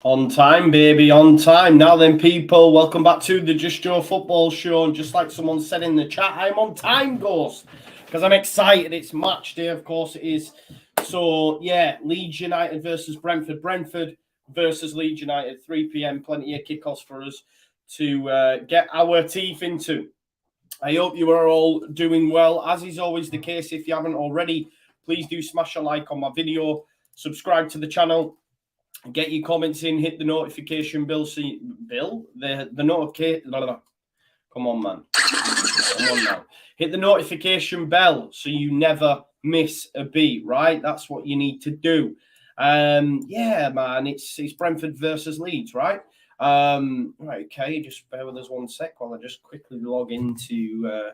On time, baby, on time. Now then, people, welcome back to the Just Joe Football Show. And just like someone said in the chat, I'm on time, Ghost, because I'm excited. It's match day, of course it is. So, yeah, Leeds United versus Brentford. Brentford versus Leeds United, 3 p.m. Plenty of kickoffs for us to get our teeth into. I hope you are all doing well. As is always the case, if you haven't already, please do smash a like on my video, subscribe to the channel. Get your comments in, hit the notification bell. The notification. Come on, man. Come on now. Hit the notification bell so you never miss a beat, right? That's what you need to do. Yeah, man. It's Brentford versus Leeds, right? Right, okay. Just bear with us one sec while I just quickly log into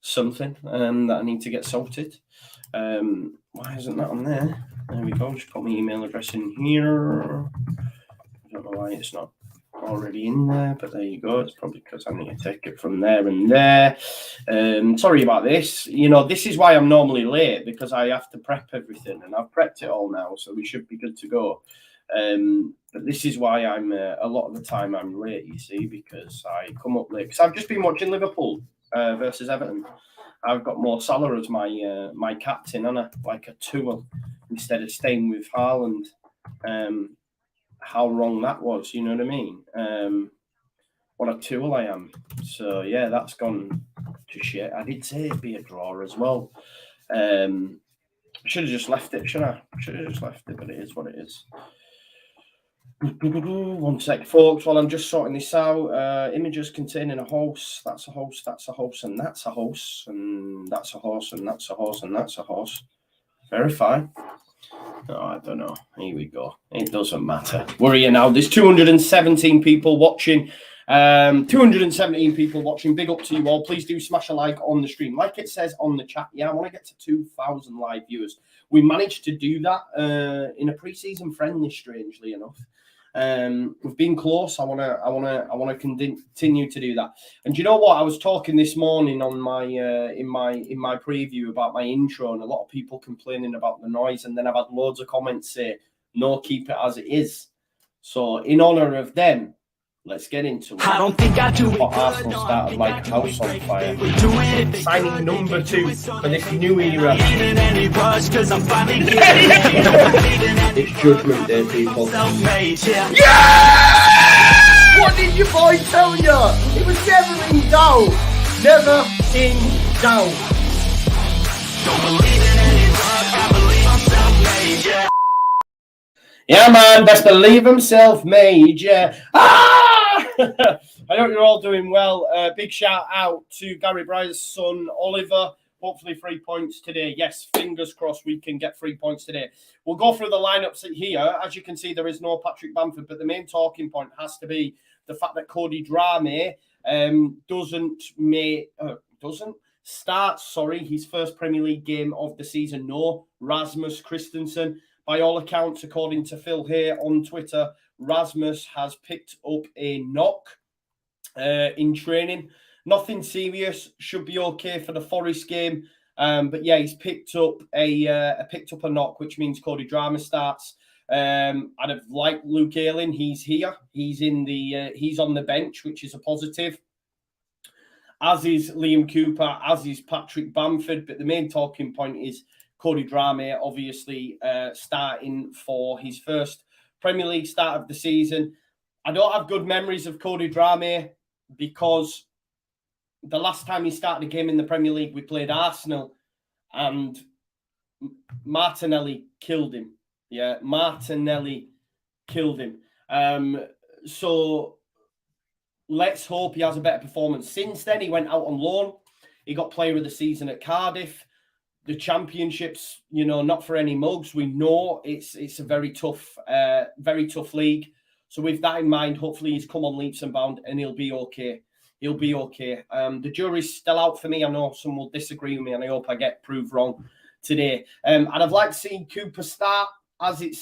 something that I need to get sorted. Why isn't that on there? There we go. Just put my email address in here. I don't know why it's not already in there, but there you go. It's probably because I need to take it from there and there. Sorry about this. You know, this is why I'm normally late, because I have to prep everything, and I've prepped it all now, so we should be good to go. But this is why I'm a lot of the time I'm late, you see, because I come up late. Because I've just been watching Liverpool versus Everton. I've got Mo Salah as my my captain, and like a tool instead of staying with Haaland. How wrong that was, you know what I mean? What a tool I am. So yeah, that's gone to shit. I did say it'd be a draw as well. I should have just left it, shouldn't I? Should have just left it, but it is what it is. One sec, folks, while I'm just sorting this out. Images containing a horse. That's a horse, that's a horse, and that's a horse, and that's a horse, and that's a horse, and that's a horse. Verify. No, I don't know. Here we go. It doesn't matter. We're here now. There's 217 people watching. 217 people watching. Big up to you all. Please do smash a like on the stream. Like it says on the chat, yeah, I want to get to 2,000 live viewers. We managed to do that in a pre-season friendly, strangely enough. We've been close. I want to continue to do that. And do you know what? I was talking this morning on my in my preview about my intro, and a lot of people complaining about the noise. And then I've had loads of comments say, "No, keep it as it is." So in honor of them, let's get into it. I don't think I do. Arsenal started like house on fire. Signing number 2 for this new era. It's Judgment Day, people. Yeah! What did your boy tell you? It was never in doubt. Never in doubt. Don't believe in any luck. I believe I'm self-made, yeah. Yeah, man. Best believe I'm self-made, yeah. I hope you're all doing well. Big shout out to Gary Bryce's son, Oliver. Hopefully 3 points today. Yes, fingers crossed we can get 3 points today. We'll go through the lineups here. As you can see, there is no Patrick Bamford, but the main talking point has to be the fact that Cody Drame doesn't start his first Premier League game of the season. No, Rasmus Christensen. By all accounts, according to Phil here on Twitter, Rasmus has picked up a knock in training. Nothing serious, should be okay for the Forest game. But yeah, he's picked up a knock, which means Cody Drama starts. I'd have liked Luke Ayling. He's here. He's on the bench, which is a positive. As is Liam Cooper, as is Patrick Bamford. But the main talking point is Cody Drama, obviously starting for his first Premier League start of the season. I don't have good memories of Cody Drame because the last time he started a game in the Premier League, we played Arsenal and Martinelli killed him. Yeah, Martinelli killed him. So let's hope he has a better performance. Since then, he went out on loan. He got player of the season at Cardiff. The championships, you know, not for any mugs. We know it's a very tough league. So with that in mind, hopefully he's come on leaps and bounds and he'll be okay. He'll be okay. The jury's still out for me. I know some will disagree with me, and I hope I get proved wrong today. And I'd like to see Cooper start as it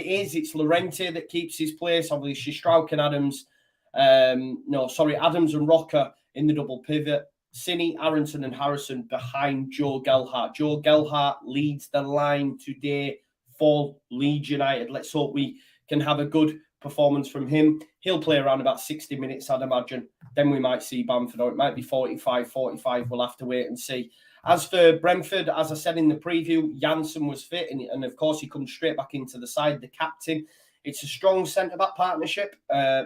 is. It's Llorente that keeps his place. Obviously, Strauch and Adams. Adams and Rocker in the double pivot. Cini, Aronson and Harrison behind Joe Gelhardt. Joe Gelhardt leads the line today for Leeds United. Let's hope we can have a good performance from him. He'll play around about 60 minutes, I'd imagine. Then we might see Bamford, or it might be 45. We'll have to wait and see. As for Brentford, as I said in the preview, Janssen was fit, and of course he comes straight back into the side, the captain. It's a strong centre-back partnership.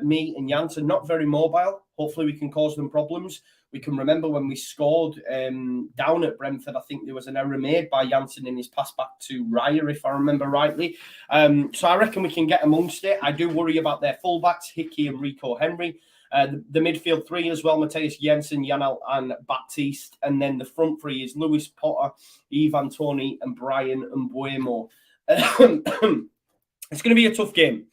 Me and Janssen, not very mobile. Hopefully we can cause them problems. We can remember when we scored down at Brentford, I think there was an error made by Janssen in his pass back to Raya, if I remember rightly. So I reckon we can get amongst it. I do worry about their fullbacks, Hickey and Rico Henry. The midfield three as well, Matthias Jensen, Janelt and Baptiste. And then the front three is Lewis Potter, Ivan Toney and Brian Mbuemo. It's going to be a tough game.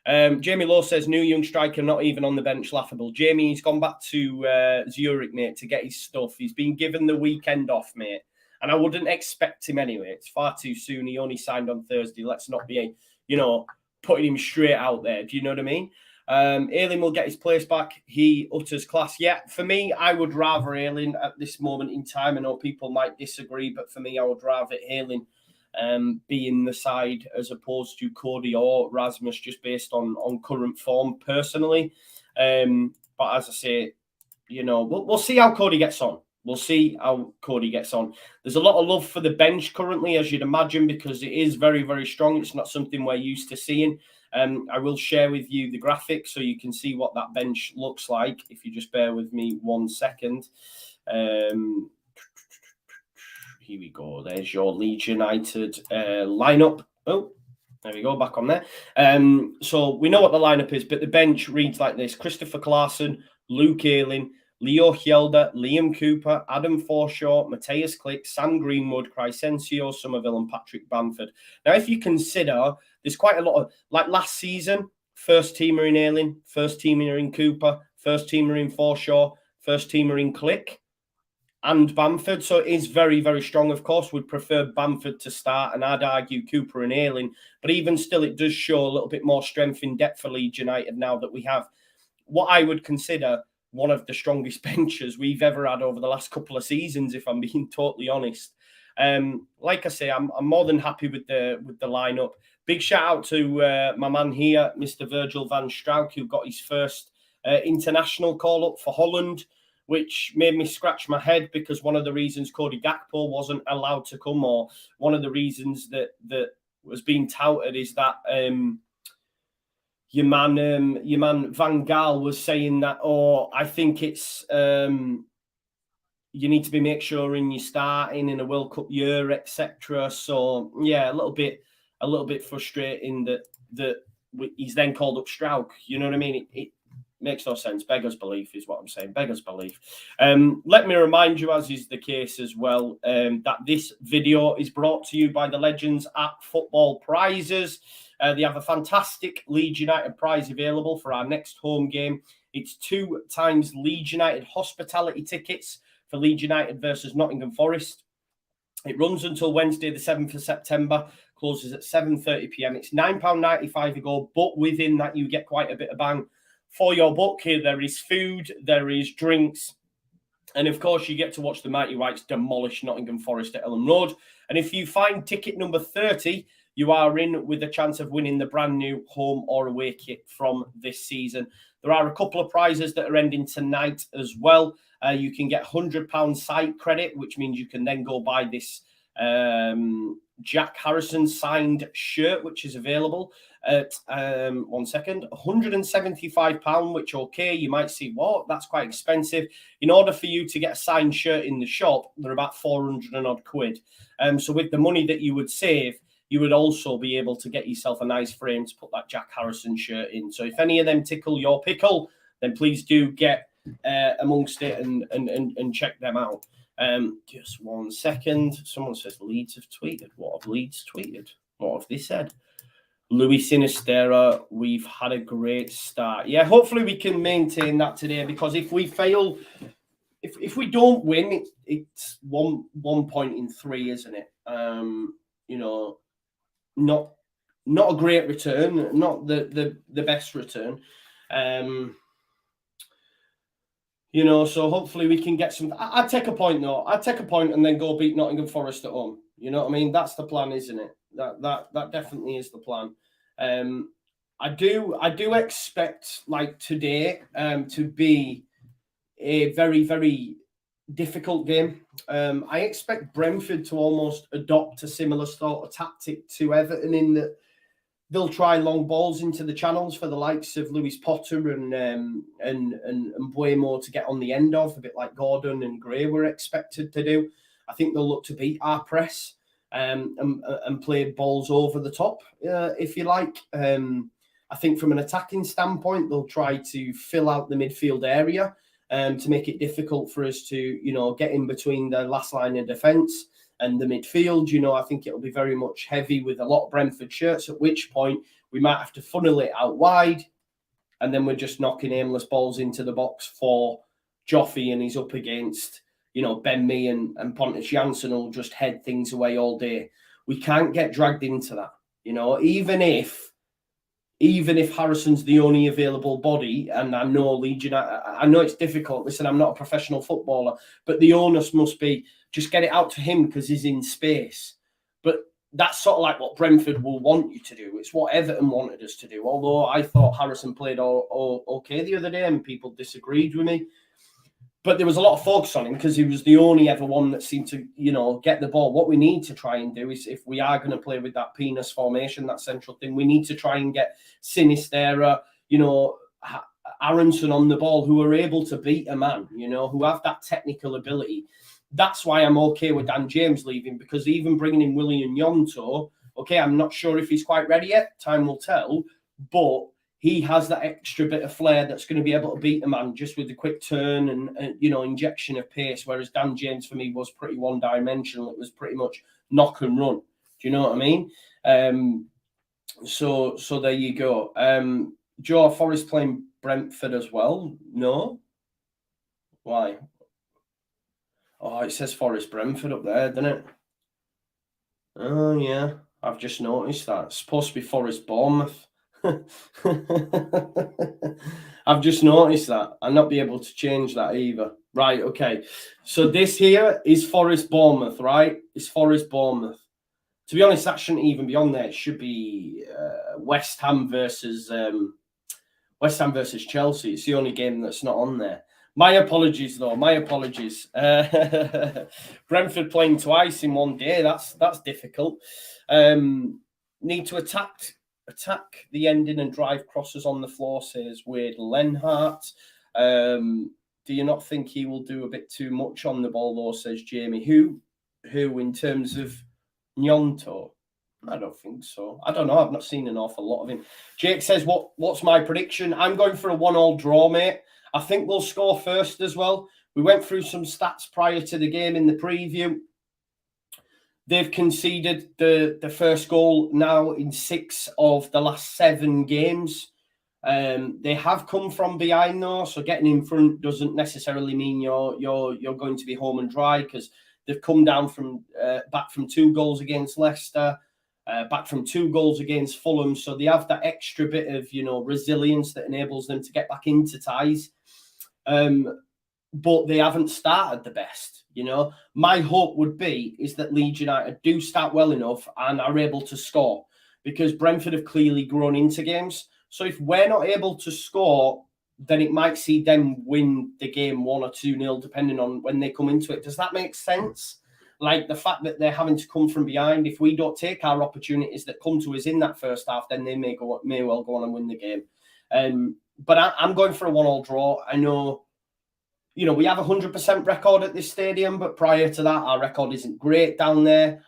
Jamie Lowe says, new young striker, not even on the bench, laughable. Jamie, he's gone back to Zurich, mate, to get his stuff. He's been given the weekend off, mate. And I wouldn't expect him anyway. It's far too soon. He only signed on Thursday. Let's not be, putting him straight out there. Do you know what I mean? Ayling will get his place back. He utters class. Yeah, for me, I would rather Ayling at this moment in time. I know people might disagree, but for me, I would rather Ayling be in the side as opposed to Cody or Rasmus, just based on current form personally. But as I say, we'll see how Cody gets on. There's a lot of love for the bench currently, as you'd imagine, because it is very, very strong. It's not something we're used to seeing. I will share with you the graphic so you can see what that bench looks like, if you just bear with me 1 second. Here we go. There's your Leeds United lineup. Oh, there we go. Back on there. So we know what the lineup is, but the bench reads like this: Christopher Clarkson, Luke Ayling, Leo Hjelde, Liam Cooper, Adam Forshaw, Matthias Klick, Sam Greenwood, Crysencio, Somerville, and Patrick Bamford. Now, if you consider, there's quite a lot of, like last season, first teamer in Ayling, first teamer in Cooper, first teamer in Forshaw, first teamer in Klick, and Bamford. So it is very, very strong. Of course, we'd prefer Bamford to start, and I'd argue Cooper and Ayling. But even still, it does show a little bit more strength in depth for Leeds United now that we have what I would consider one of the strongest benches we've ever had over the last couple of seasons, if I'm being totally honest. Like I say, I'm more than happy with the lineup. Big shout out to my man here, Mr. Virgil van Strauch, who got his first international call up for Holland, which made me scratch my head, because one of the reasons Cody Gakpo wasn't allowed to come, or one of the reasons that was being touted, is that your man Van Gaal was saying that, I think it's you need to make sure in your starting in a World Cup year, etc. So yeah, a little bit frustrating that he's then called up Strauch. You know what I mean? It makes no sense. Beggars belief is what I'm saying. Beggars belief. Let me remind you, as is the case as well, that this video is brought to you by the legends at Football Prizes. They have a fantastic Leeds United prize available for our next home game. It's 2 times Leeds United hospitality tickets for Leeds United versus Nottingham Forest. It runs until Wednesday, the 7th of September, closes at 7:30 p.m. It's £9.95 a go, but within that, you get quite a bit of bang for your buck here. There is food, there is drinks, and of course, you get to watch the Mighty Whites demolish Nottingham Forest at Elland Road. And if you find ticket number 30, you are in with a chance of winning the brand new home or away kit from this season. There are a couple of prizes that are ending tonight as well. You can get £100 site credit, which means you can then go buy this Jack Harrison signed shirt, which is available at £175, which, okay, you might see, what, that's quite expensive. In order for you to get a signed shirt in the shop, they're about 400 and odd quid. So with the money that you would save, you would also be able to get yourself a nice frame to put that Jack Harrison shirt in. So if any of them tickle your pickle, then please do get amongst it and check them out. Just 1 second. Someone says Leeds have tweeted. What have Leeds tweeted? What have they said? Louis Sinistera, we've had a great start. Yeah, hopefully we can maintain that today, because if we fail, if we don't win, it's 1 point in 3, isn't it? Not a great return, not the best return. So hopefully we can get some. I'd take a point though. I'd take a point and then go beat Nottingham Forest at home. You know what I mean? That's the plan, isn't it? That definitely is the plan. I do expect like today to be a very, very difficult game. I expect Brentford to almost adopt a similar sort of tactic to Everton in that they'll try long balls into the channels for the likes of Lewis Potter and Buemo to get on the end of, a bit like Gordon and Gray were expected to do. I think they'll look to beat our press and play balls over the top, if you like. I think from an attacking standpoint, they'll try to fill out the midfield area to make it difficult for us to, get in between the last line of defence and the midfield. I think it'll be very much heavy with a lot of Brentford shirts, at which point we might have to funnel it out wide, and then we're just knocking aimless balls into the box for Joffy, and he's up against, Ben Mee and Pontus Jansson will just head things away all day. We can't get dragged into that, even if Harrison's the only available body, and I know Leeds United, I know it's difficult. Listen, I'm not a professional footballer, but the onus must be just get it out to him because he's in space. But that's sort of like what Brentford will want you to do. It's what Everton wanted us to do. Although I thought Harrison played all okay the other day and people disagreed with me. But there was a lot of focus on him because he was the only ever one that seemed to, get the ball. What we need to try and do is, if we are going to play with that penis formation, that central thing, we need to try and get Sinistera, Aronson on the ball, who are able to beat a man, who have that technical ability. That's why I'm okay with Dan James leaving, because even bringing in William Gnonto, okay, I'm not sure if he's quite ready yet. Time will tell. But he has that extra bit of flair that's going to be able to beat a man just with the quick turn and injection of pace, whereas Dan James, for me, was pretty one-dimensional. It was pretty much knock and run. Do you know what I mean? So there you go. Joe, Forest playing Brentford as well? No? Why? Oh, it says Forest Brentford up there, doesn't it? Oh, yeah. I've just noticed that. It's supposed to be Forest Bournemouth. I've just noticed that. I'll not be able to change that either. Right, okay. So this here is Forest Bournemouth, right? It's Forest Bournemouth. To be honest, that shouldn't even be on there. It should be West Ham versus Chelsea. It's the only game that's not on there. My apologies, though. My apologies. Brentford playing twice in one day. That's difficult. Need to attack the ending and drive crosses on the floor, says Wade Lenhart. Do you not think he will do a bit too much on the ball, though, says Jamie? Who in terms of Gnonto? I don't think so. I don't know. I've not seen an awful lot of him. Jake says, what's my prediction? I'm going for a 1-1 draw, mate. I think we'll score first as well. We went through some stats prior to the game in the preview. They've conceded the first goal now in 6 of the last 7 games. They have come from behind, though, so getting in front doesn't necessarily mean you're going to be home and dry, because they've come down from back from 2 goals against Leicester, back from 2 goals against Fulham. So they have that extra bit of resilience that enables them to get back into ties. But they haven't started the best. My hope would be is that Leeds United do start well enough and are able to score, because Brentford have clearly grown into games. So if we're not able to score, then it might see them win the game 1 or 2-0, depending on when they come into it. Does that make sense? Like the fact that they're having to come from behind. If we don't take our opportunities that come to us in that first half, then they may well go on and win the game. But I'm going for a 1-1 draw. I know. We have a 100% record at this stadium, but prior to that, our record isn't great down there.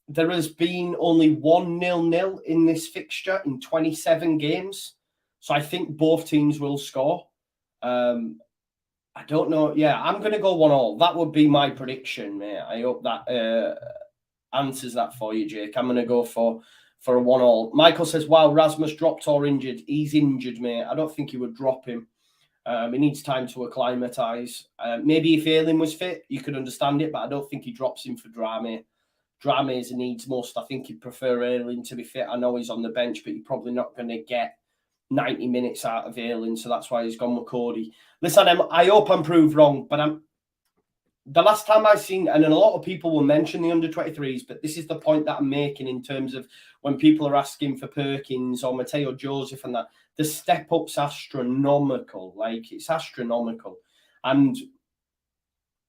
There has been only 1 0-0 in this fixture in 27 games. So I think both teams will score. I don't know. Yeah, I'm going to go 1-1. That would be my prediction, mate. I hope that answers that for you, Jake. I'm going to go for a 1-1. Michael says, wow, Rasmus dropped or injured. He's injured, mate. I don't think he would drop him. He needs time to acclimatise. Maybe if Ayling was fit, you could understand it, but I don't think he drops him for Drameh. Drameh is a needs must. I think he'd prefer Ayling to be fit. I know he's on the bench, but you're probably not going to get 90 minutes out of Ayling, so that's why he's gone with Cody. Listen, I hope I'm proved wrong, but the last time I seen, and a lot of people will mention the under-23s, but this is the point that I'm making in terms of when people are asking for Perkins or Mateo Joseph and that, the step-up's astronomical. Like, it's astronomical. And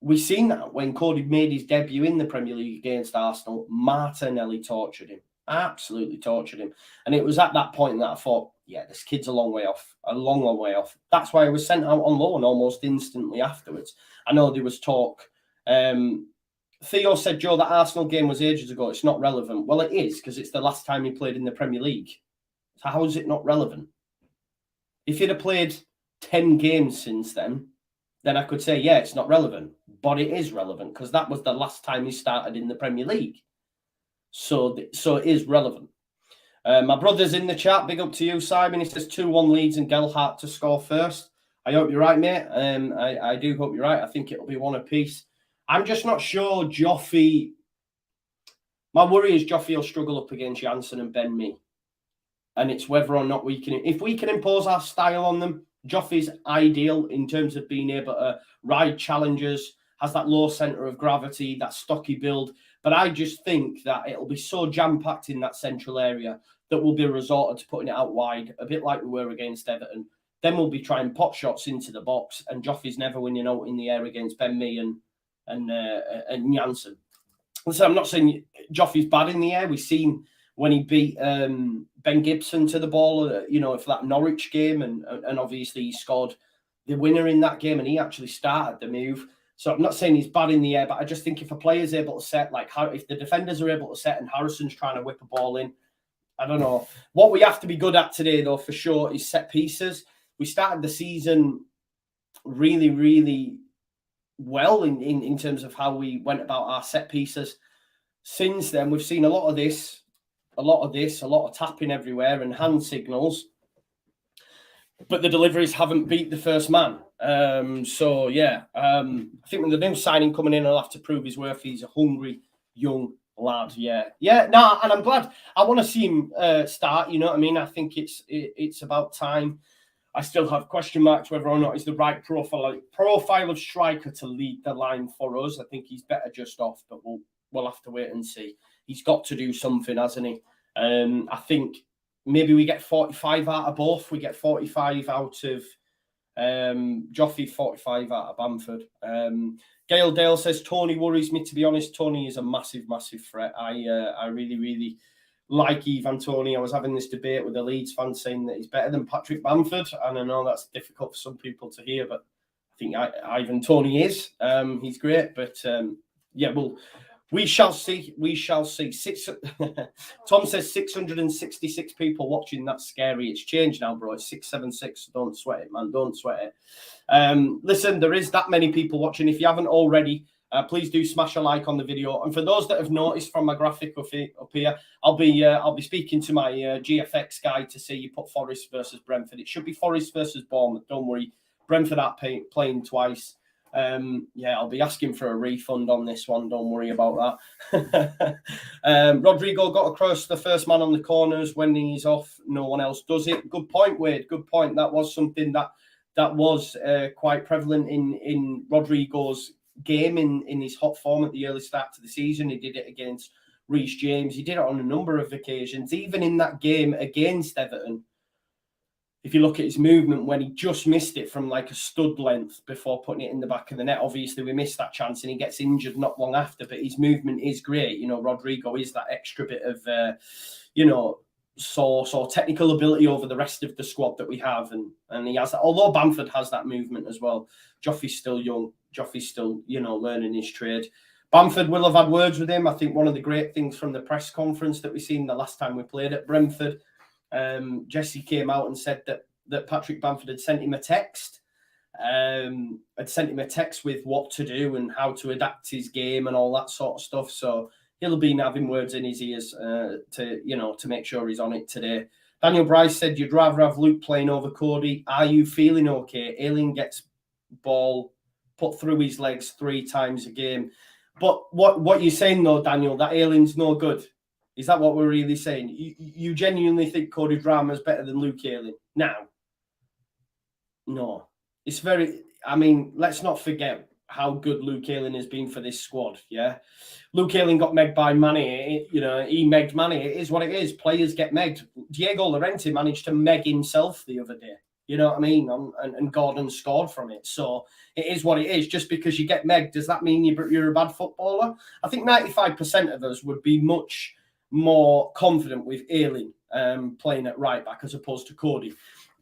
we've seen that when Cody made his debut in the Premier League against Arsenal, Martinelli tortured him. Absolutely tortured him. And it was at that point that I thought, yeah, this kid's a long way off. A long, long way off. That's why he was sent out on loan almost instantly afterwards. I know there was talk. Theo said, Joe, that Arsenal game was ages ago. It's not relevant. Well, it is, because it's the last time he played in the Premier League. So how is it not relevant? If he'd have played 10 games since then I could say, yeah, it's not relevant. But it is relevant, because that was the last time he started in the Premier League. So it is relevant. My brother's in the chat. Big up to you, Simon. He says 2-1 Leeds and Gelhardt to score first. I hope you're right, mate. I do hope you're right. I think it'll be one apiece. I'm just not sure Joffy. My worry is Joffy will struggle up against Janssen and Ben Mee. And it's whether or not we can. If we can impose our style on them, Joffy's ideal in terms of being able to ride challengers, has that low centre of gravity, that stocky build. But I just think that it'll be so jam-packed in that central area that we'll be resorted to putting it out wide, a bit like we were against Everton. Then we'll be trying pot shots into the box, and Joffy's never winning out in the air against Ben Mee and Janssen. So I'm not saying Joffy's bad in the air. We've seen when he beat Ben Gibson to the ball, for that Norwich game, and obviously he scored the winner in that game, and he actually started the move. So I'm not saying he's bad in the air, but I just think if a player's able to set, like if the defenders are able to set and Harrison's trying to whip a ball in, I don't know. What we have to be good at today, though, for sure, is set pieces. We started the season really, really well in terms of how we went about our set pieces. Since then, we've seen a lot of this, a lot of tapping everywhere and hand signals, but the deliveries haven't beat the first man. I think with the new signing coming in, he'll have to prove his worth. He's a hungry young lad. And I'm glad. I want to see him start. You know what I mean? I think it's about time. I still have question marks whether or not he's the right profile of striker to lead the line for us. I think he's better just off, but we'll have to wait and see. He's got to do something, hasn't he? I think maybe we get 45 out of both. We get 45 out of Joffy, 45 out of Bamford. Gail Dale says, Tony worries me. To be honest, Tony is a massive, massive threat. I really, really like Ivan Toney. I was having this debate with the Leeds fans saying that he's better than Patrick Bamford. And I know that's difficult for some people to hear, but I think Ivan Toney is. He's great. But we shall see. We shall see. Tom says 666 people watching. That's scary. It's changed now, bro. It's 676. Don't sweat it, man. Don't sweat it. Listen, there is that many people watching. If you haven't already, please do smash a like on the video. And for those that have noticed from my graphic up here, I'll be speaking to my GFX guy to see you put Forest versus Brentford. It should be Forest versus Bournemouth. Don't worry. Brentford aren't playing twice. I'll be asking for a refund on this one. Don't worry about that. Rodrigo got across the first man on the corners when he's off. No one else does it. Good point, Wade. Good point. That was something that was quite prevalent in Rodrigo's game in his hot form at the early start to the season. He did it against Reece James. He did it on a number of occasions. Even in that game against Everton, if you look at his movement when he just missed it from like a stud length before putting it in the back of the net, obviously we missed that chance and he gets injured not long after, but his movement is great. Rodrigo is that extra bit of, source or technical ability over the rest of the squad that we have. And he has that, although Bamford has that movement as well. Joffy's still young. Joffy's still, learning his trade. Bamford will have had words with him. I think one of the great things from the press conference that we seen the last time we played at Brentford, Jesse came out and said that Patrick Bamford had sent him a text. With what to do and how to adapt his game and all that sort of stuff. So he'll be having words in his ears to make sure he's on it today. Daniel Bryce said, you'd rather have Luke playing over Cody. Are you feeling okay? Alien gets ball put through his legs 3 times a game. But what you're saying, though, Daniel, that Alien's no good. Is that what we're really saying? You genuinely think Cody Drama is better than Luke Alien? Now, no. It's very... I mean, let's not forget, how good Luke Ayling has been for this squad. Yeah, Luke Ayling got megged by Manny. He megged Manny. It is what it is. Players get megged. Diego Llorente managed to meg himself the other day. You know what I mean? And Gordon scored from it. So it is what it is. Just because you get megged, does that mean you're a bad footballer? I think 95% of us would be much more confident with Ayling playing at right back as opposed to Cody.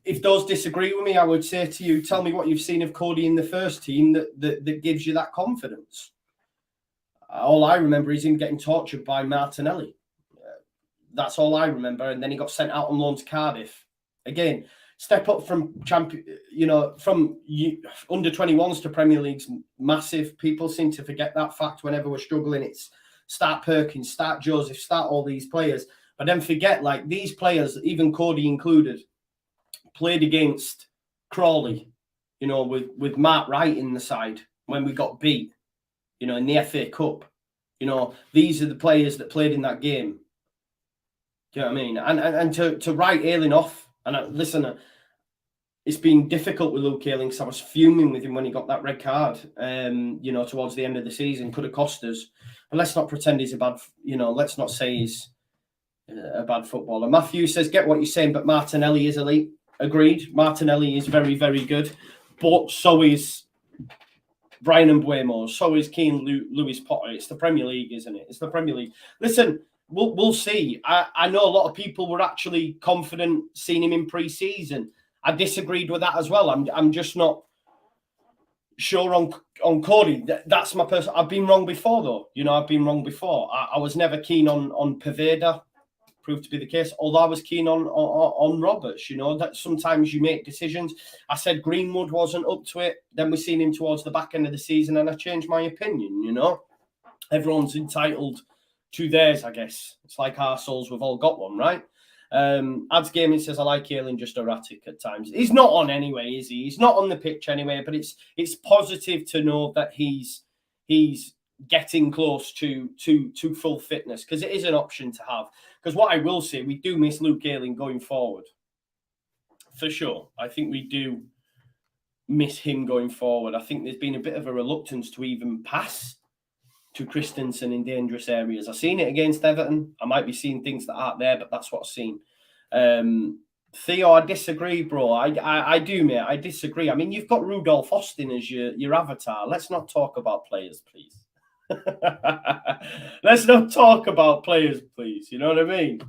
If those disagree with me, I would say to you, tell me what you've seen of Cody in the first team that gives you that confidence. All I remember is him getting tortured by Martinelli. That's all I remember. And then he got sent out on loan to Cardiff. Again, step up from from under 21s to Premier League's massive. People seem to forget that fact whenever we're struggling. It's start Perkins, start Joseph, start all these players. But then forget, like, these players, even Cody included, played against Crawley, with Mark Wright in the side when we got beat, in the FA Cup. These are the players that played in that game. Do you know what I mean? And to write Ayling off, and listen, it's been difficult with Luke Ayling because I was fuming with him when he got that red card, towards the end of the season. Could have cost us. But let's not pretend he's a bad, let's not say he's a bad footballer. Matthew says, get what you're saying, but Martinelli is elite. Agreed. Martinelli is very, very good. But so is Brian Mbeumo. So is Keane Lewis Potter. It's the Premier League, isn't it? It's the Premier League. Listen, we'll see. I know a lot of people were actually confident seeing him in pre-season. I disagreed with that as well. I'm just not sure on Cody. That's my personal. I've been wrong before, though. I've been wrong before. I was never keen on Poveda. Proved to be the case. Although I was keen on Roberts. That sometimes you make decisions. I said Greenwood wasn't up to it. Then we seen him towards the back end of the season, and I changed my opinion. Everyone's entitled to theirs, I guess. It's like our souls. We've all got one, right? Ads Gaming says, I like Ayling, just erratic at times. He's not on anyway, is he? He's not on the pitch anyway, but it's positive to know that he's getting close to full fitness, because it is an option to have. Because what I will say, we do miss Luke Ayling going forward. For sure. I think we do miss him going forward. I think there's been a bit of a reluctance to even pass to Christensen in dangerous areas. I've seen it against Everton. I might be seeing things that aren't there, but that's what I've seen. Theo, I disagree, bro. I do, mate. I disagree. I mean, you've got Rudolph Austin as your avatar. Let's not talk about players, please. Let's not talk about players, please. You know what I mean?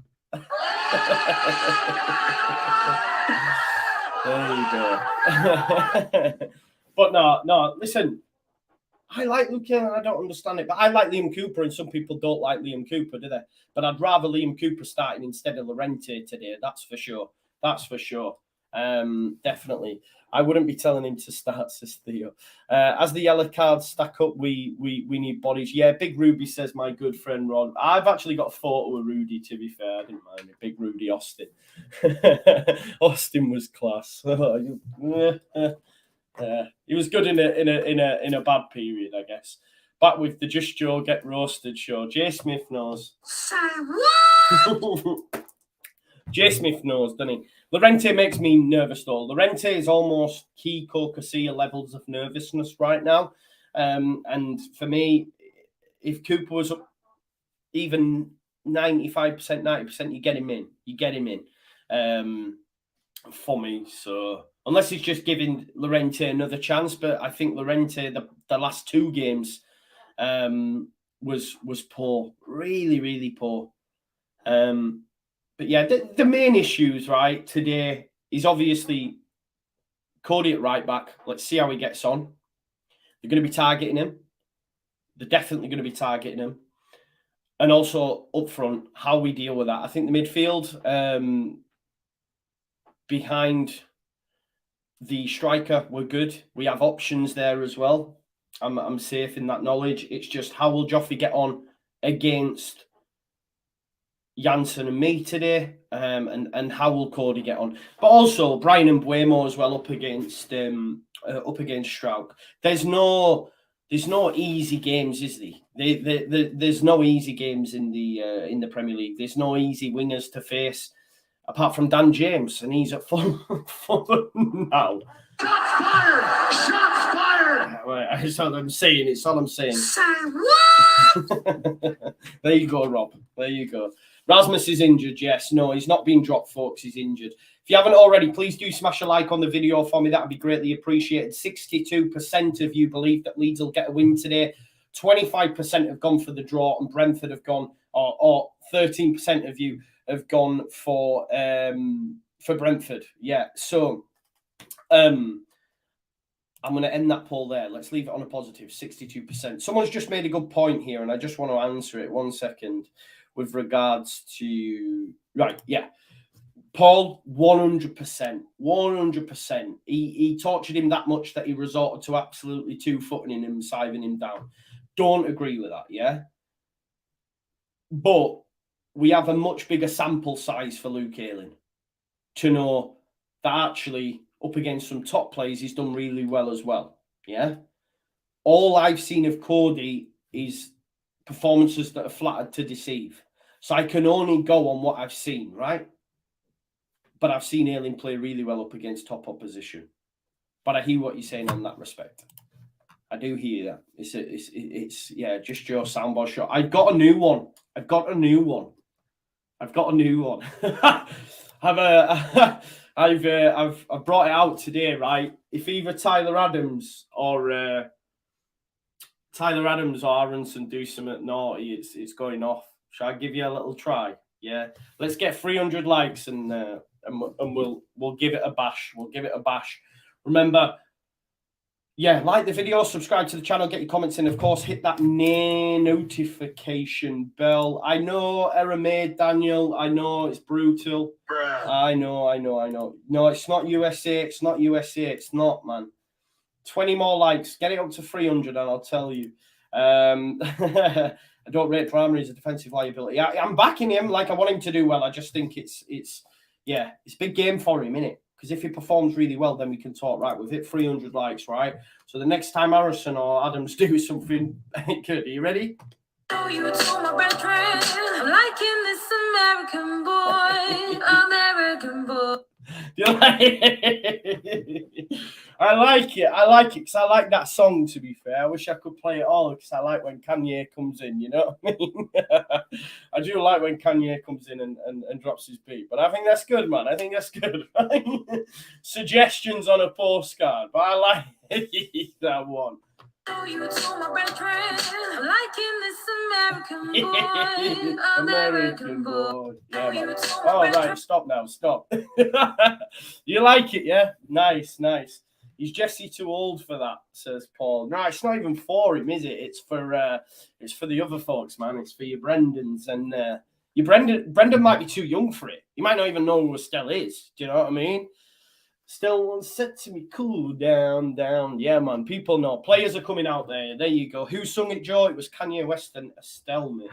There you go. But no, listen. I like Luke Ayling. I don't understand it, but I like Liam Cooper, and some people don't like Liam Cooper, do they? But I'd rather Liam Cooper starting instead of Llorente today. That's for sure. Definitely. I wouldn't be telling him to start, says Theo. As the yellow cards stack up, we need bodies. Yeah, Big Ruby says, my good friend Ron. I've actually got a photo of Rudy, to be fair. I didn't mind it. Big Rudy Austin. Austin was class. He was good in a bad period, I guess. Back with the Just Joe Get Roasted show. Jay Smith knows. Say what? Jay Smith knows, doesn't he? Llorente makes me nervous, though. Llorente is almost key Casilla levels of nervousness right now. And for me, if Cooper was up even 95%, 90%, you get him in. For me, so unless he's just giving Llorente another chance, but I think Llorente the last two games was poor, really, really poor. But yeah, the main issues right today is obviously Cody at right back. Let's see how he gets on. They're going to be targeting him. They're definitely going to be targeting him. And also up front, how we deal with that. I think the midfield behind the striker, we're good. We have options there as well. I'm safe in that knowledge. It's just how will Joffrey get on against Janssen and me today, and how will Cody get on? But also Brian Mbeumo as well up against Strauch. There's no easy games, is there? There's no easy games in the Premier League. There's no easy wingers to face apart from Dan James, and he's at Fulham now. Shots fired! Shots fired! Right, that's all I'm saying. It's all I'm saying. Say what? There you go, Rob. There you go. Rasmus is injured, yes. No, he's not been dropped, folks. He's injured. If you haven't already, please do smash a like on the video for me. That would be greatly appreciated. 62% of you believe that Leeds will get a win today. 25% have gone for the draw, and Brentford have gone, or 13% of you have gone for Brentford. Yeah, so I'm going to end that poll there. Let's leave it on a positive, 62%. Someone's just made a good point here, and I just want to answer it. 1 second. With regards to, right, yeah. Paul, 100%. 100%. He tortured him that much that he resorted to absolutely two-footing him, siving him down. Don't agree with that, yeah? But we have a much bigger sample size for Luke Ayling to know that actually up against some top players, he's done really well as well, yeah? All I've seen of Cody is performances that are flattered to deceive. So I can only go on what I've seen, right? But I've seen Ayling play really well up against top opposition. But I hear what you're saying on that respect. I do hear that. It's yeah, just your soundbar shot. I've got a new one. I've brought it out today, right? If either Tyler Adams or Aronson do something naughty, it's going off. Shall I give you a little try? Yeah. Let's get 300 likes and we'll give it a bash. We'll give it a bash. Remember, yeah, like the video, subscribe to the channel, get your comments in. Of course, hit that notification bell. I know, error made, Daniel. I know it's brutal. Bruh. I know. No, it's not USA. It's not USA. It's not, man. 20 more likes. Get it up to 300 and I'll tell you. I don't rate Primary as a defensive liability. I'm backing him like I want him to do well. I just think it's a big game for him, innit? Because if he performs really well, then we can talk. Right, we've hit 300 likes, right? So the next time Harrison or Adams do something good, are you ready? Oh, you told my brethren, I'm liking this American boy, American boy. I like it because I like that song, to be fair. I wish I could play it all because I like when Kanye comes in, you know what I mean? I do like when Kanye comes in and drops his beat, but I think that's good, man. I think that's good. Suggestions on a postcard, but I like that one. Oh, you told my brethren, I'm liking this American boy, American boy. Yeah, man. Oh, right, stop now, stop. You like it, yeah? Nice. Is Jesse too old for that, says Paul. No, it's not even for him, is it? It's for the other folks, man. It's for your Brendans. And your Brendan might be too young for it. He might not even know who Estelle is. Do you know what I mean? Still said to me, cool down. Yeah, man. People know. Players are coming out there. There you go. Who sung it, Joe? It was Kanye West and Estelle, mate.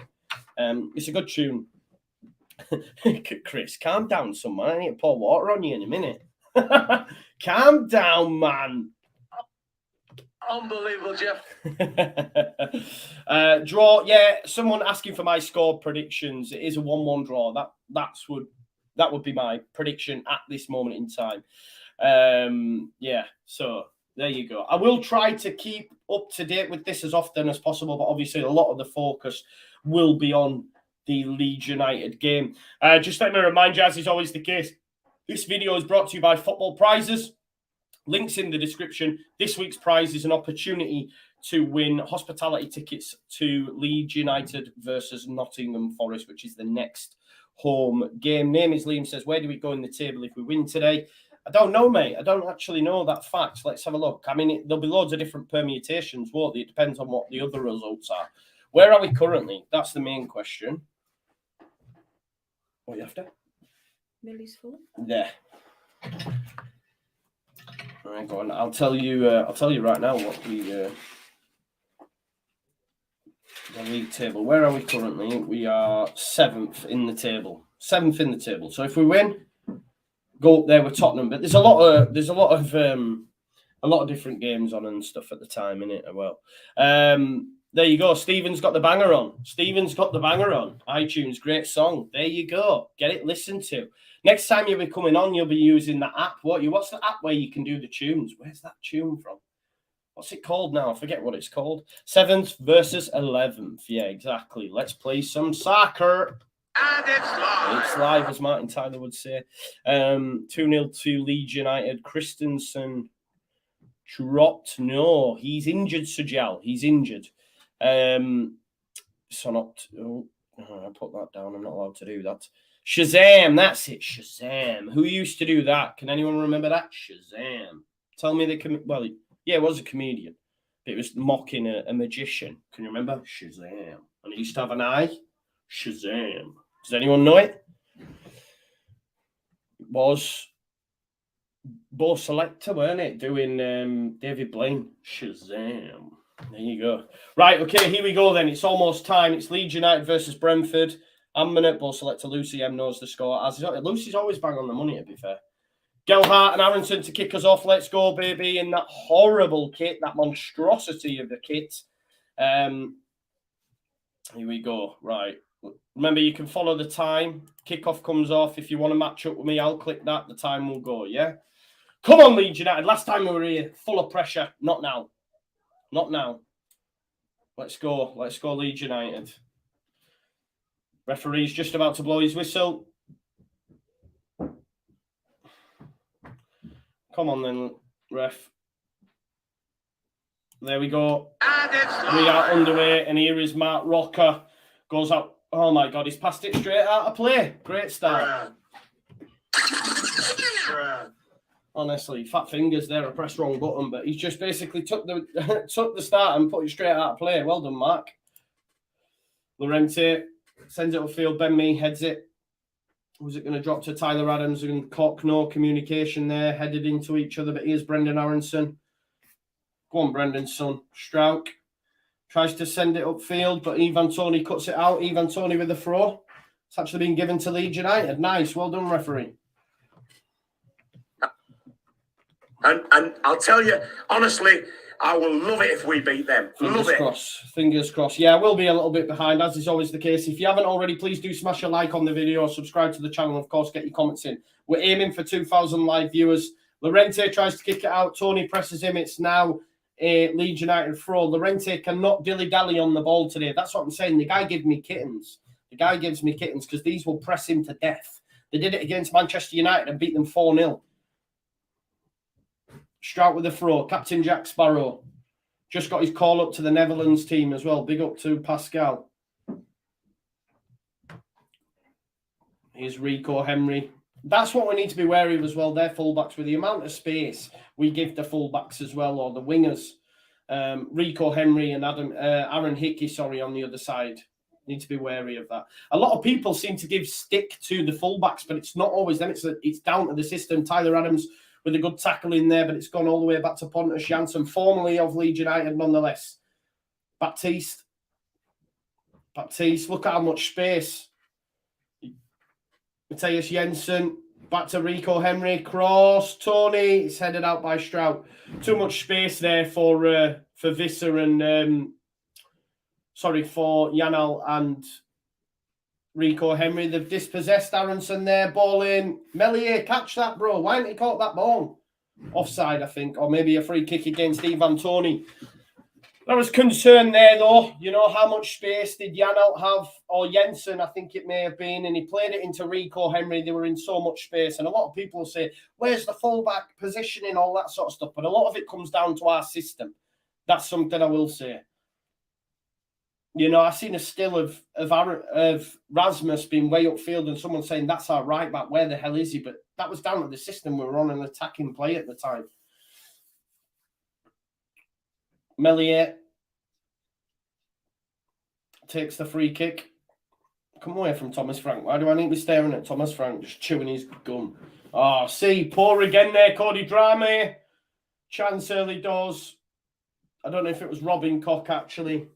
It's a good tune. Chris, calm down, son, man. I need to pour water on you in a minute. Calm down, man. Unbelievable, Jeff. Draw, yeah. Someone asking for my score predictions. It is a 1-1 draw. That would be my prediction at this moment in time. Yeah, so there you go. I will try to keep up to date with this as often as possible, but obviously a lot of the focus will be on the Leeds United game. Just let me remind you, as is always the case, this video is brought to you by Football Prizes. Links in the description. This week's prize is an opportunity to win hospitality tickets to Leeds United versus Nottingham Forest, which is the next home game. Name is Liam says, where do we go in the table if we win today? I don't know, mate. I don't actually know that fact. Let's have a look. I mean, there'll be loads of different permutations, won't there? It depends on what the other results are. Where are we currently? That's the main question. What are you after? Millie's full. There. All right, go on. I'll tell you right now what the league table. Where are we currently? We are 7th in the table. 7th in the table. So if we win, go up there with Tottenham. But there's a lot of different games on and stuff at the time, innit? Well, there you go. Stephen's got the banger on. iTunes, great song. There you go. Get it listened to. Next time you'll be coming on, you'll be using the app. What's the app where you can do the tunes? Where's that tune from? What's it called now? I forget what it's called. 7th versus 11th. Yeah, exactly. Let's play some soccer. And it's live. It's live, as Martin Tyler would say. 2-0 to Leeds United. Christensen dropped. No, he's injured, Sujal. He's injured. So not... Oh, I put that down. I'm not allowed to do that. Shazam, that's it, Shazam. Who used to do that? Can anyone remember that? Shazam. Tell me well, yeah, it was a comedian. It was mocking a magician. Can you remember? Shazam. And he used to have an eye. Shazam. Does anyone know it? It was Bo Selector, weren't it? Doing David Blaine. Shazam. There you go. Right, okay, here we go then. It's almost time. It's Leeds United versus Brentford. I'm minute. Bo Selector. Lucy M knows the score. Lucy's always bang on the money, to be fair. Gelhardt and Aronson to kick us off. Let's go, baby, in that horrible kit, that monstrosity of the kit. Here we go. Right. Remember, you can follow the time. Kickoff comes off. If you want to match up with me, I'll click that. The time will go, yeah? Come on, Leeds United. Last time we were here, full of pressure. Not now. Not now. Let's go. Let's go, Leeds United. Referee's just about to blow his whistle. Come on then, ref. There we go. We are underway, and here is Mark Rocker. Goes out. Oh my God, he's passed it straight out of play. Great start. Honestly, fat fingers there. I pressed wrong button, but he's just basically took the start and put it straight out of play. Well done, Mark. Llorente sends it upfield. Ben Mee heads it. Was it going to drop to Tyler Adams and Cock? No communication there. Headed into each other, but here's Brendan Aronson. Go on, Brendan, son. Strauch tries to send it upfield, but Ivan Toney cuts it out. Ivan Toney with the throw. It's actually been given to Leeds United. Nice. Well done, referee. And I'll tell you, honestly, I will love it if we beat them. Fingers crossed. Fingers crossed. Yeah, we'll be a little bit behind, as is always the case. If you haven't already, please do smash a like on the video, subscribe to the channel, and of course, get your comments in. We're aiming for 2,000 live viewers. Llorente tries to kick it out. Tony presses him. It's now a Leeds United throw. Llorente cannot dilly-dally on the ball today. That's what I'm saying. The guy gives me kittens. The guy gives me kittens because these will press him to death. They did it against Manchester United and beat them 4-0. Strout with the throw. Captain Jack Sparrow. Just got his call up to the Netherlands team as well. Big up to Pascal. Here's Rico Henry. That's what we need to be wary of as well. They're fullbacks with the amount of space we give the fullbacks as well, or the wingers. Rico Henry and Aaron Hickey, on the other side. Need to be wary of that. A lot of people seem to give stick to the fullbacks, but it's not always them. It's down to the system. Tyler Adams with a good tackle in there, but it's gone all the way back to Pontus Jansson, formerly of Leeds United nonetheless. Baptiste, look at how much space. Matthias Jensen, back to Rico Henry, cross, Tony, it's headed out by Strout. Too much space there for Visser and, for Yanal and Rico Henry. They've dispossessed Aronson there. Ball in. Melier, catch that, bro. Why didn't he caught that ball? Offside, I think. Or maybe a free kick against Ivan Toney. There was concern there, though. You know, how much space did Yanalt have? Or Jensen, I think it may have been. And he played it into Rico Henry. They were in so much space. And a lot of people will say, where's the fullback positioning, all that sort of stuff. But a lot of it comes down to our system. That's something I will say. You know, I've seen a still of Rasmus being way upfield and someone saying, that's our right back. Where the hell is he? But that was down to the system. We were on an attacking play at the time. Melier takes the free kick. Come away from Thomas Frank. Why do I need to be staring at Thomas Frank just chewing his gum? Oh, see, poor again there, Cody Drame. Chance early doors. I don't know if it was Robin Koch, actually.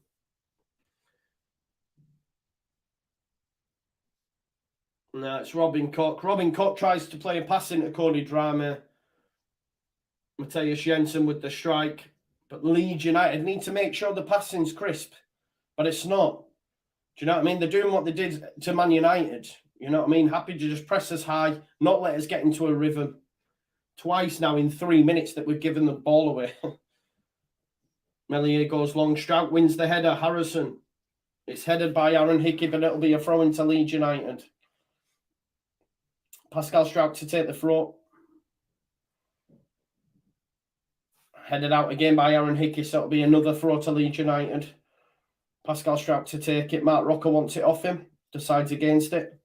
No, it's Robin Koch. Robin Koch tries to play a pass into Cody Drame. Matthias Jensen with the strike. But Leeds United need to make sure the passing's crisp. But it's not. Do you know what I mean? They're doing what they did to Man United. You know what I mean? Happy to just press us high, not let us get into a rhythm. Twice now in 3 minutes that we've given the ball away. Melier goes long. Strout wins the header. Harrison. It's headed by Aaron Hickey, but it'll be a throw into Leeds United. Pascal Strout to take the throw. Headed out again by Aaron Hickey, so it'll be another throw to Leeds United. Pascal Strout to take it. Mark Rocker wants it off him. Decides against it.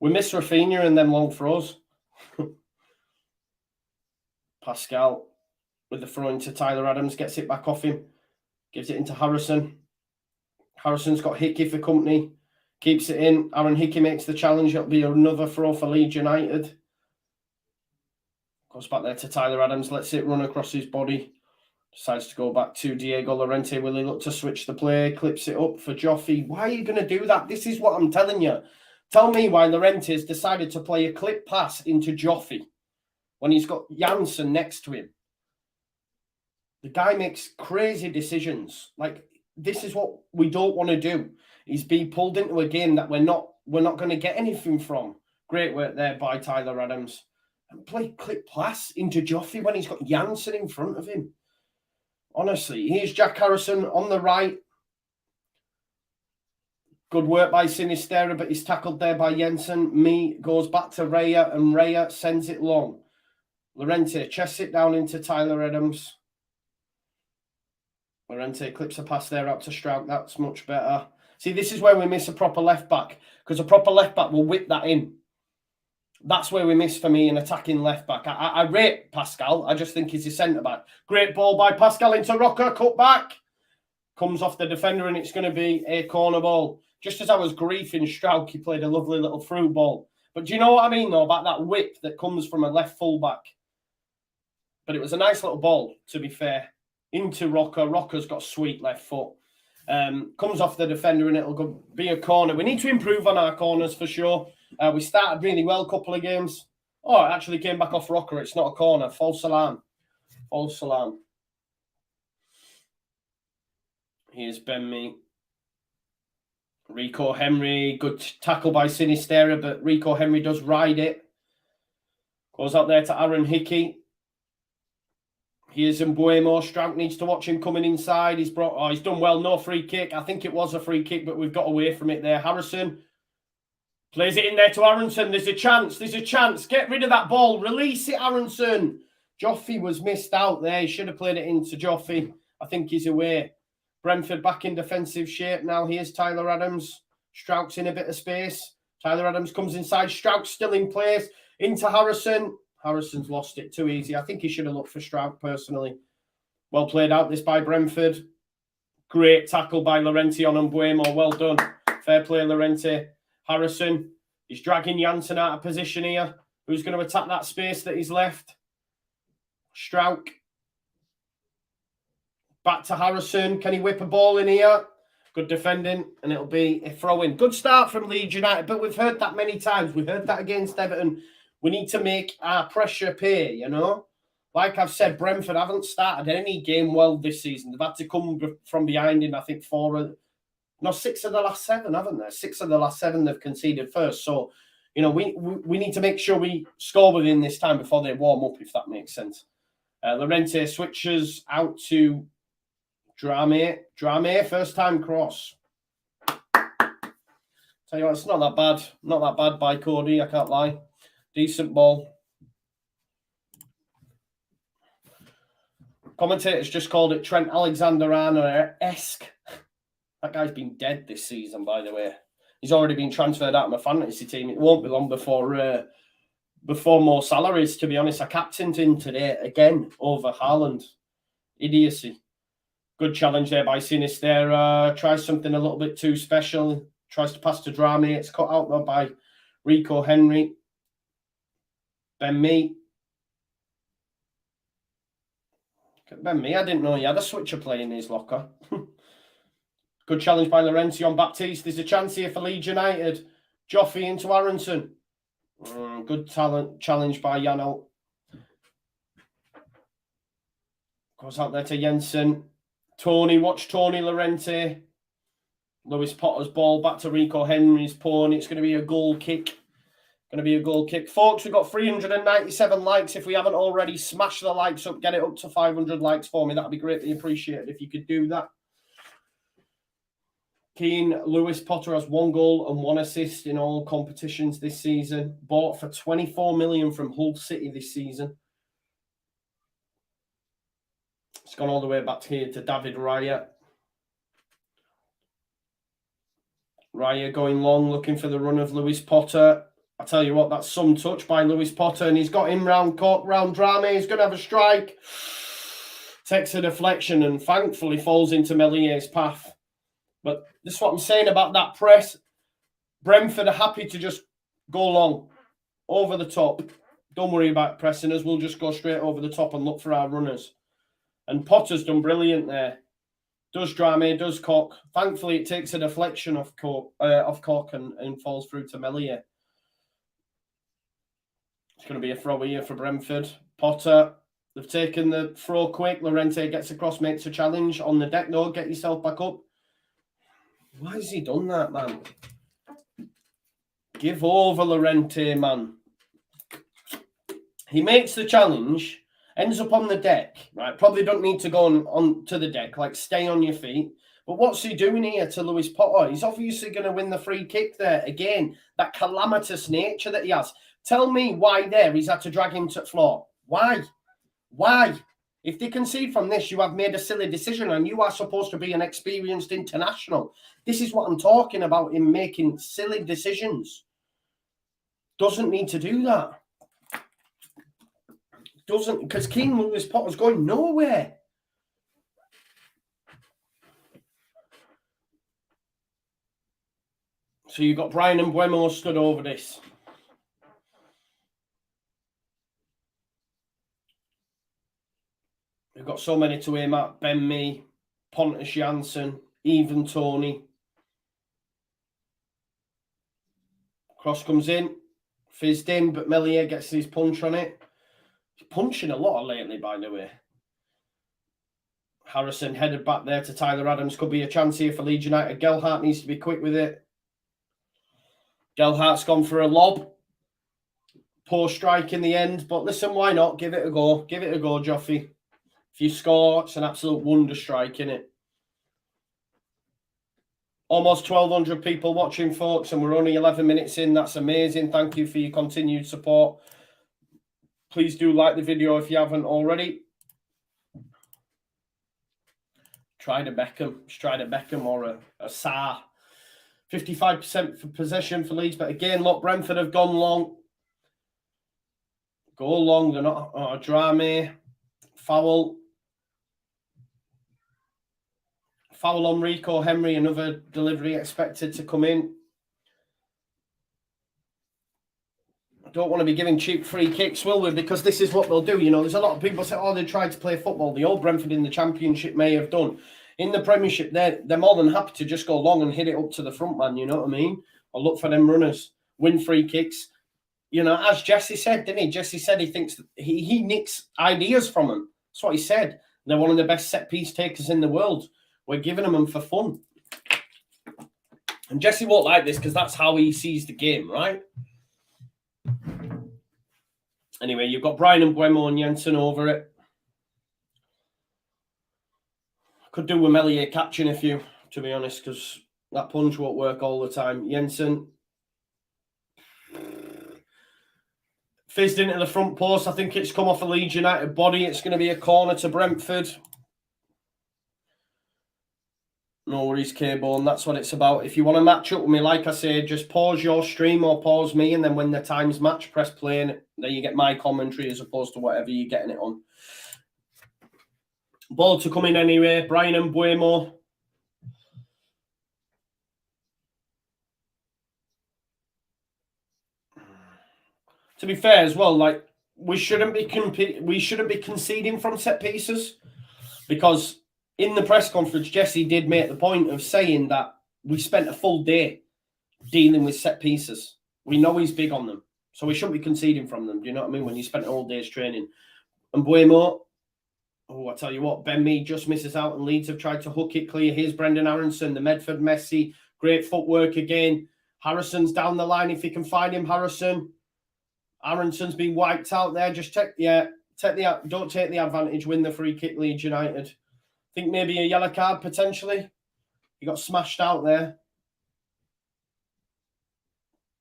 We miss Rafinha and then long throws. Pascal with the throw into Tyler Adams. Gets it back off him. Gives it into Harrison. Harrison's got Hickey for company. Keeps it in. Aaron Hickey makes the challenge. It'll be another throw for Leeds United. Goes back there to Tyler Adams. Lets it run across his body. Decides to go back to Diego Llorente. Will he look to switch the play? Clips it up for Joffy. Why are you going to do that? This is what I'm telling you. Tell me why Llorente's decided to play a clip pass into Joffy when he's got Janssen next to him. The guy makes crazy decisions. Like, this is what we don't want to do, is be pulled into a game that we're not going to get anything from. Great work there by Tyler Adams. And play clip pass into Joffy when he's got Janssen in front of him. Honestly, here's Jack Harrison on the right. Good work by Sinistera, but he's tackled there by Jensen. Me goes back to Raya, and Raya sends it long. Llorente chests it down into Tyler Adams. Llorente clips a pass there out to Strout. That's much better. See, this is where we miss a proper left-back, because a proper left-back will whip that in. That's where we miss, for me, an attacking left-back. I rate Pascal. I just think he's a centre-back. Great ball by Pascal into Rocker. Cut back. Comes off the defender, and it's going to be a corner ball. Just as I was griefing Strout, he played a lovely little through ball. But do you know what I mean, though, about that whip that comes from a left full-back? But it was a nice little ball, to be fair. Into Rocker. Rocker's got sweet left foot. Comes off the defender, and it'll be a corner. We need to improve on our corners, for sure. We started really well a couple of games. Oh, it actually came back off Rocker. It's not a corner. False alarm. False alarm. Here's Benme. Rico Henry. Good tackle by Sinistera, but Rico Henry does ride it. Goes out there to Aaron Hickey. Here's Mbuemo. Strout needs to watch him coming inside. He's done well. No free kick. I think it was a free kick, but we've got away from it there. Harrison plays it in there to Aronson. There's a chance. There's a chance. Get rid of that ball. Release it, Aronson. Joffy was missed out there. He should have played it into Joffy. I think he's away. Brentford back in defensive shape now. Here's Tyler Adams. Strout's in a bit of space. Tyler Adams comes inside. Strout's still in place. Into Harrison. Harrison's lost it too easy. I think he should have looked for Strout, personally. Well played out this by Brentford. Great tackle by Llorente on Mbuemo. Well done. Fair play, Llorente. Harrison. He's dragging Janssen out of position here. Who's going to attack that space that he's left? Strout. Back to Harrison. Can he whip a ball in here? Good defending, and it'll be a throw-in. Good start from Leeds United, but we've heard that many times. We heard that against Everton. We need to make our pressure pay, you know? Like I've said, Brentford haven't started any game well this season. They've had to come from behind in, I think, 6 of the last 7, haven't they? 6 of the last 7 they've conceded first. So, you know, we need to make sure we score within this time before they warm up, if that makes sense. Llorente switches out to Drame. Drame, first time cross. Tell you what, it's not that bad. Not that bad by Cody, I can't lie. Decent ball. Commentators just called it Trent Alexander-Arnold-esque. That guy's been dead this season, by the way. He's already been transferred out of my fantasy team. It won't be long before more salaries, to be honest. I captained him today again over Haaland. Idiocy. Good challenge there by Sinistera. Tries something a little bit too special. Tries to pass to Drame. It's cut out though by Rico Henry. Benme. Benme, I didn't know he had a switcher play in his locker. Good challenge by Llorente on Baptiste. There's a chance here for Leeds United. Joffy into Aronson. Good challenge by Yano. Goes out there to Jensen. Tony, watch Tony Llorente. Lewis Potter's ball back to Rico Henry's pawn. It's going to be a goal kick. Folks, we've got 397 likes. If we haven't already, smash the likes up. Get it up to 500 likes for me. That'd be greatly appreciated if you could do that. Keane, Lewis Potter has 1 goal and 1 assist in all competitions this season. Bought for 24 million from Hull City this season. It's gone all the way back here to David Raya. Raya going long, looking for the run of Lewis Potter. I tell you what, that's some touch by Lewis Potter, and he's got him round Drame. He's going to have a strike. Takes a deflection and thankfully falls into Mellier's path. But this is what I'm saying about that press. Brentford are happy to just go long, over the top. Don't worry about pressing us. We'll just go straight over the top and look for our runners. And Potter's done brilliant there. Does Drame, does Koch. Thankfully, it takes a deflection off Koch and falls through to Mellier. It's going to be a throw here for Brentford. Potter, they've taken the throw quick. Llorente gets across, makes a challenge on the deck, though. Get yourself back up. Why has he done that, man? Give over, Llorente, man. He makes the challenge, ends up on the deck, right? Probably don't need to go on to the deck, like stay on your feet. But what's he doing here to Lewis Potter? He's obviously going to win the free kick there. Again, that calamitous nature that he has. Tell me why there he's had to drag him to the floor. Why? Why? If they concede from this, you have made a silly decision and you are supposed to be an experienced international. This is what I'm talking about in making silly decisions. Doesn't need to do that. Doesn't, because King Lewis Potter's going nowhere. So you've got Brian and Buemo stood over this. We've got so many to aim at. Ben Mee, Pontus Jansson, even Tony. Cross comes in. Fizzed in, but Mellier gets his punch on it. He's punching a lot lately, by the way. Harrison headed back there to Tyler Adams. Could be a chance here for Leeds United. Gelhardt needs to be quick with it. Gelhardt's gone for a lob. Poor strike in the end. But listen, why not? Give it a go. Give it a go, Joffy. If you score, it's an absolute wonder strike, isn't it? Almost 1,200 people watching, folks, and we're only 11 minutes in. That's amazing. Thank you for your continued support. Please do like the video if you haven't already. Try a Beckham. Just try a Beckham or a Sarr. 55% for possession for Leeds. But again, look, Brentford have gone long. Go long. They're not. Oh, Drame. Foul. Foul on Rico Henry. Another delivery expected to come in. I don't want to be giving cheap free kicks, will we? Because this is what they'll do. You know, there's a lot of people say, oh, they tried to play football. The old Brentford in the Championship may have done. In the Premiership, they're more than happy to just go long and hit it up to the front man, you know what I mean? Or look for them runners, win free kicks. You know, as Jesse said, didn't he? Jesse said he thinks that he nicks ideas from them. That's what he said. They're one of the best set-piece takers in the world. We're giving them for fun. And Jesse won't like this because that's how he sees the game, right? Anyway, you've got Brian and Buemo and Jensen over it. Could do with Mellier catching a few, to be honest, because that punch won't work all the time. Jensen fizzed into the front post. I think it's come off a Leeds United body. It's going to be a corner to Brentford. No worries, K-Bone. That's what it's about. If you want to match up with me, like I said, just pause your stream or pause me, and then when the times match, press play, and then you get my commentary as opposed to whatever you're getting it on. Ball to come in anyway. Brian and Buemo. To be fair as well, like we shouldn't be conceding from set pieces, because in the press conference, Jesse did make the point of saying that we spent a full day dealing with set pieces. We know he's big on them, so we shouldn't be conceding from them. Do you know what I mean? When you spent all day's training. And Buemo, Oh, I tell you what, Ben Mee just misses out and Leeds have tried to hook it clear. Here's Brendan Aronson, the Medford Messi. Great footwork again. Harrison's down the line if you can find him, Harrison. Aronson's been wiped out there. Just don't take the advantage, win the free kick, Leeds United. Think maybe a yellow card potentially. He got smashed out there.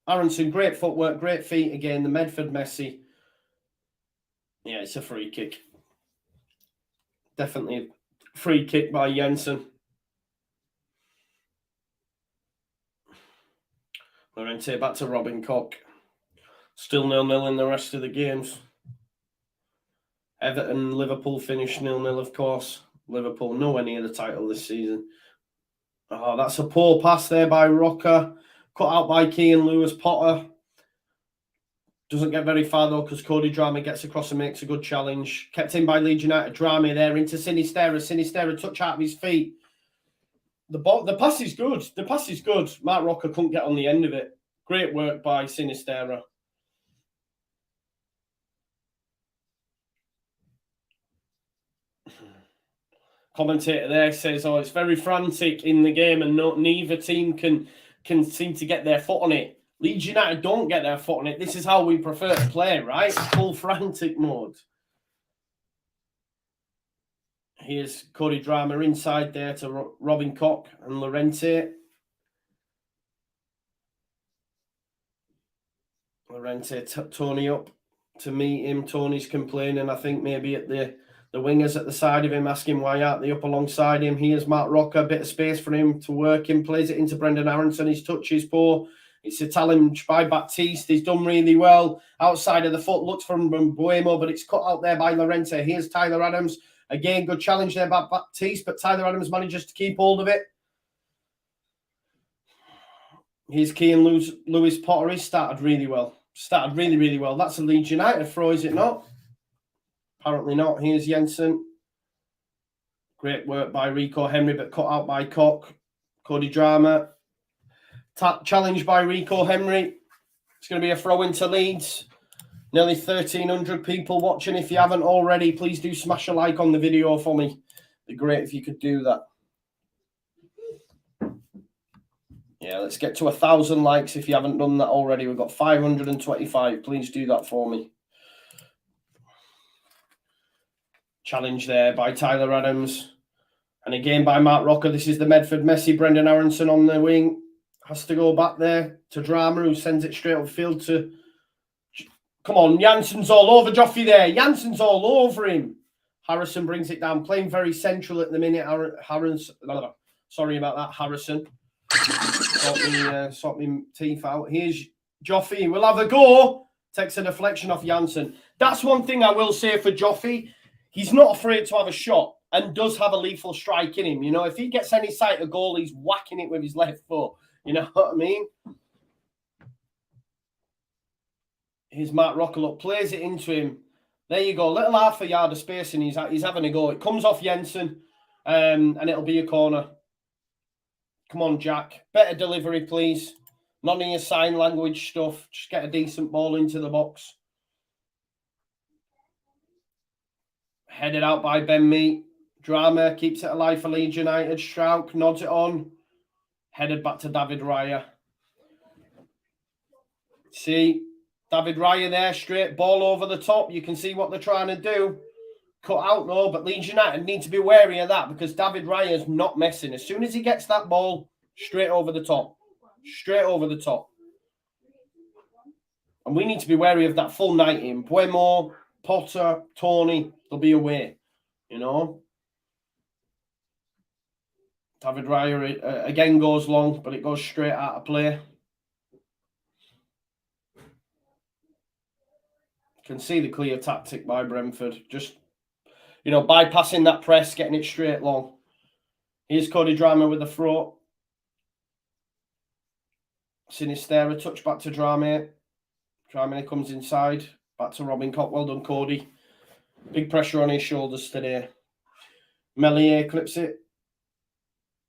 Aronson, great footwork, great feet again. The Medford Messi. Yeah, it's a free kick. Definitely a free kick by Jensen. Lorente back to Robin Koch. Still 0-0 in the rest of the games. Everton, Liverpool finished 0-0, of course. Liverpool nowhere near the title this season. Oh, that's a poor pass there by Rocker. Cut out by Keane Lewis Potter. Doesn't get very far though because Cody Drameh gets across and makes a good challenge. Kept in by Leeds United. Drameh there into Sinisterra. Sinisterra touch out of his feet. The pass is good. The pass is good. Mark Rocker couldn't get on the end of it. Great work by Sinisterra. Commentator there says, "Oh, it's very frantic in the game, and neither team can seem to get their foot on it. Leeds United don't get their foot on it. This is how we prefer to play, right? Full frantic mode." Here's Cody Drameh inside there to Robin Koch and Lorente. Lorente Tony up to meet him. Tony's complaining, I think, maybe at the wingers at the side of him, asking why aren't they up alongside him. Here's Mark Rocker, a bit of space for him to work in, plays it into Brendan Aronson. His touch is poor. It's a challenge by Baptiste. He's done really well. Outside of the foot, looks from Buemo, but it's cut out there by Lorente. Here's Tyler Adams. Again, good challenge there by Baptiste, but Tyler Adams manages to keep hold of it. Here's Keane Lewis Potter. He started really well. Started really, really well. That's a Leeds United throw, is it not? Apparently not. Here's Jensen. Great work by Rico Henry, but cut out by Koch. Cody Drameh. Challenge by Rico Henry. It's going to be a throw into Leeds. Nearly 1,300 people watching. If you haven't already, please do smash a like on the video for me. It'd be great if you could do that. Yeah, let's get to 1,000 likes if you haven't done that already. We've got 525. Please do that for me. Challenge there by Tyler Adams. And again by Mark Rocker. This is the Medford Messi. Brendan Aronson on the wing. Has to go back there to Drameh, who sends it straight upfield to... Come on, Jansen's all over Joffrey there. Jansen's all over him. Harrison brings it down. Playing very central at the minute. Sorry about that, Harrison. Sort me teeth out. Here's Joffrey. We'll have a go. Takes a deflection off Jansen. That's one thing I will say for Joffrey. He's not afraid to have a shot and does have a lethal strike in him. You know, if he gets any sight of goal, he's whacking it with his left foot. You know what I mean? Here's Mark Rocker, look, plays it into him. There you go. Little half a yard of space and he's having a go. It comes off Jensen and it'll be a corner. Come on, Jack. Better delivery, please. None of your sign language stuff. Just get a decent ball into the box. Headed out by Ben Mee. Drameh keeps it alive for Leeds United. Strauch nods it on. Headed back to David Raya. See, David Raya there, straight ball over the top. You can see what they're trying to do. Cut out though, but Leeds United need to be wary of that because David Raya's not messing. As soon as he gets that ball, straight over the top. Straight over the top. And we need to be wary of that full 90. Buemo, Potter, Tony, they'll be away. You know? David Raya again goes long, but it goes straight out of play. Can see the clear tactic by Brentford. Just, you know, bypassing that press, getting it straight long. Here's Cody Drameh with the throat. Sinisterra, touch back to Drameh. Drameh comes inside. Back to Robin Koch. Well done, Cody. Big pressure on his shoulders today. Melier clips it.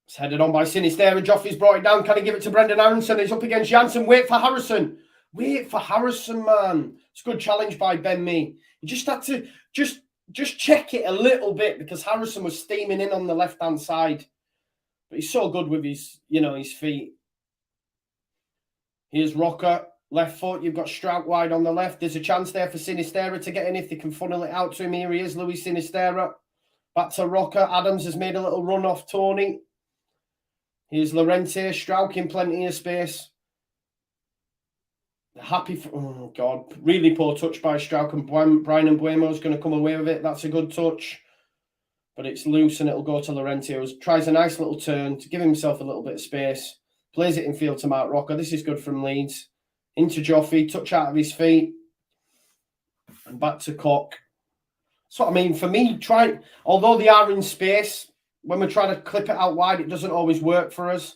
It's headed on by Sinisterra. Joffrey's brought it down. Can he give it to Brendan Aronson? He's up against Jansen. Wait for Harrison. Wait for Harrison, man. It's a good challenge by Ben Mee. You just had to just just check it a little bit because Harrison was steaming in on the left-hand side. But he's so good with his, his feet. Here's Rocker, left foot. You've got Strout wide on the left. There's a chance there for Sinisterra to get in if they can funnel it out to him. Here he is, Luis Sinisterra. Back to Rocker. Adams has made a little run off Tony. Here's Llorente, Strout in plenty of space. Oh, God. Really poor touch by Strout, and Brian Mbuemo's going to come away with it. That's a good touch. But it's loose and it'll go to Llorente, who tries a nice little turn to give himself a little bit of space. Plays it in field to Mark Rocker. This is good from Leeds. Into Joffrey, touch out of his feet. And back to Koch. That's what I mean. For me, although they are in space, when we're trying to clip it out wide, it doesn't always work for us.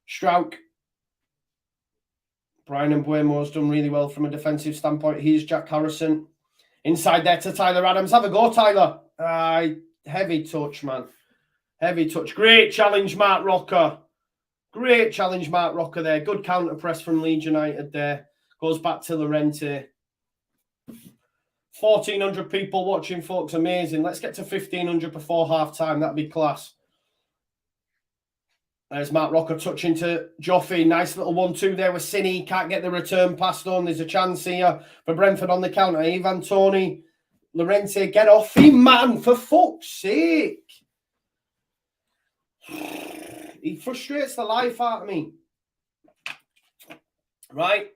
Strout. Brian Mbuemo's done really well from a defensive standpoint. Here's Jack Harrison. Inside there to Tyler Adams. Have a go, Tyler. Heavy touch, man. Heavy touch. Great challenge, Mark Rocker. Great challenge, Mark Rocker there. Good counter press from Leeds United there. Goes back to Llorente. 1,400 people watching, folks. Amazing. Let's get to 1,500 before half-time. That'd be class. There's Mark Rocker touching to Joffrey. Nice little 1-2 there with Cini. Can't get the return pass done. There's a chance here for Brentford on the counter. Ivan Toney. Llorente, get off him, man, for fuck's sake. He frustrates the life out of me. Right?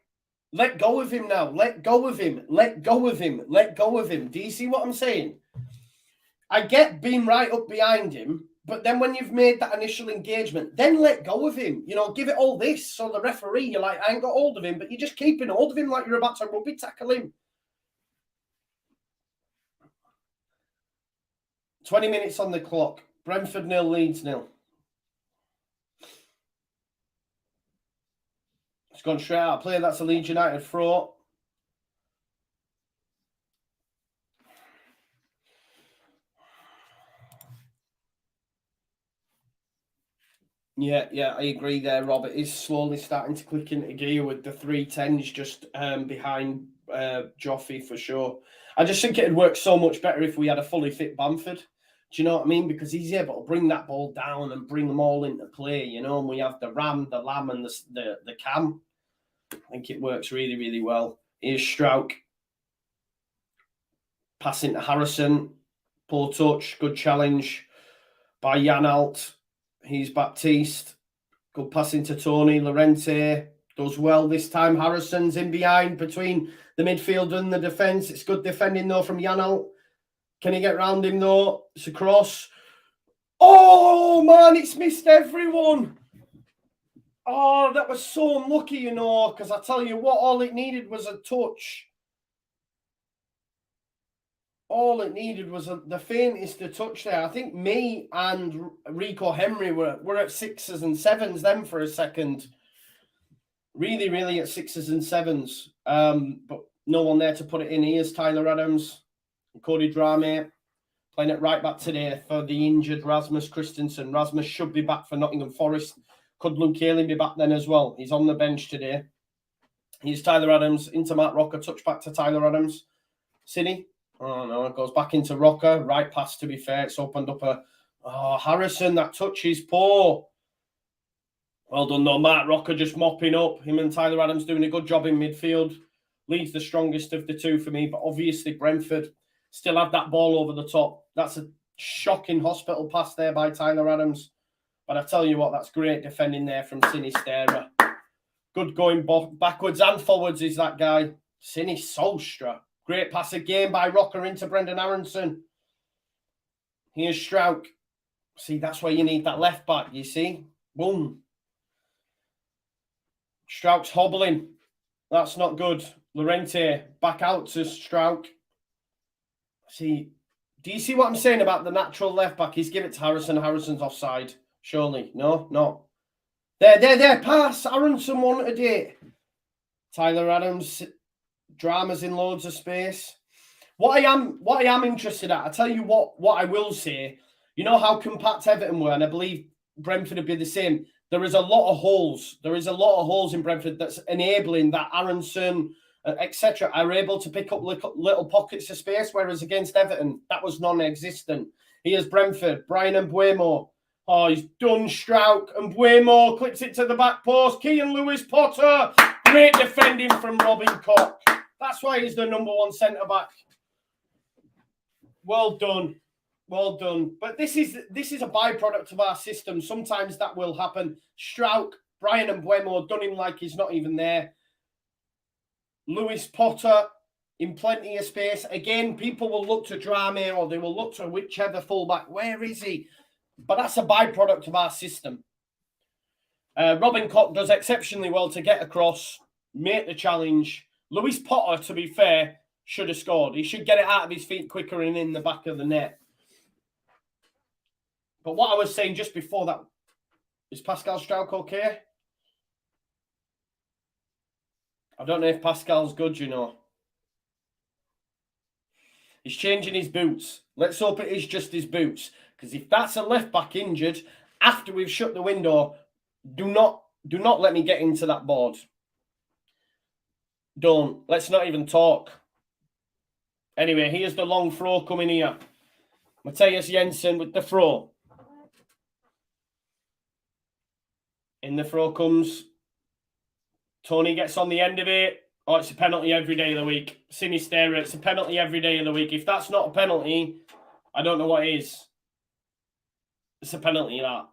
Let go of him now. Let go of him. Let go of him. Let go of him. Do you see what I'm saying? I get being right up behind him, but then when you've made that initial engagement, then let go of him. Give it all this. So the referee, you're like, I ain't got hold of him, but you're just keeping hold of him like you're about to rugby tackle him. 20 minutes on the clock. Brentford 0, Leeds 0. It's gone straight out of play. That's a Leeds United throw. Yeah, I agree there, Rob. It is slowly starting to click into gear with the 310s just behind Joffrey for sure. I just think it'd work so much better if we had a fully fit Bamford. Do you know what I mean? Because he's able to bring that ball down and bring them all into play, and we have the Ram, the Lamb, and the Cam. I think it works really, really well. Here's Strouk. Passing to Harrison. Poor touch. Good challenge by Jan Alt. He's Baptiste. Good passing to Tony. Llorente does well this time. Harrison's in behind between the midfield and the defence. It's good defending, though, from Jan Alt. Can he get round him, though? It's a cross. Oh, man, it's missed everyone. Oh, that was so unlucky, because I tell you what, all it needed was a touch. All it needed was the faintest of touch there. I think me and Rico Henry were at 6s and 7s then for a second. Really, really at 6s and 7s. But no one there to put it in. Here's Tyler Adams. Cody Drame playing it right back today for the injured Rasmus Christensen. Rasmus should be back for Nottingham Forest. Could Luke Ayling be back then as well? He's on the bench today. Here's Tyler Adams into Matt Rocker. Touch back to Tyler Adams. Cini. Oh, no. It goes back into Rocker. Right pass, to be fair. It's opened up Harrison. That touch is poor. Well done, though. Matt Rocker just mopping up. Him and Tyler Adams doing a good job in midfield. Leeds the strongest of the two for me. But obviously, Brentford still have that ball over the top. That's a shocking hospital pass there by Tyler Adams. But I tell you what, that's great defending there from Sinisterra. Good going backwards and forwards is that guy. Sinistra. Great pass again by Rocker into Brendan Aronson. Here's Strouk. See, that's where you need that left back, you see. Boom. Strouk's hobbling. That's not good. Llorente back out to Strouk. See, do you see what I'm saying about the natural left back? He's given it to Harrison. Harrison's offside. Surely. No. There. Pass. Aronson wanted it. Tyler Adams. Drama's in loads of space. What I am interested at, I tell you what I will say, you know how compact Everton were, and I believe Brentford would be the same. There is a lot of holes. There is a lot of holes in Brentford that's enabling that Aronson, etc., are able to pick up little pockets of space, whereas against Everton, that was non-existent. Here's Brentford, Brian Mbeumo. Oh, he's done Strauch, and Mbeumo clips it to the back post. Keane Lewis Potter, great defending from Robin Koch. That's why he's the #1 centre-back. Well done. Well done. But this is a byproduct of our system. Sometimes that will happen. Strauch, Brian Mbeumo done him like he's not even there. Lewis Potter in plenty of space. Again, people will look to Drame or they will look to whichever fullback. Where is he? But that's a byproduct of our system. Robin Koch does exceptionally well to get across, make the challenge. Lewis Potter, to be fair, should have scored. He should get it out of his feet quicker and in the back of the net. But what I was saying just before that, is Pascal Strauch okay? I don't know if Pascal's good, you know. He's changing his boots. Let's hope it is just his boots. Because if that's a left back injured, after we've shut the window, do not let me get into that board. Don't. Let's not even talk. Anyway, here's the long throw coming here. Matthias Jensen with the throw. In the throw comes. Tony gets on the end of it. Oh, it's a penalty every day of the week. Sinisterra, it's a penalty every day of the week. If that's not a penalty, I don't know what is. It's a penalty, that.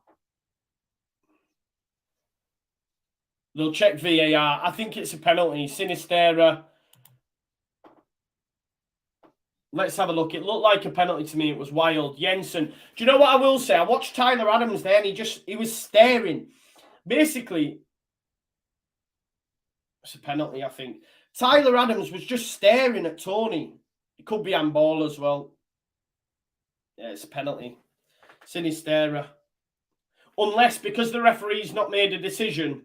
They'll check VAR. I think it's a penalty. Sinisterra. Let's have a look. It looked like a penalty to me. It was wild. Jensen. Do you know what I will say? I watched Tyler Adams there and he was staring. Basically, it's a penalty, I think. Tyler Adams was just staring at Tony. It could be handball as well. Yeah, it's a penalty. Sinisterra. Unless, because the referee's not made a decision,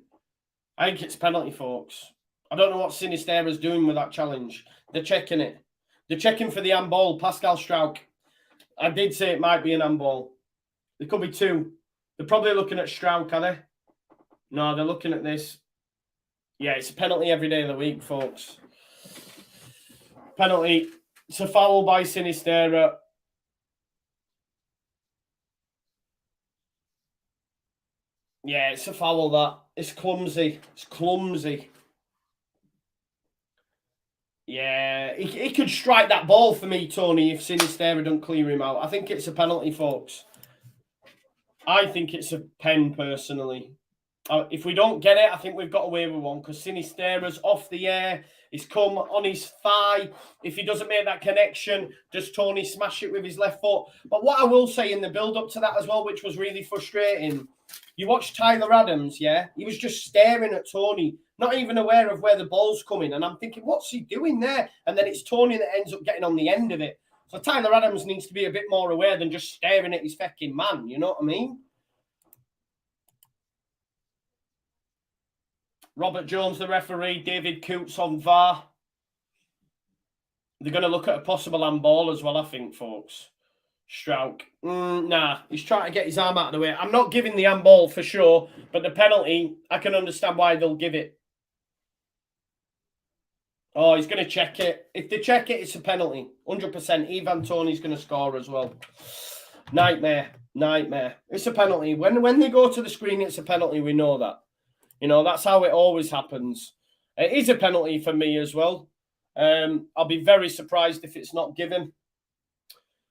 I think it's a penalty, folks. I don't know what Sinisterra's doing with that challenge. They're checking it. They're checking for the handball. Pascal Strauch. I did say it might be an handball. There could be two. They're probably looking at Strauch, are they? No, they're looking at this. Yeah, it's a penalty every day of the week, folks. Penalty. It's a foul by Sinisterra. Yeah, it's a foul, that. It's clumsy. It's clumsy. Yeah, he could strike that ball for me, Tony, if Sinisterra don't clear him out. I think it's a penalty, folks. I think it's a pen, personally. If we don't get it, I think we've got away with one because Sinisterra's off the air. He's come on his thigh. If he doesn't make that connection, does Tony smash it with his left foot? But what I will say in the build-up to that as well, which was really frustrating, you watch Tyler Adams, yeah? He was just staring at Tony, not even aware of where the ball's coming. And I'm thinking, what's he doing there? And then it's Tony that ends up getting on the end of it. So Tyler Adams needs to be a bit more aware than just staring at his fucking man. You know what I mean? Robert Jones, the referee. David Coots on VAR. They're going to look at a possible handball as well, I think, folks. Strauch. Nah, he's trying to get his arm out of the way. I'm not giving the handball for sure, but the penalty, I can understand why they'll give it. Oh, he's going to check it. If they check it, it's a penalty. 100%. Ivan Toney's going to score as well. Nightmare. Nightmare. It's a penalty. When they go to the screen, it's a penalty. We know that. You know, that's how it always happens. It is a penalty for me as well. I'll be very surprised if it's not given.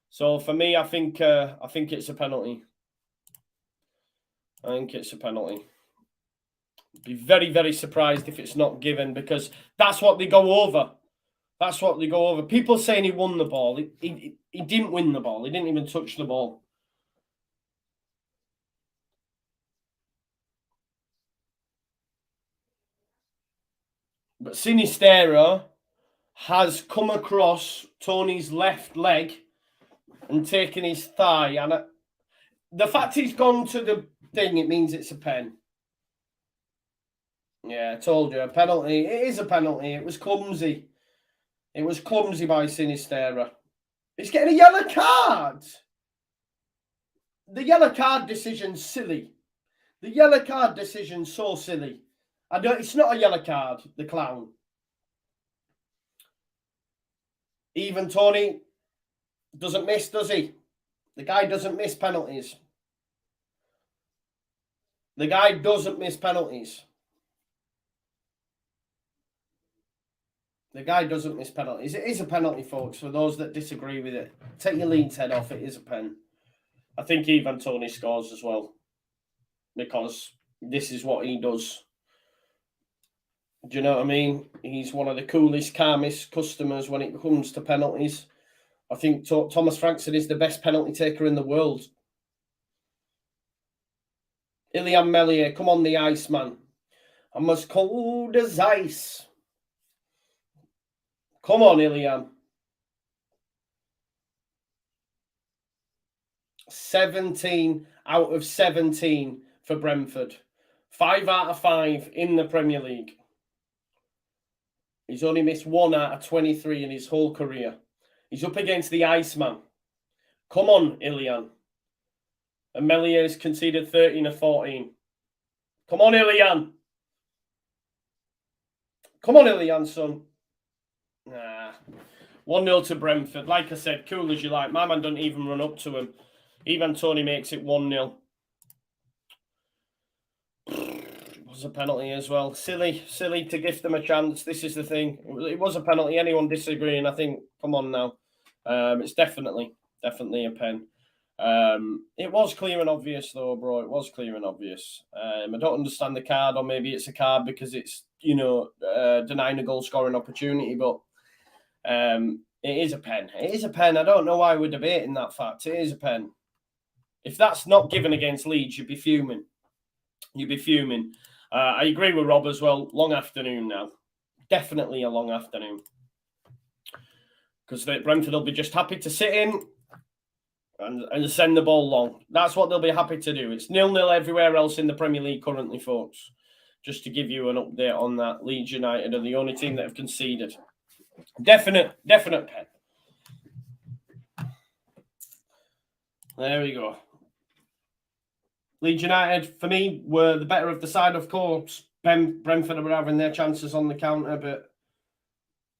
So for me, I think it's a penalty. I think it's a penalty. Be very, very surprised if it's not given because that's what they go over. That's what they go over. People saying he won the ball. He didn't win the ball. He didn't even touch the ball. But Sinisterra has come across Tony's left leg and taken his thigh. And the fact he's gone to the thing, it means it's a pen. Yeah, I told you, a penalty. It is a penalty. It was clumsy. It was clumsy by Sinisterra. He's getting a yellow card. The yellow card decision's silly. The yellow card decision's so silly. It's not a yellow card, the clown. Even Tony doesn't miss, does he? The guy doesn't miss penalties. The guy doesn't miss penalties. The guy doesn't miss penalties. It is a penalty, folks, for those that disagree with it. Take your Leeds head off. It is a pen. I think even Tony scores as well, because this is what he does. Do you know what I mean? He's one of the coolest, calmest customers when it comes to penalties. I think Thomas Frankson is the best penalty taker in the world. Ilian Meslier, come on the ice, man. I'm as cold as ice. Come on, Ilian. 17 out of 17 for Brentford. 5 out of 5 in the Premier League. He's only missed 1 out of 23 in his whole career. He's up against the Iceman. Come on, Ilian. And Mellier's conceded 13 of 14. Come on, Ilian. Come on, Ilian, son. Nah. 1-0 to Brentford. Like I said, cool as you like. My man doesn't even run up to him. Even Tony makes it 1-0. It was a penalty as well. Silly to give them a chance. This is the thing. It was a penalty. Anyone disagreeing, I think, come on now. It's definitely a pen. It was clear and obvious, though, bro. It was clear and obvious. I don't understand the card, or maybe it's a card because it's, denying a goal-scoring opportunity, but it is a pen. It is a pen. I don't know why we're debating that fact. It is a pen. If that's not given against Leeds, you'd be fuming. You'd be fuming. I agree with Rob as well. Long afternoon now. Definitely a long afternoon. Because Brentford will be just happy to sit in and send the ball long. That's what they'll be happy to do. It's 0-0 everywhere else in the Premier League currently, folks. Just to give you an update on that, Leeds United are the only team that have conceded. Definite pen. There we go. Leeds United, for me, were the better of the side, of course. Brentford were having their chances on the counter, but,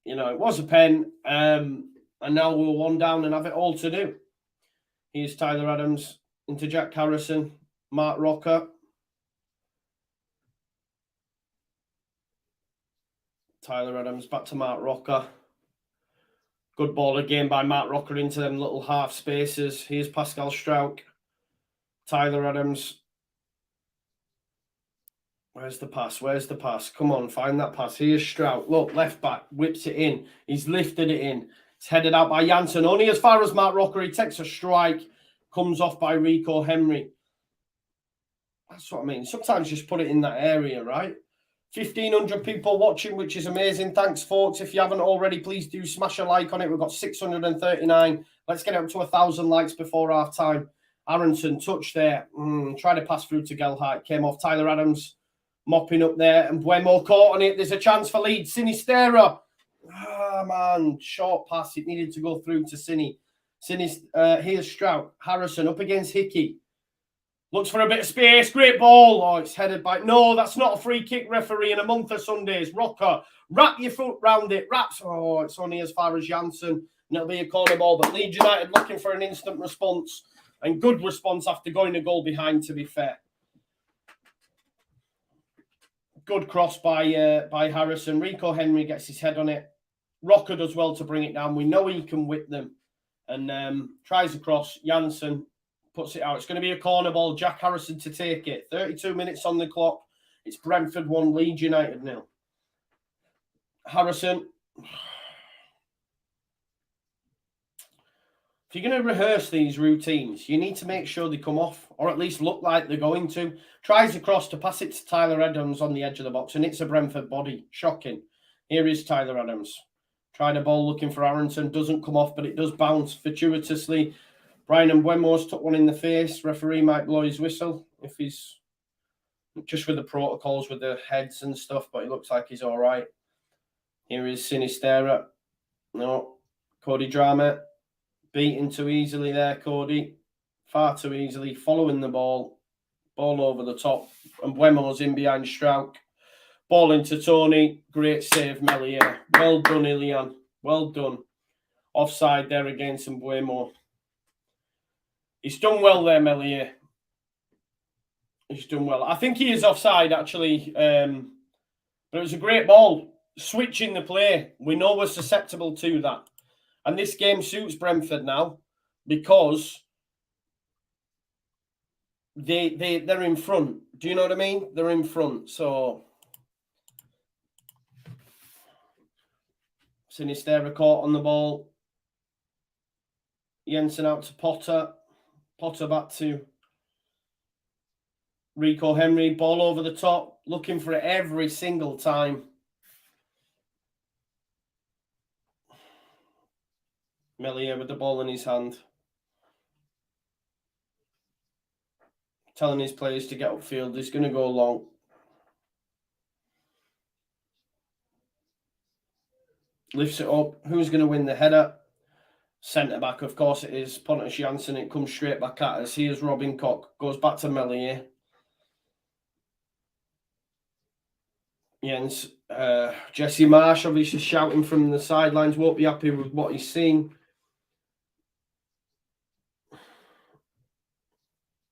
it was a pen. And now we're 1 down and have it all to do. Here's Tyler Adams into Jack Harrison, Mark Rocker. Tyler Adams back to Mark Rocker. Good ball again by Mark Rocker into them little half spaces. Here's Pascal Struijk. Tyler Adams. Where's the pass? Where's the pass? Come on, find that pass. Here's Struijk. Look, left back. Whips it in. He's lifted it in. It's headed out by Janssen. Only as far as Mark Rocker. He takes a strike. Comes off by Rico Henry. That's what I mean. Sometimes just put it in that area, right? 1,500 people watching, which is amazing. Thanks, folks. If you haven't already, please do smash a like on it. We've got 639. Let's get up to 1,000 likes before half time. Aronson, touch there. Tried to pass through to Gelhardt. Came off. Tyler Adams mopping up there. And Buemo caught on it. There's a chance for Leeds. Sinistera. Man. Short pass. It needed to go through to Cini. Here's Struijk. Harrison up against Hickey. Looks for a bit of space. Great ball. Oh, it's headed by... No, that's not a free kick, referee, in a month of Sundays. Rocker, wrap your foot round it. Wraps. Oh, it's only as far as Janssen. And it'll be a corner ball. But Leeds United looking for an instant response. And good response after going a goal behind, to be fair. Good cross by Harrison. Rico Henry gets his head on it. Rocker does well to bring it down. We know he can whip them. And tries across. Janssen puts it out. It's going to be a corner ball. Jack Harrison to take it. 32 minutes on the clock. It's Brentford 1, Leeds United 0. Harrison. If you're going to rehearse these routines, you need to make sure they come off, or at least look like they're going to. Tries across to pass it to Tyler Adams on the edge of the box, and it's a Brentford body. Shocking. Here is Tyler Adams. Tried a ball looking for Aronson. Doesn't come off, but it does bounce fortuitously. Brian Mbuemo's took one in the face. Referee might blow his whistle if he's just with the protocols with the heads and stuff, but it looks like he's all right. Here is Sinistera. No. Cody Drama. Beaten too easily there, Cody. Far too easily. Following the ball. Ball over the top. And Mbuemo's in behind Struijk. Ball into Tony. Great save, Meslier. Well done, Ilian. Well done. Offside there against Mbuemo. He's done well there, Melier. He's done well. I think he is offside, actually. But it was a great ball. Switching the play. We know we're susceptible to that. And this game suits Brentford now because they're in front. Do you know what I mean? They're in front. So Sinisterra caught on the ball. Jensen out to Potter. Potter back to Rico Henry. Ball over the top. Looking for it every single time. Melier with the ball in his hand. Telling his players to get upfield. He's going to go long. Lifts it up. Who's going to win the header? Centre back, of course it is. Pontus Jansson. It comes straight back at us. Here's Robin Koch. Goes back to Melier. Jens. Jesse Marsh obviously shouting from the sidelines. Won't be happy with what he's seeing.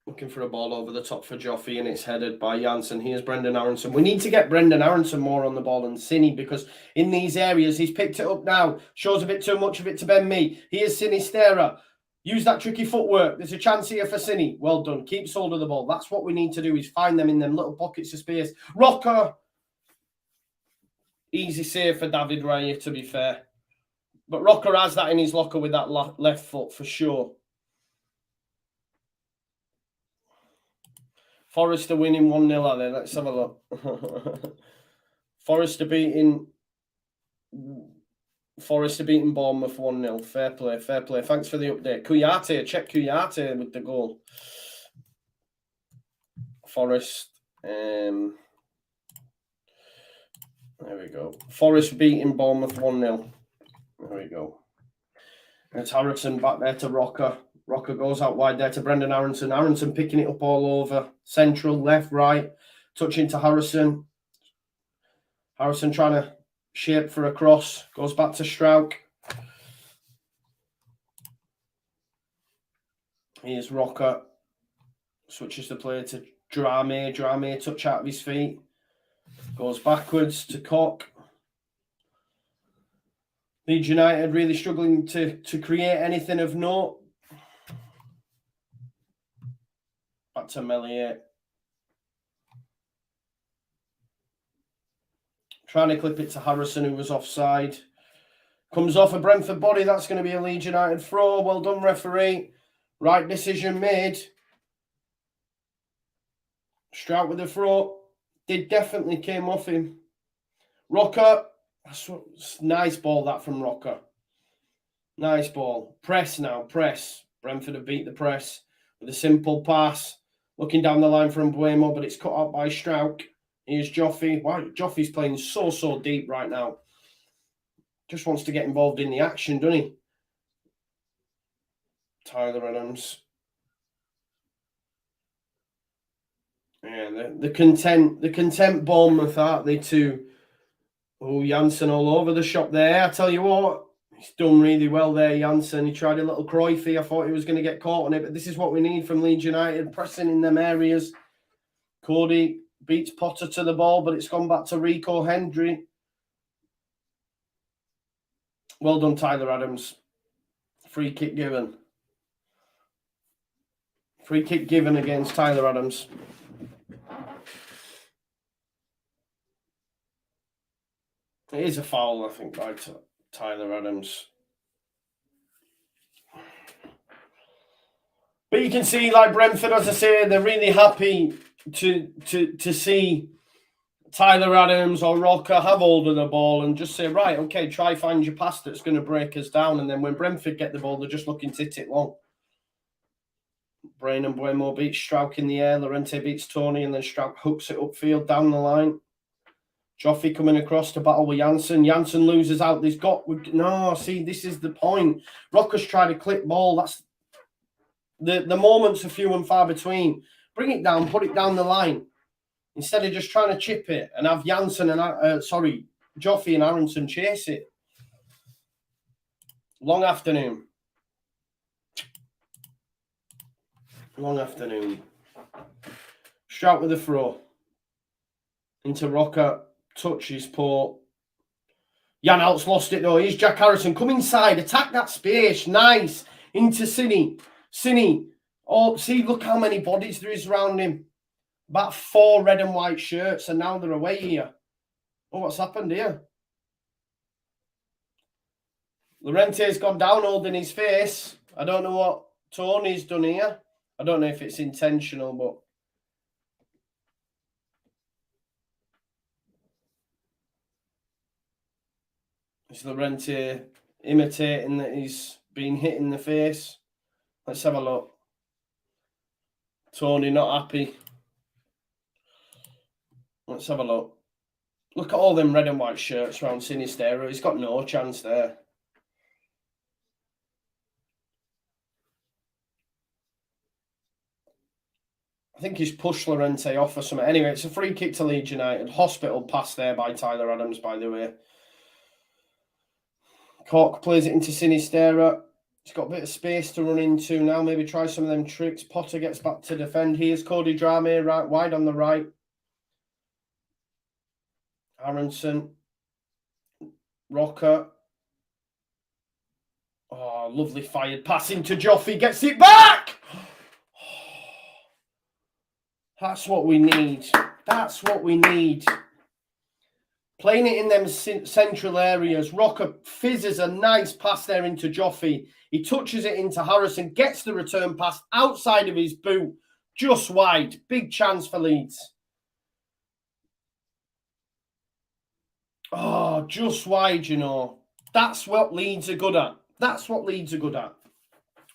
Looking for a ball over the top for Joffrey, and it's headed by Janssen. Here's Brendan Aronson. We need to get Brendan Aronson more on the ball than Cini, because in these areas, he's picked it up now. Shows a bit too much of it to Ben Mee. Here's Sinisterra. Use that tricky footwork. There's a chance here for Cini. Well done. Keeps hold of the ball. That's what we need to do, is find them in them little pockets of space. Rocker. Easy save for David Raya, to be fair. But Rocker has that in his locker with that left foot, for sure. Forrester winning 1-0, are they? Let's have a look. Forrester beating Bournemouth 1-0. Fair play, fair play. Thanks for the update. Kouyaté, check Kouyaté with the goal. Forest. There we go. Forest beating Bournemouth 1-0. There we go. It's Harrison back there to Rocker. Rocker goes out wide there to Brendan Aronson. Aronson picking it up all over. Central, left, right. Touching to Harrison. Harrison trying to shape for a cross. Goes back to Strauch. Here's Rocker. Switches the play to Drame. Drame touch out of his feet. Goes backwards to Koch. Leeds United really struggling to create anything of note. Back to Melier. Trying to clip it to Harrison, who was offside. Comes off a Brentford body. That's going to be a Leeds United throw. Well done, referee. Right decision made. Strout with the throw. It definitely came off him. Rocker. Nice ball, that from Rocker. Nice ball. Press now. Press. Brentford have beat the press with a simple pass. Looking down the line from Mbuemo, but it's cut out by Strauch. Here's Joffrey. Wow, Joffrey's playing so deep right now. Just wants to get involved in the action, doesn't he? Tyler Adams. Yeah, the content Bournemouth, aren't they, too? Oh, Janssen all over the shop there. I tell you what, he's done really well there, Janssen. He tried a little Cruyffy. I thought he was going to get caught on it, but this is what we need from Leeds United, pressing in them areas. Cody beats Potter to the ball, but it's gone back to Rico Henry. Well done, Tyler Adams. Free kick given. Free kick given against Tyler Adams. It is a foul, I think, by Tyler Adams. But you can see, like Brentford, as I say, they're really happy to see Tyler Adams or Rocker have hold of the ball and just say, right, okay, try find your pass that's going to break us down. And then when Brentford get the ball, they're just looking to hit it long. Brain and Mbuemo beats Strauch in the air. Llorente beats Tony, and then Strauch hooks it upfield down the line. Joffrey coming across to battle with Janssen. Janssen loses out. See, this is the point. Rocker's tried to clip ball. That's the moments are few and far between. Bring it down, put it down the line. Instead of just trying to chip it and have Janssen and Joffrey and Aronson chase it. Long afternoon. Long afternoon. Shout with the throw. Into Rocker. Touches Port. Jan Alt's lost it though. Here's Jack Harrison. Come inside. Attack that space. Nice. Into Cine. Cine. Oh, see, look how many bodies there is around him. About 4 red and white shirts, and now they're away here. Oh, what's happened here? Llorente's gone down holding his face. I don't know what Tony's done here. I don't know if it's intentional, but... Is Llorente imitating that he's been hit in the face? Let's have a look. Tony not happy. Let's have a look. Look at all them red and white shirts around Sinistero. He's got no chance there. I think he's pushed Llorente off or something. Anyway, it's a free kick to Leeds United. Hospital pass there by Tyler Adams, by the way. Cork plays it into Sinistero. He's got a bit of space to run into now. Maybe try some of them tricks. Potter gets back to defend. Here's Cody Drame, right wide on the right. Aronson. Rocker. Oh, lovely fired pass into Joffy. Gets it back! That's what we need. That's what we need. Playing it in them central areas. Rocker fizzes a nice pass there into Joffy. He touches it into Harrison. Gets the return pass outside of his boot. Just wide. Big chance for Leeds. Oh, just wide, you know. That's what Leeds are good at. That's what Leeds are good at.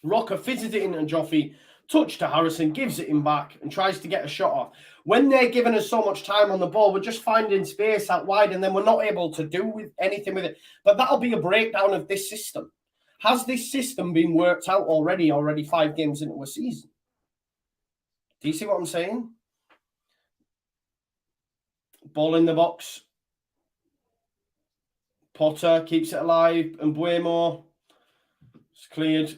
Rocker fizzes it into Joffy. Touch to Harrison, gives it him back and tries to get a shot off. When they're giving us so much time on the ball, we're just finding space out wide and then we're not able to do anything with it. But that'll be a breakdown of this system. Has this system been worked out already 5 games into a season? Do you see what I'm saying? Ball in the box. Potter keeps it alive and Buemo. It's cleared.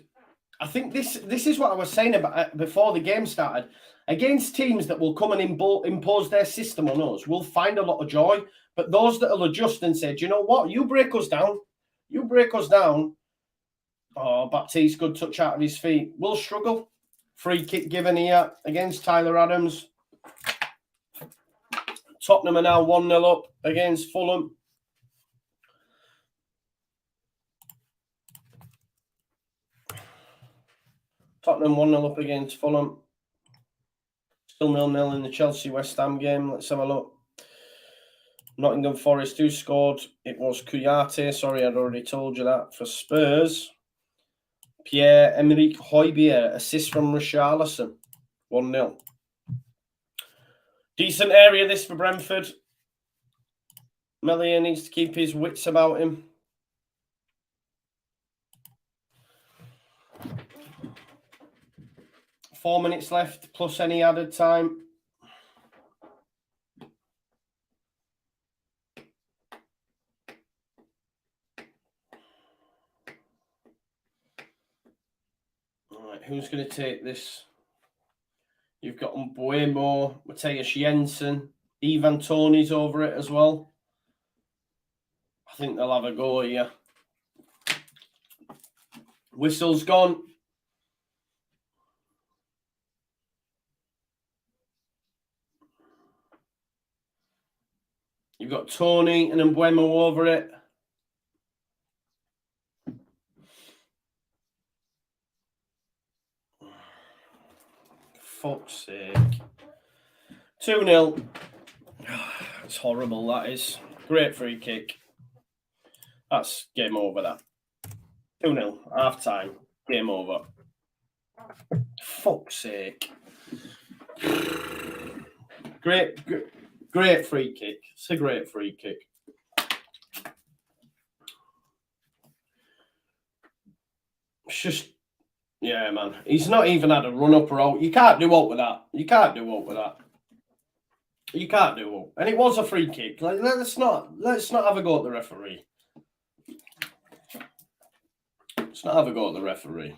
I think this is what I was saying about before the game started. Against teams that will come and impose their system on us, we'll find a lot of joy. But those that will adjust and say, do you know what? You break us down. You break us down. Oh, Baptiste, good touch out of his feet. We'll struggle. Free kick given here against Tyler Adams. Tottenham are now 1-0 up against Fulham. Tottenham 1-0 up against Fulham. Still 0-0 in the Chelsea-West Ham game. Let's have a look. Nottingham Forest, who scored? It was Kouyaté. Sorry, I'd already told you that. For Spurs, Pierre-Emerick Højbjerg. Assist from Richarlison. 1-0. Decent area this for Brentford. Meslier needs to keep his wits about him. Four minutes left, plus any added time. All right, who's going to take this? You've got Buemo, Matthias Jensen, Ivan Toney's over it as well. I think they'll have a go here. Whistle's gone. You've got Tony and Mbuemo over it. Fuck's sake. 2-0. It's horrible, that is. Great free kick. That's game over, that. 2-0. Half time. Game over. Fuck's sake. Great free kick. It's a great free kick. It's just, yeah, man. He's not even had a run-up or out. You can't do out with that. You can't do out with that. You can't do out. And it was a free kick. Like, let's not have a go at the referee. Let's not have a go at the referee.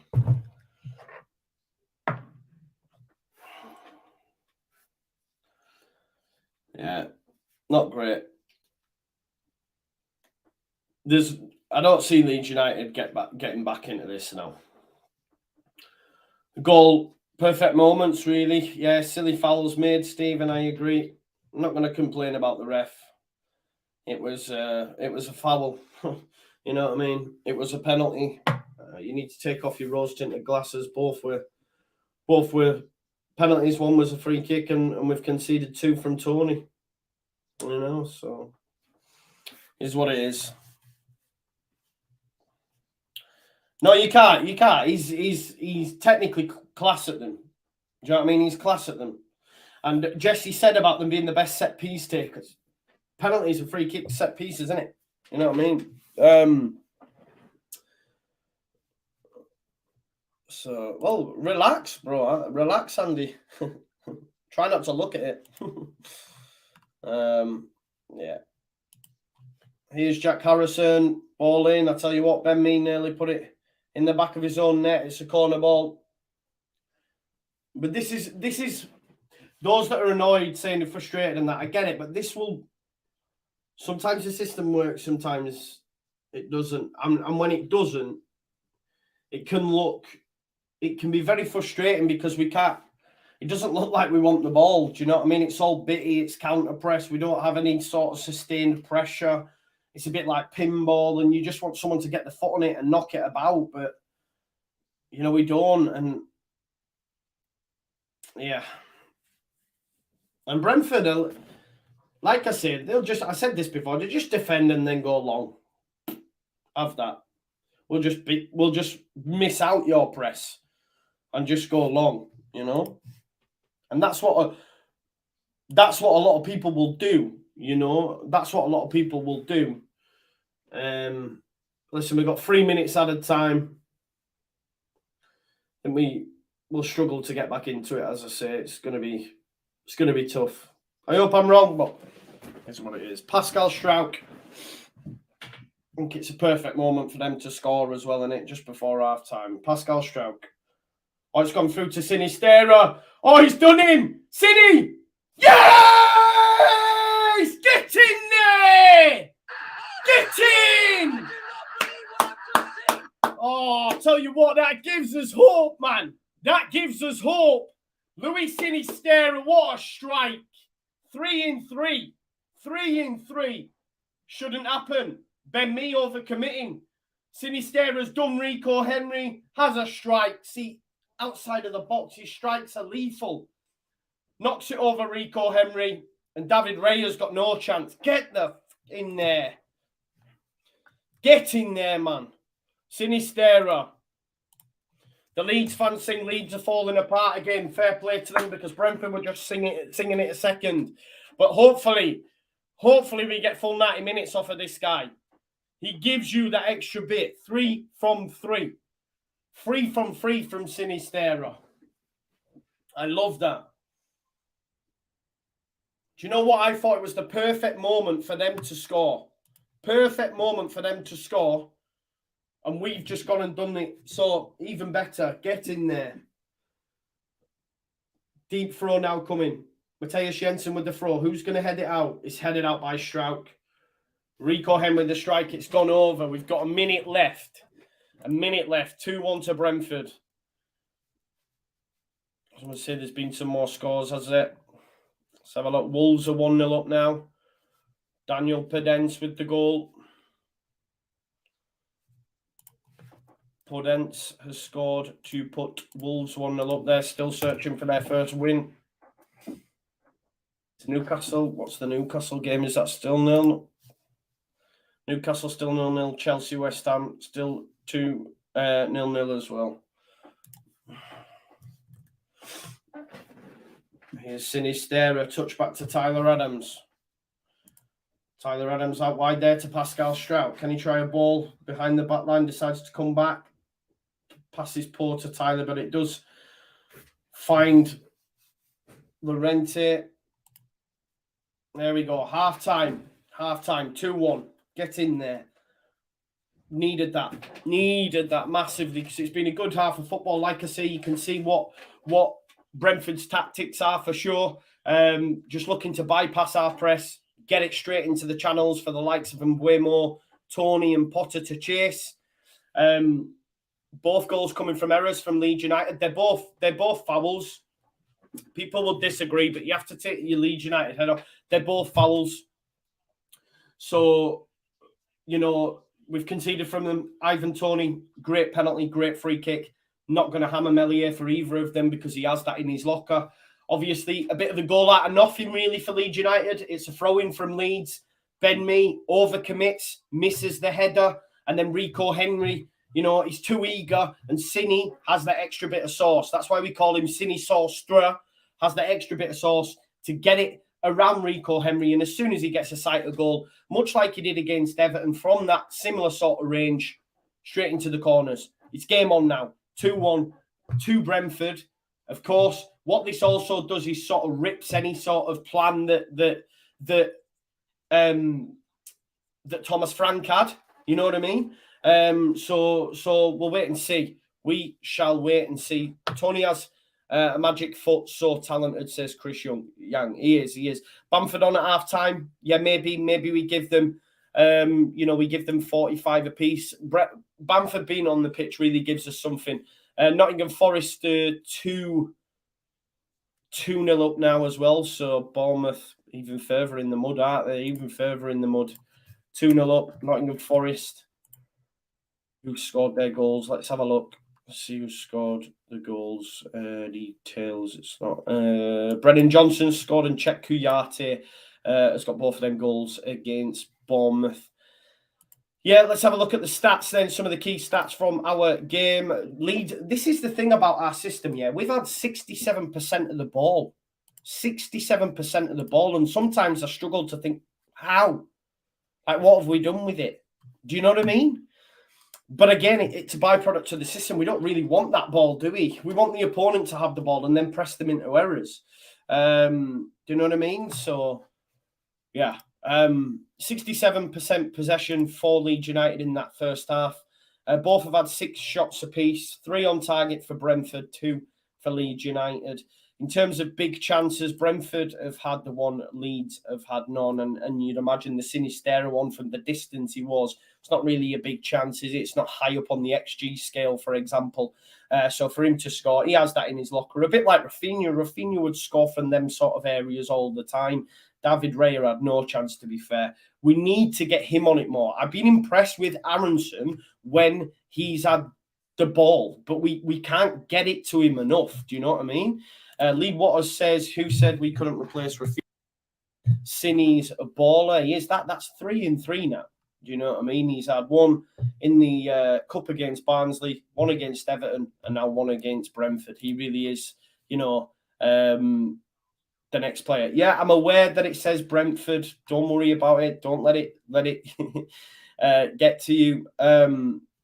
Yeah, not great. I don't see Leeds United getting back into this now. The goal, perfect moments, really. Yeah, silly fouls made, Stephen. I agree. I'm not going to complain about the ref. It was a foul. You know what I mean? It was a penalty. You need to take off your rose-tinted glasses. Both were penalties. One was a free kick, and we've conceded 2 from Tony. You know, so is what it is. No, you can't. You can't. He's technically class at them. Do you know what I mean? He's class at them. And Jesse said about them being the best set piece takers. Penalties and free kick set pieces, isn't it? You know what I mean? So, well, relax, bro. Relax, Andy. Try not to look at it. Yeah. Here's Jack Harrison. Ball in. I tell you what, Ben Mee nearly put it in the back of his own net. It's a corner ball. But this is those that are annoyed, saying they're frustrated and that. I get it, but this will. Sometimes the system works, sometimes it doesn't. And when it doesn't, it can be very frustrating because we can't. It doesn't look like we want the ball. Do you know what I mean? It's all bitty. It's counter press. We don't have any sort of sustained pressure. It's a bit like pinball, and you just want someone to get the foot on it and knock it about. But, you know, we don't. And, yeah. And Brentford, like I said, I said this before, they just defend and then go long. Have that. We'll just miss out your press and just go long, you know? And that's what a lot of people will do, you know? That's what a lot of people will do. Listen, we've got 3 minutes at a time. And we will struggle to get back into it, as I say. It's gonna be tough. I hope I'm wrong, but it's what it is. Pascal Struijk. I think it's a perfect moment for them to score as well, isn't it? Just before half time. Pascal Struijk. Oh, it's gone through to Sinisterra. Oh, he's done him! Cini! Yes! Get in there! Get in! Oh, I'll tell you what, that gives us hope, man. That gives us hope. Luis Sinisterra, what a strike. 3 in 3. 3 in 3. Shouldn't happen. Ben Mee overcommitting. Sinisterra's done Rico Henry. Has a strike. See, outside of the box, his strikes are lethal. Knocks it over Rico Henry. And David Raya's got no chance. Get in there. Get in there, man. Sinisterra. The Leeds fans sing Leeds are falling apart again. Fair play to them because Brentford were just singing it a second. But hopefully we get full 90 minutes off of this guy. He gives you that extra bit. 3 from 3. 3 from 3 from Sinisterra. I love that. Do you know what? I thought it was the perfect moment for them to score. Perfect moment for them to score. And we've just gone and done it. So, even better. Get in there. Deep throw now coming. Matthias Jensen with the throw. Who's going to head it out? It's headed out by Struijk. Rico Henry with the strike. It's gone over. We've got a minute left. 2-1 to Brentford. I was going to say there's been some more scores, has it? Let's have a look. Wolves are 1-0 up now. Daniel Podence with the goal. Podence has scored to put Wolves 1-0 up there. Still searching for their first win. It's Newcastle. What's the Newcastle game? Is that still 0? Newcastle still 0-0. Chelsea, West Ham still 0-0 as well. Here's Sinisterra. Touch back to Tyler Adams. Tyler Adams out wide there to Pascal Struijk. Can he try a ball behind the back line? Decides to come back. Passes poor to Tyler, but it does find Llorente. There we go. Half time. 2-1. Get in there. Needed that massively, because it's been a good half of football. Like I say, you can see what Brentford's tactics are for sure. Just looking to bypass our press, get it straight into the channels for the likes of Mbuemo, Tony and Potter to chase. Both goals coming from errors from Leeds United. They're both fouls. People will disagree, but you have to take your Leeds United head off. They're both fouls. So, you know, we've conceded from them. Ivan Toney, great penalty, great free kick. Not going to hammer Meslier for either of them because he has that in his locker. Obviously, a bit of a goal out of nothing, really, for Leeds United. It's a throw-in from Leeds. Ben Mee overcommits, misses the header, and then Rico Henry, you know, he's too eager, and Cini has that extra bit of sauce. That's why we call him Cini Sauce-Stra, has that extra bit of sauce to get it around Rico Henry, and as soon as he gets a sight of goal, much like he did against Everton, from that similar sort of range, straight into the corners. It's game on now. 2-1 to Brentford. Of course, what this also does is sort of rips any sort of plan that Thomas Frank had. You know what I mean? So we'll wait and see. We shall wait and see. Tony has a magic foot, so talented, says Chris Young. He is. Bamford on at half time. Yeah, maybe we give them, we give them 45 apiece. Bamford being on the pitch really gives us something. Nottingham Forest 2-0 up now as well. So Bournemouth even further in the mud, aren't they? Even further in the mud. 2-0 up. Nottingham Forest. Who scored their goals? Let's have a look. Let's see who scored the goals. Details. It's not. Brennan Johnson scored and Czech Kouyaté has got both of them goals against Bournemouth. Yeah, let's have a look at the stats then. Some of the key stats from our game. Leeds. This is the thing about our system, yeah. We've had 67% of the ball. 67% of the ball. And sometimes I struggle to think, how? Like, what have we done with it? Do you know what I mean? But again, it's a byproduct of the system. We don't really want that ball, do we? We want the opponent to have the ball and then press them into errors. Do you know what I mean? So, yeah. 67% possession for Leeds United in that first half. Both have had 6 shots apiece, 3 on target for Brentford, 2 for Leeds United. In terms of big chances, Brentford have had the one, Leeds have had none. And you'd imagine the Sinistera one, from the distance he was, it's not really a big chance, is it? It's not high up on the XG scale, for example. So for him to score, he has that in his locker. A bit like Rafinha. Rafinha would score from them sort of areas all the time. David Raya had no chance, to be fair. We need to get him on it more. I've been impressed with Aronson when he's had the ball, but we can't get it to him enough. Do you know what I mean? Lee Waters says, who said we couldn't replace Rafinha? Cini's a baller. He is. That's 3-3 now. Do you know what I mean? He's had 1 in the cup against Barnsley, 1 against Everton, and now 1 against Brentford. He really is, the next player. Yeah, I'm aware that it says Brentford. Don't worry about it. Don't let it get to you.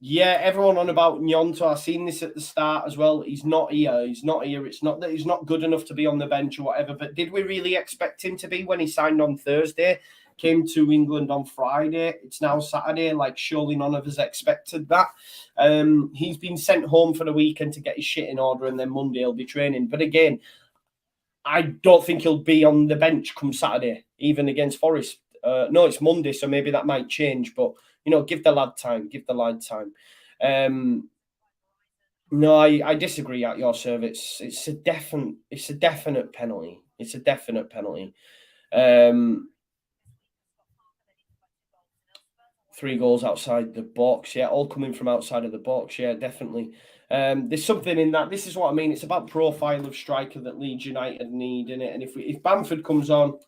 Yeah, everyone on about Gnonto. I've seen this at the start as well. He's not here. It's not that he's not good enough to be on the bench or whatever, but did we really expect him to be when he signed on Thursday? Came to England on Friday. It's now Saturday. Like, surely none of us expected that. He's been sent home for the weekend to get his shit in order, and then Monday he'll be training. But again, I don't think he'll be on the bench come Saturday, even against Forest. No, it's Monday, so maybe that might change. But, give the lad time. Give the lad time. No, I disagree at your service. It's a definite penalty. It's a definite penalty. 3 goals outside the box. Yeah, all coming from outside of the box. Yeah, definitely. There's something in that. This is what I mean. It's about profile of striker that Leeds United need, innit? And if Bamford comes on,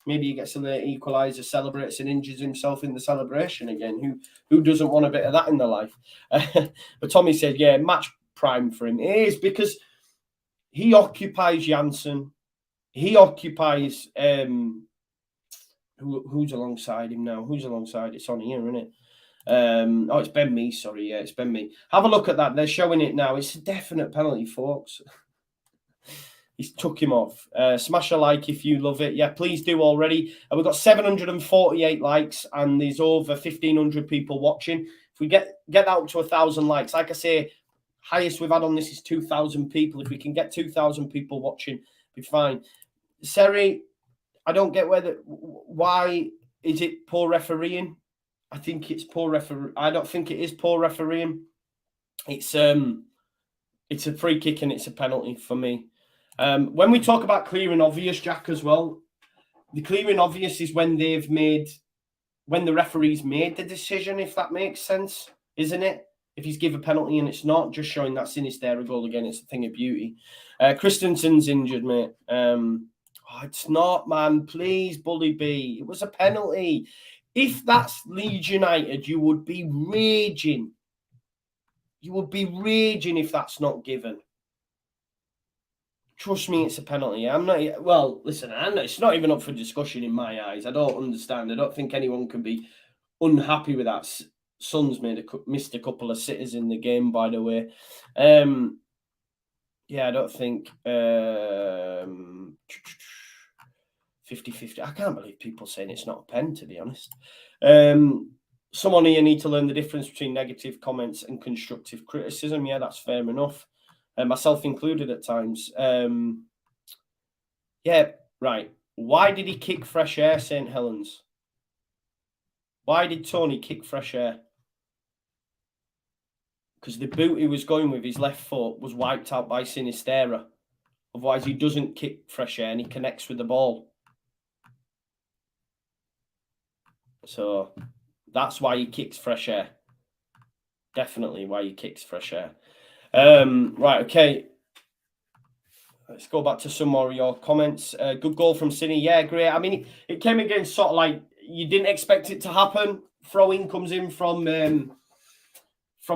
maybe he gets a late equaliser, celebrates and injures himself in the celebration again. Who doesn't want a bit of that in their life? But Tommy said, yeah, match prime for him. It is, because he occupies Janssen. He occupies who's alongside him now? Who's alongside? It's on here, isn't it? It's Ben Mee. Sorry, yeah, it's Ben Mee. Have a look at that. They're showing it now. It's a definite penalty, folks. He's took him off. Smash a like if you love it. Yeah, please do already. We've got 748 likes and there's over 1,500 people watching. If we get that up to 1,000 likes, like I say, highest we've had on this is 2,000 people. If we can get 2,000 people watching, be fine. Seri, I don't get why is it poor refereeing? I think it's poor refereeing. I don't think it is poor refereeing. It's a free kick and it's a penalty for me. When we talk about clear and obvious, Jack, as well, the clear and obvious is when the referee's made the decision, if that makes sense, isn't it? If he's given a penalty and it's not, just showing that Sinisterra goal again, it's a thing of beauty. Christensen's injured, mate. It's not, man. Please, Bully B. It was a penalty. If that's Leeds United, you would be raging. You would be raging if that's not given. Trust me, it's a penalty. Listen, it's not even up for discussion in my eyes. I don't understand. I don't think anyone can be unhappy with that. Son's missed a couple of sitters in the game, by the way. I don't think 50-50. I can't believe people saying it's not a pen, to be honest. Someone here need to learn the difference between negative comments and constructive criticism. Yeah, that's fair enough. Myself included at times. Right. Why did he kick Fresh Air, St. Helens? Why did Tony kick Fresh Air? Because the boot he was going with his left foot was wiped out by Sinisterra. Otherwise, he doesn't kick Fresh Air and he connects with the ball. So that's why he kicks Fresh Air. Definitely why he kicks Fresh Air. Right, okay. Let's go back to some more of your comments. Good goal from Cine. Yeah, great. I mean, it came against sort of like you didn't expect it to happen. Throw-in comes in from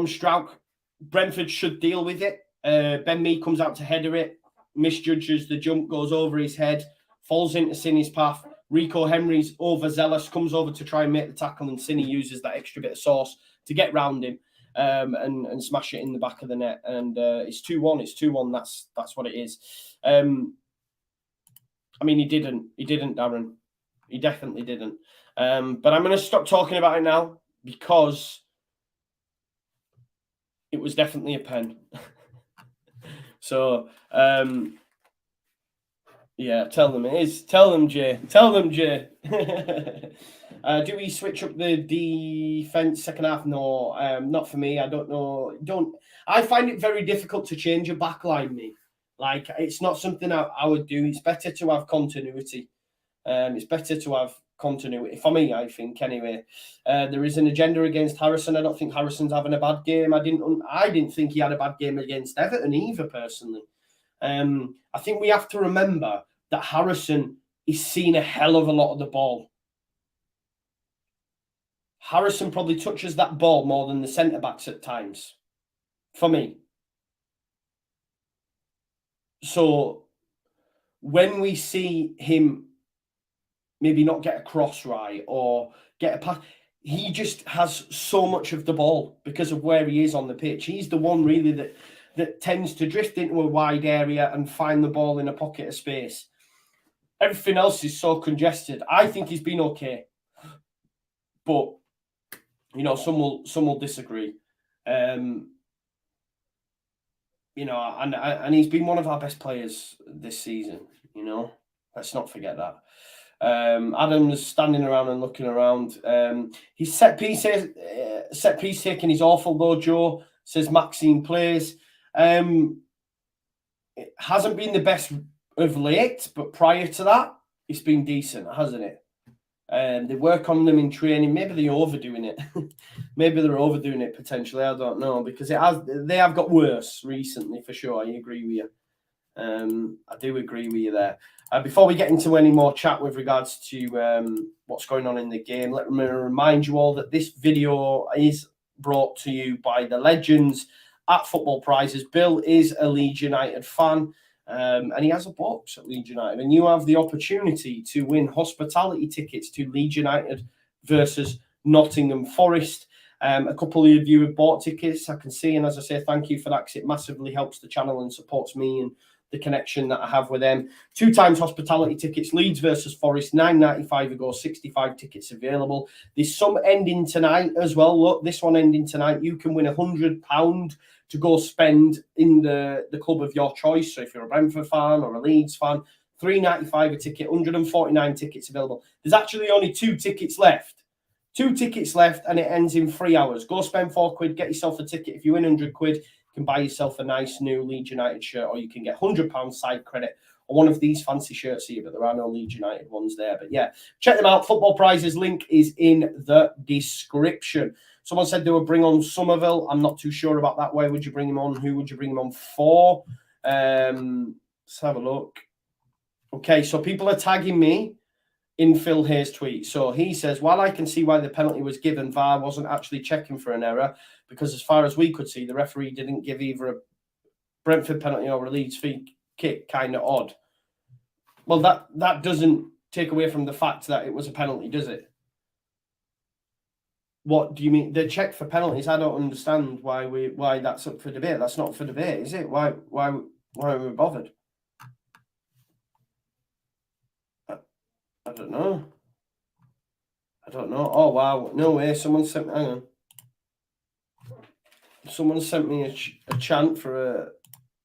Strauch. Brentford should deal with it. Ben Mee comes out to header it. Misjudges the jump, goes over his head, falls into Cine's path. Rico Henry's overzealous, comes over to try and make the tackle, and Cine uses that extra bit of sauce to get round him and smash it in the back of the net. And it's 2-1. It's 2-1. That's what it is. I mean, he didn't, Darren. He definitely didn't. But I'm going to stop talking about it now because it was definitely a pen. So, yeah, tell them it is. Tell them, Jay. Tell them, Jay. Do we switch up the defense second half? No, not for me. I don't know. I find it very difficult to change a backline, me. Like, it's not something I would do. It's better to have continuity. It's better to have continuity for me, I think. Anyway, there is an agenda against Harrison. I don't think Harrison's having a bad game. I didn't think he had a bad game against Everton either, personally. I think we have to remember that Harrison is seeing a hell of a lot of the ball. Harrison probably touches that ball more than the centre-backs at times, for me. So when we see him maybe not get a cross right or get a pass, he just has so much of the ball because of where he is on the pitch. He's the one really that tends to drift into a wide area and find the ball in a pocket of space. Everything else is so congested. I think he's been okay. But, you know, some will disagree. You know, and he's been one of our best players this season, you know. Let's not forget that. Adam's standing around and looking around. His set piece taking is awful though, Joe, says Maxine Plays. It hasn't been the best of late, but prior to that, it's been decent, hasn't it? They work on them in training. Maybe they're overdoing it. Maybe they're overdoing it potentially. I don't know, because they have got worse recently for sure. I agree with you. I do agree with you there. Before we get into any more chat with regards to what's going on in the game, let me remind you all that this video is brought to you by the legends at Football Prizes. Bill is a Leeds United fan, and he has a box at Leeds United, and you have the opportunity to win hospitality tickets to Leeds United versus Nottingham Forest. A couple of you have bought tickets, I can see, and as I say, thank you for that, because it massively helps the channel and supports me and the connection that I have with them. 2 times hospitality tickets, Leeds versus Forest, £9.95 a go, 65 tickets available. There's some ending tonight as well. Look, this one ending tonight. You can win £100 to go spend in the club of your choice. So if you're a Brentford fan or a Leeds fan, £3.95 a ticket, 149 tickets available. There's actually only 2 tickets left. 2 tickets left, and it ends in 3 hours. Go spend £4, get yourself a ticket. If you win £100, you can buy yourself a nice new Leeds United shirt, or you can get £100 side credit on one of these fancy shirts here, but there are no Leeds United ones there. But yeah, check them out. Football Prizes link is in the description. Someone said they would bring on Somerville. I'm not too sure about that. Where would you bring him on? Who would you bring him on for? Let's have a look. Okay, so people are tagging me in Phil Hayes' tweet. So he says, while I can see why the penalty was given, VAR wasn't actually checking for an error, because as far as we could see, the referee didn't give either a Brentford penalty or a Leeds free kick. Kind of odd. Well, that doesn't take away from the fact that it was a penalty, does it? What do you mean? They check for penalties. I don't understand why that's up for debate. That's not for debate, is it? Why are we bothered? I don't know. Oh wow! No way. Someone sent me. Hang on. Someone sent me a chant for a.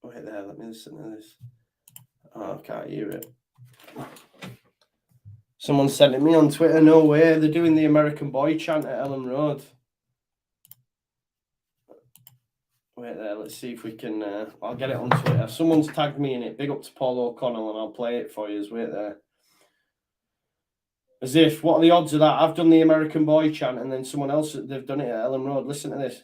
Wait there. Let me listen to this. Oh, I can't hear it. Someone sent it me on Twitter. No way. They're doing the American Boy chant at Ellen Road. Wait there. Let's see if we can. I'll get it on Twitter. Someone's tagged me in it. Big up to Paul O'Connell, and I'll play it for you. Wait there. As if, what are the odds of that? I've done the American Boy chant, and then someone else, they've done it at Ellen Road. Listen to this.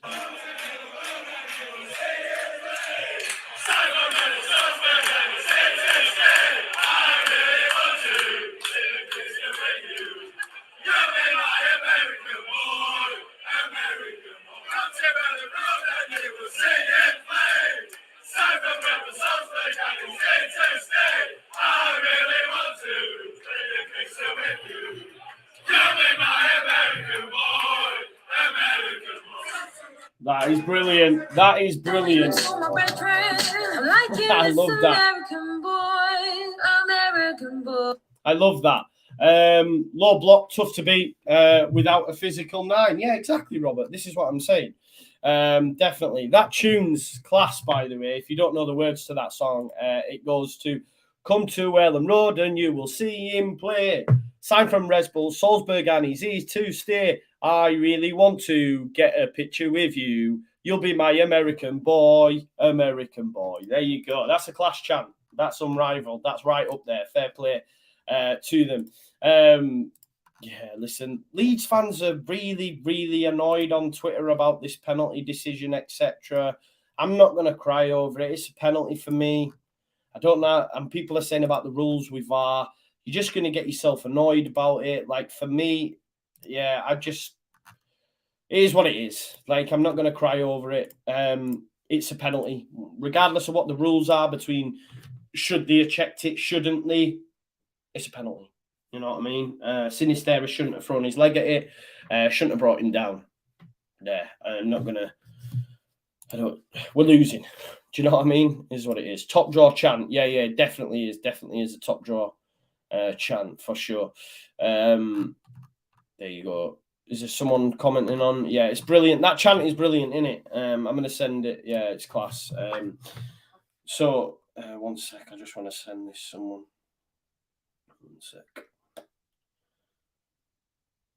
That is brilliant. That is brilliant. I love that. I love that. Low block, tough to beat without a physical 9. Yeah, exactly, Robert. This is what I'm saying. Definitely. That tune's class, by the way. If you don't know the words to that song, it goes to come to Ellen Road and you will see him play. Signed from Red Bull, Salzburg, and he's easy to stay. I really want to get a picture with you. You'll be my American boy, American boy. There you go. That's a class chant. That's unrivaled. That's right up there. Fair play to them. Yeah, listen, Leeds fans are really, really annoyed on Twitter about this penalty decision, etc. I'm not going to cry over it. It's a penalty for me. I don't know. And people are saying about the rules with VAR. You're just going to get yourself annoyed about it. Like, for me, yeah, it is what it is. Like, I'm not going to cry over it. It's a penalty. Regardless of what the rules are between should they have checked it, shouldn't they, it's a penalty. You know what I mean? Sinisterra shouldn't have thrown his leg at it. Shouldn't have brought him down. There. I'm not going to... We're losing. Do you know what I mean? Is what it is. Top draw chant. Yeah, definitely is. Definitely is a top draw chant for sure. There you go. Is there someone commenting on? Yeah, it's brilliant. That chant is brilliant, isn't it? I'm going to send it. Yeah, it's class. So, one sec. I just want to send this someone. One sec.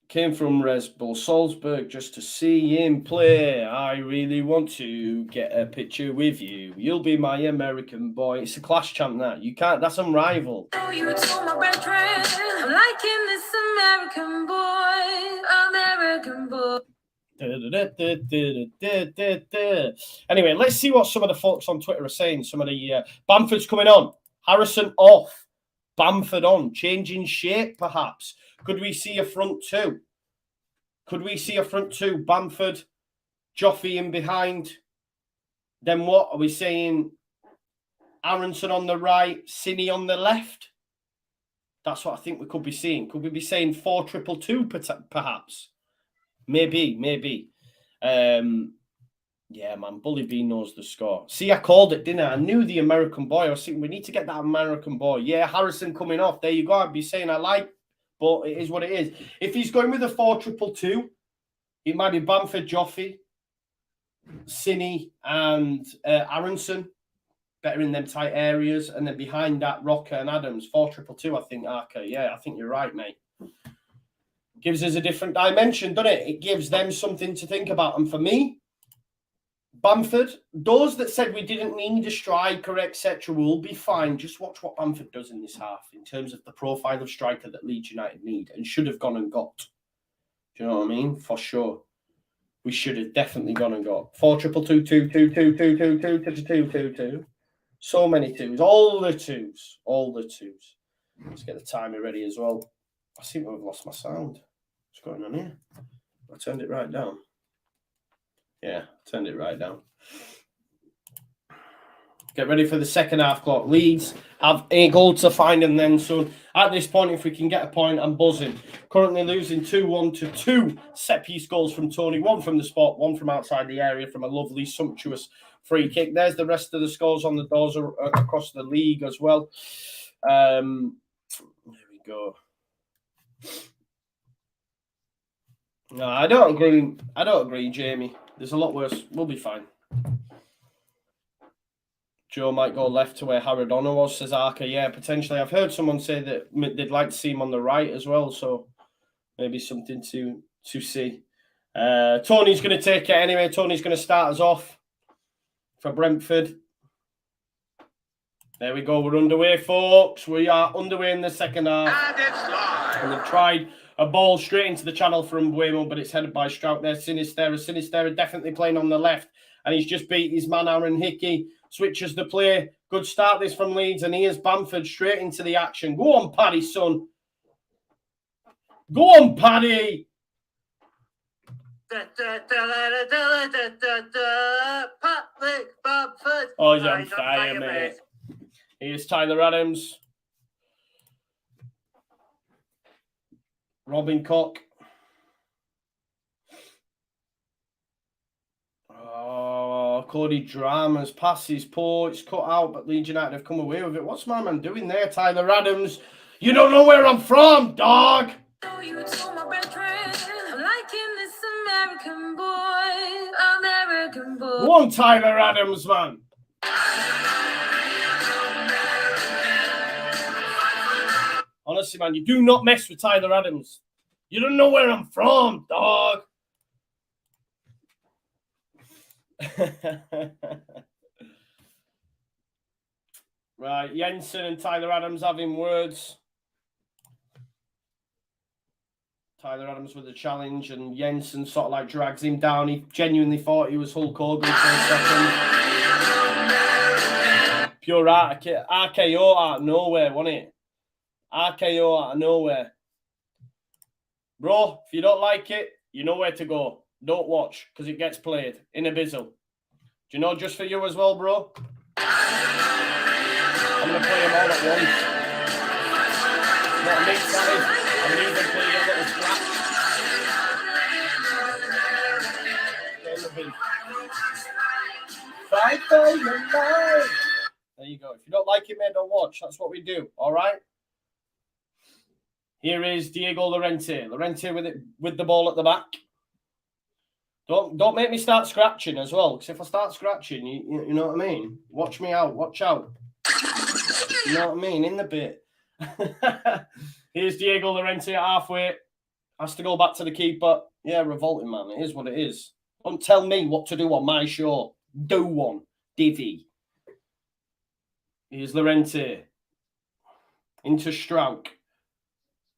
Came from Red Bull Salzburg just to see him play. I really want to get a picture with you. You'll be my American boy. It's a class chant that. You can't, that's unrivaled. You told my best friend, I'm liking this American boy. Anyway, let's see what some of the folks on Twitter are saying. Some of the Bamford's coming on. Harrison off. Bamford on. Changing shape, perhaps. Could we see a front two? Bamford, Joffy in behind. Then what? Are we saying Aronson on the right, Cine on the left? That's what I think we could be seeing. Could we be saying 4-2-2 perhaps? Maybe. Yeah, man. Bully B knows the score. See, I called it, didn't I? I knew the American boy. I was thinking, we need to get that American boy. Yeah, Harrison coming off. There you go. I'd be saying I like, but it is what it is. If he's going with a 4-2-2, it might be Bamford, Joffy, Cine, and Aronson. Better in them tight areas. And then behind that, Rocker and Adams. 4-2-2, I think, Arca. Yeah, I think you're right, mate. Gives us a different dimension, doesn't it? It gives them something to think about. And for me, Bamford, those that said we didn't need a striker, etc., will be fine. Just watch what Bamford does in this half in terms of the profile of striker that Leeds United need and should have gone and got. Do you know what I mean? For sure. We should have definitely gone and got 4-2-2-2-2-2-2-2-2-2-2-2-2. So many twos. All the twos. Let's get the timer ready as well. I seem to have lost my sound. What's going on here? I turned it right down. Yeah, turned it right down. Get ready for the second half clock. Leeds have a goal to find and then soon. At this point, if we can get a point, I'm buzzing. Currently losing 2-1 to 2 set-piece goals from Tony. One from the spot, one from outside the area from a lovely, sumptuous free kick. There's the rest of the scores on the doors across the league as well. There we go. No, I don't agree, Jamie. There's a lot worse. We'll be fine. Joe might go left to where Haradonna was, says Arca. Yeah, potentially. I've heard someone say that they'd like to see him on the right as well, so maybe something to see. Tony's going to take it anyway. Tony's going to start us off for Brentford. There we go. We're underway, folks. We are underway in the second half. And it's live. And they've tried a ball straight into the channel from Buemo, but it's headed by Strout there. Sinistera definitely playing on the left, and he's just beat his man Aaron Hickey. Switches the play. Good start this from Leeds. And here's Bamford straight into the action. Go on, Paddy, son. Go on, Paddy. Oh, he's on fire, mate. Here's Tyler Adams. Robin Koch. Oh, Cody Dramas passes poor. It's cut out, but Leeds United have come away with it. What's my man doing there, Tyler Adams? You don't know where I'm from, dog. You told my best friend, I'm liking this American boy. Go on, Tyler Adams, man. Honestly, man, you do not mess with Tyler Adams. You don't know where I'm from, dog. Right, Jensen and Tyler Adams having words. Tyler Adams with a challenge, and Jensen sort of like drags him down. He genuinely thought he was Hulk Hogan for a second. Pure RKO out of nowhere, wasn't it? RKO out of nowhere. Bro, if you don't like it, you know where to go. Don't watch, because it gets played in a bizzle. Do you know just for you as well, bro? I'm going to play them all at once. What a mix that is. I'm going to even play a little scratch. Fight for your life. There you go. If you don't like it, mate, don't watch. That's what we do, all right? Here is Diego Llorente. Llorente with the ball at the back. Don't make me start scratching as well, because if I start scratching, you know what I mean? Watch me out. Watch out. You know what I mean? In the bit. Here's Diego Llorente at halfway. Has to go back to the keeper. Yeah, revolting, man. It is what it is. Don't tell me what to do on my show. Do one. Divvy. Here's Llorente. Into Strauch.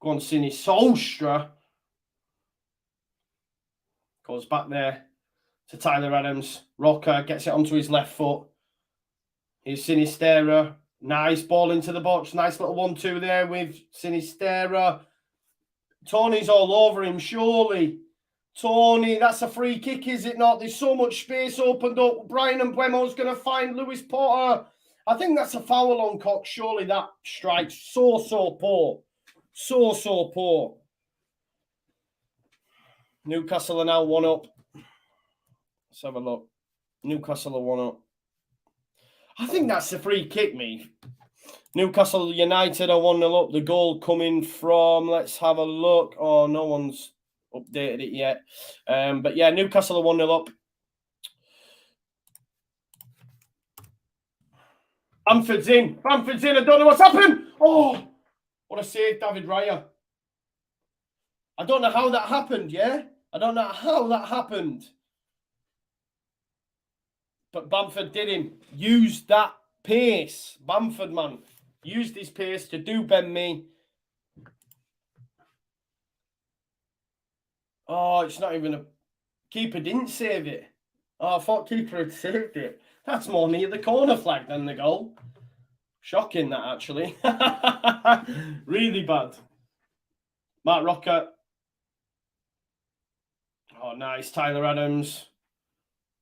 Go on, Sinistra. Goes back there to Tyler Adams. Rocker gets it onto his left foot. Here's Sinistera. Nice ball into the box. Nice little 1-2 there with Sinistera. Tony's all over him, surely. Tony, that's a free kick, is it not? There's so much space opened up. Brian and Buemo's going to find Lewis Potter. I think that's a foul on Cox. Surely that strike's so poor. So poor. Newcastle are now 1 up. Let's have a look. Newcastle are 1-up. I think that's a free kick, me. Newcastle United are 1-0 up. The goal coming from, let's have a look. Oh, no one's updated it yet. But yeah, Newcastle are 1-0 up. Bamford's in. Bamford's in. I don't know what's happened. Oh, what a save, David Raya. I don't know how that happened, yeah? I don't know how that happened. But Bamford did him. Used that pace. Bamford, man. Used his pace to do Ben Mee. Oh, it's not even a... Keeper didn't save it. Oh, I thought keeper had saved it. That's more near the corner flag than the goal. Shocking, that, actually. Really bad. Mark Rocker. Oh, nice. Tyler Adams.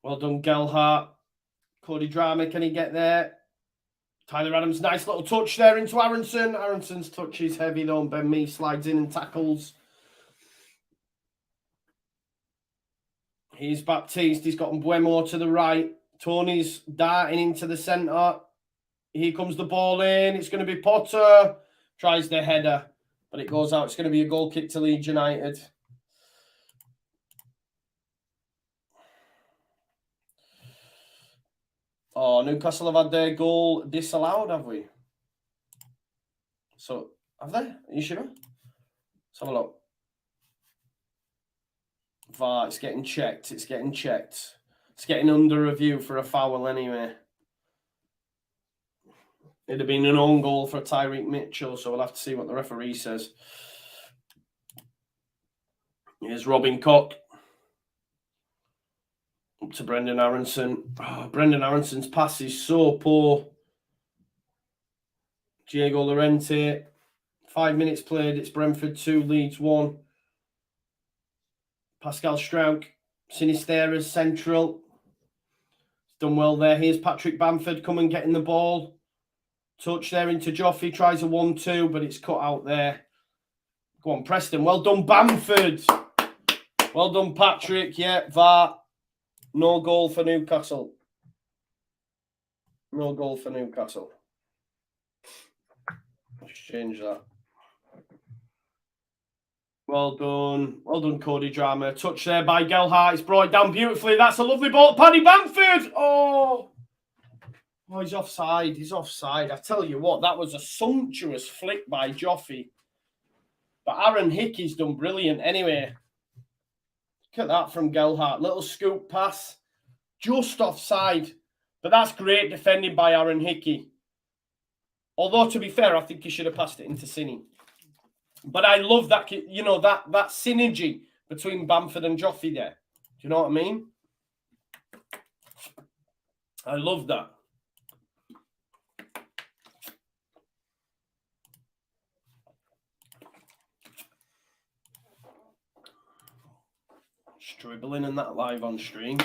Well done, Gelhardt. Cody Drama, can he get there? Tyler Adams, nice little touch there into Aronson. Aronson's touch is heavy, though. Ben Mee slides in and tackles. Here's Baptiste. He's got Mbuemo to the right. Tony's darting into the centre. Here comes the ball in. It's going to be Potter. Tries the header, but it goes out. It's going to be a goal kick to Leeds United. Oh, Newcastle have had their goal disallowed, have we? So, have they? Are you sure? Let's have a look. VAR, it's getting checked. It's getting checked. It's getting under review for a foul anyway. It'd have been an own goal for Tyreek Mitchell, so we'll have to see what the referee says. Here's Robin Koch. Up to Brendan Aronson. Oh, Brendan Aronson's pass is so poor. Diego Llorente. 5 minutes played. It's Brentford 2, Leeds 1. Pascal Struijk. Sinisterra's central. Done well there. Here's Patrick Bamford coming, getting the ball. Touch there into Joffrey. Tries a 1-2, but it's cut out there. Go on, Preston. Well done, Bamford. Well done, Patrick. Yeah, VAR. No goal for Newcastle. No goal for Newcastle. Let's change that. Well done. Well done, Cody Drama. Touch there by Gelhardt. It's brought down beautifully. That's a lovely ball. Paddy Bamford. Oh, he's offside. He's offside. I tell you what, that was a sumptuous flick by Joffrey. But Aaron Hickey's done brilliant anyway. Look at that from Gelhardt. Little scoop pass. Just offside. But that's great defending by Aaron Hickey. Although, to be fair, I think he should have passed it into Cini. But I love that, you know, that synergy between Bamford and Joffrey there. Do you know what I mean? I love that. Dribbling and that live on stream.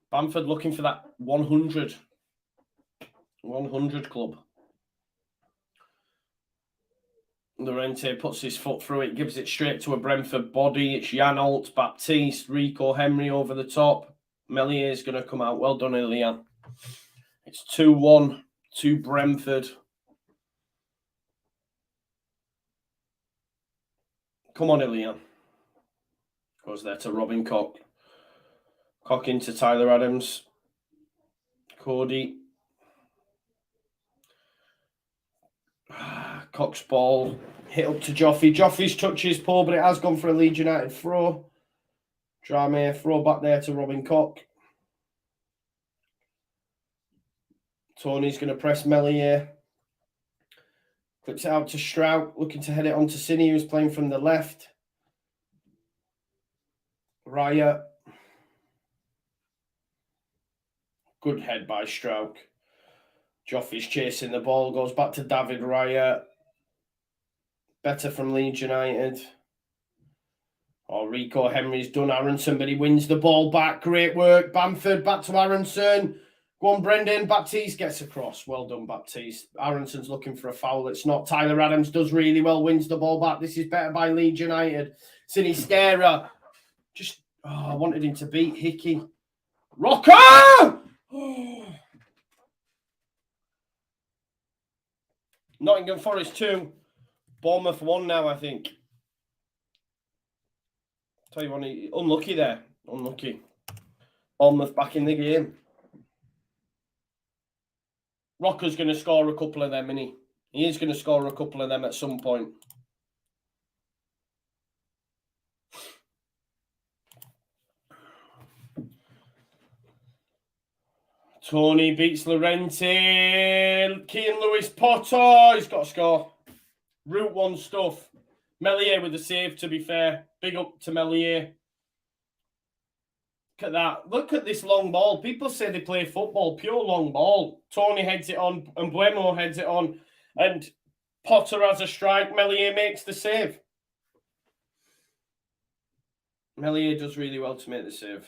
Bamford looking for that 100 club. Llorente puts his foot through it, gives it straight to a Brentford body. It's Jan Alt, Baptiste, Rico Henry over the top. Melier is going to come out. Well done, Ilian. It's 2-1 to Brentford. Come on, Ilian. Goes there to Robin Koch. Koch into Tyler Adams. Cody. Koch's ball. Hit up to Joffrey. Joffrey's touch is poor, but it has gone for a Leeds United throw. Drame, throw back there to Robin Koch. Tony's going to press Melier. Clips it out to Struijk, looking to head it on to Cini, who's playing from the left. Raya. Good head by Struijk. Joffrey's chasing the ball, goes back to David Raya. Better from Leeds United. Oh, Rico Henry's done Aronson, but he wins the ball back. Great work. Bamford back to Aronson. Go on, Brendan. Baptiste gets across. Well done, Baptiste. Aronson's looking for a foul. It's not. Tyler Adams does really well, wins the ball back. This is better by Leeds United. Sinistera. Just, I wanted him to beat Hickey. Rocker! Oh. Nottingham Forest 2. Bournemouth 1 now, I think. Tell you what, unlucky there. Unlucky. Bournemouth back in the game. Rocker's going to score a couple of them, isn't he? He is going to score a couple of them at some point. Tony beats Llorente. Keane Lewis Potter. He's got to score. Route 1 stuff. Meslier with the save, to be fair. Big up to Meslier. Look at that. Look at this long ball. People say they play football. Pure long ball. Tony heads it on. And Buemo heads it on. And Potter has a strike. Meslier makes the save. Meslier does really well to make the save.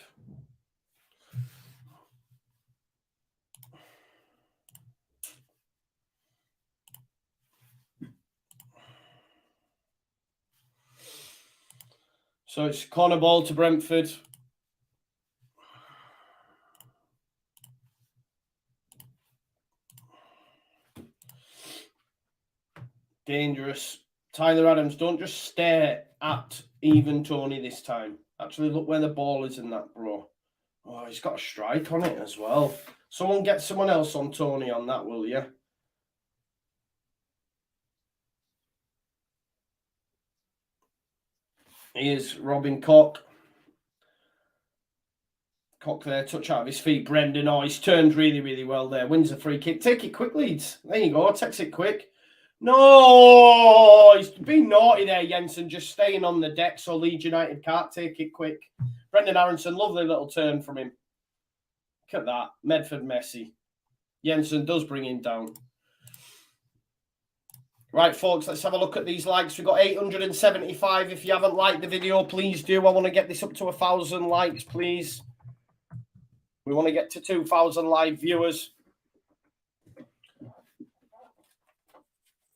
So it's corner ball to Brentford. Dangerous. Tyler Adams, don't just stare at even Tony this time. Actually, look where the ball is in that, bro. Oh, he's got a strike on it as well. Someone get someone else on Tony on that, will you? Here's Robin Koch. Koch there, touch out of his feet. Brendan, oh, he's turned really, really well there. Wins a free kick. Take it quick, Leeds. There you go. Takes it quick. No, he's been naughty there, Jensen, just staying on the deck so Leeds United can't take it quick. Brendan Aronson, lovely little turn from him. Look at that. Medford Messi. Jensen does bring him down. Right, folks, let's have a look at these likes. We've got 875. If you haven't liked the video, please do. I want to get this up to 1,000 likes, please. We want to get to 2,000 live viewers.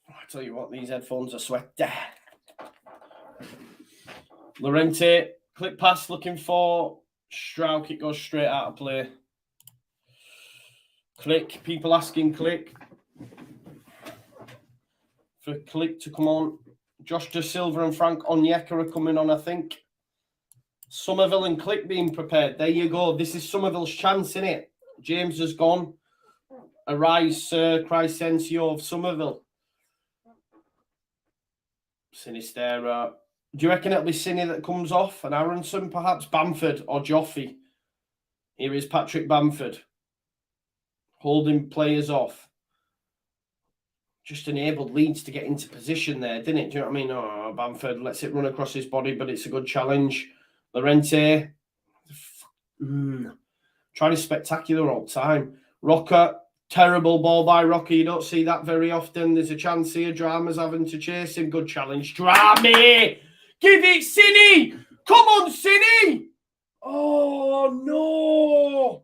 I tell you what, these headphones are sweaty. Llorente, clip pass looking for Strauch. It goes straight out of play. Click. People asking Click. For Click to come on. Josh De Silva and Frank Onyeka are coming on, I think. Somerville and Click being prepared. There you go. This is Somerville's chance, innit? James has gone. Arise, Sir Crescencio of Somerville. Sinistera. Do you reckon it'll be Cine that comes off? And Aronson, perhaps? Bamford or Joffrey? Here is Patrick Bamford. Holding players off. Just enabled Leeds to get into position there, didn't it? Do you know what I mean? Oh, Bamford lets it run across his body, but it's a good challenge. Llorente. Trying to spectacular all the time. Rocker. Terrible ball by Rocker. You don't see that very often. There's a chance here. Drama's having to chase him. Good challenge. Drama! Give it, Cine! Come on, Cine! Oh, no!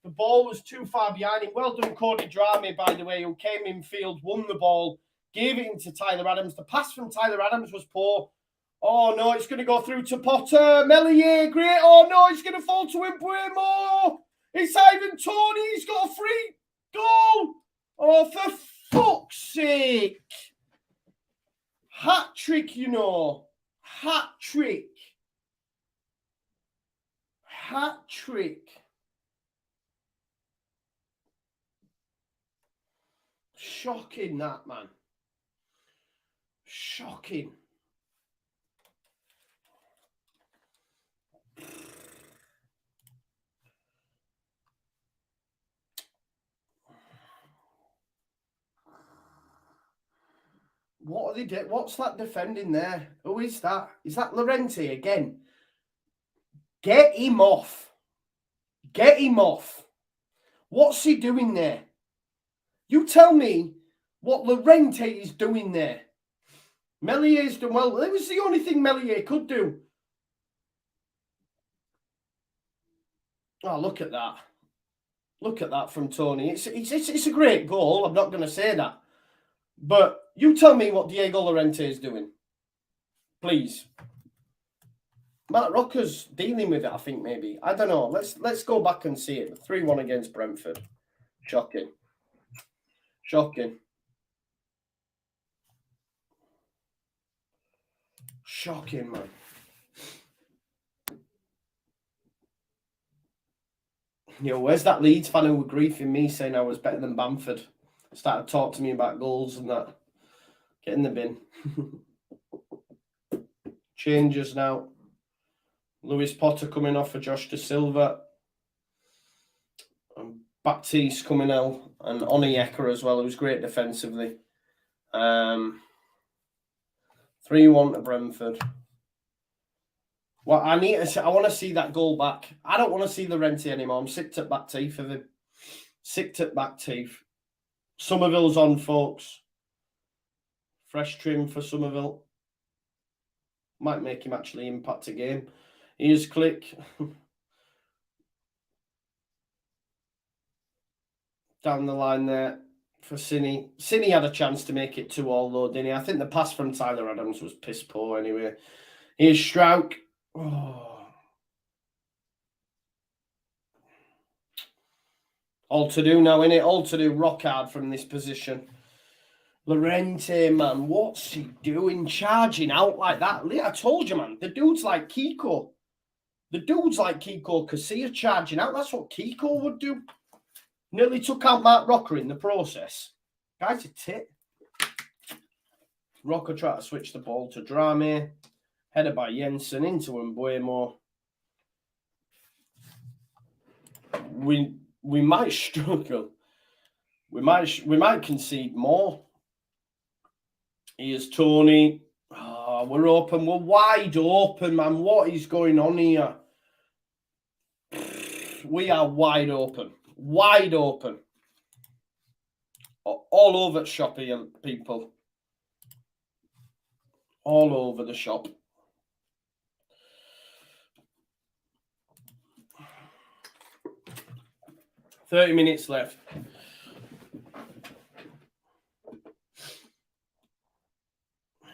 The ball was too far behind him. Well done, Cody Drame, by the way, who came in field, won the ball, gave it into Tyler Adams. The pass from Tyler Adams was poor. Oh, no, it's going to go through to Potter. Meslier, great. Oh, no, it's going to fall to Buemo. It's Ivan Toney. He's got a free goal. Oh, for fuck's sake. Hat trick, you know. Hat trick. Hat trick. Shocking, that, man. Shocking. What are they doing? What's that defending there? Who is that? Is that Llorente again? Get him off. Get him off. What's he doing there? You tell me what Llorente is doing there. Mellier's done well. It was the only thing Meslier could do. Oh, look at that. Look at that from Tony. It's a great goal. I'm not going to say that. But you tell me what Diego Llorente is doing. Please. Matt Rocker's dealing with it, I think, maybe. I don't know. Let's go back and see it. 3-1 against Brentford. Shocking. Shocking. Shocking, man. Yo, where's that Leeds fan who were griefing me saying I was better than Bamford? Started to talk to me about goals and that. Get in the bin. Changes now. Lewis Potter coming off for Josh De Silva. And Baptiste coming out. And Onyeka as well, who's great defensively. 3-1 to Brentford. Well, I want to see that goal back. I don't want to see Llorente anymore. I'm sick to back teeth of him. Sick to back teeth. Somerville's on, folks. Fresh trim for Somerville. Might make him actually impact a game. Here's Click. Down the line there for Cine. Cine had a chance to make it 2-2 though, didn't he? I think the pass from Tyler Adams was piss poor anyway. Here's Strauch. Oh. All to do now, innit? All to do. Rock hard from this position. Llorente, man, what's he doing? Charging out like that? I told you, man. The dude's like Kiko. The dude's like Kiko Casilla charging out. That's what Kiko would do. Nearly took out Mark Rocker in the process. Guy's a tit. Rocker tried to switch the ball to Drame. Headed by Jensen into Mbuemo. We might struggle. We might concede more. Here's Tony. Oh, we're open. We're wide open, man. What is going on here? We are wide open. Wide open. All over the shop here, people. All over the shop. $30 minutes left.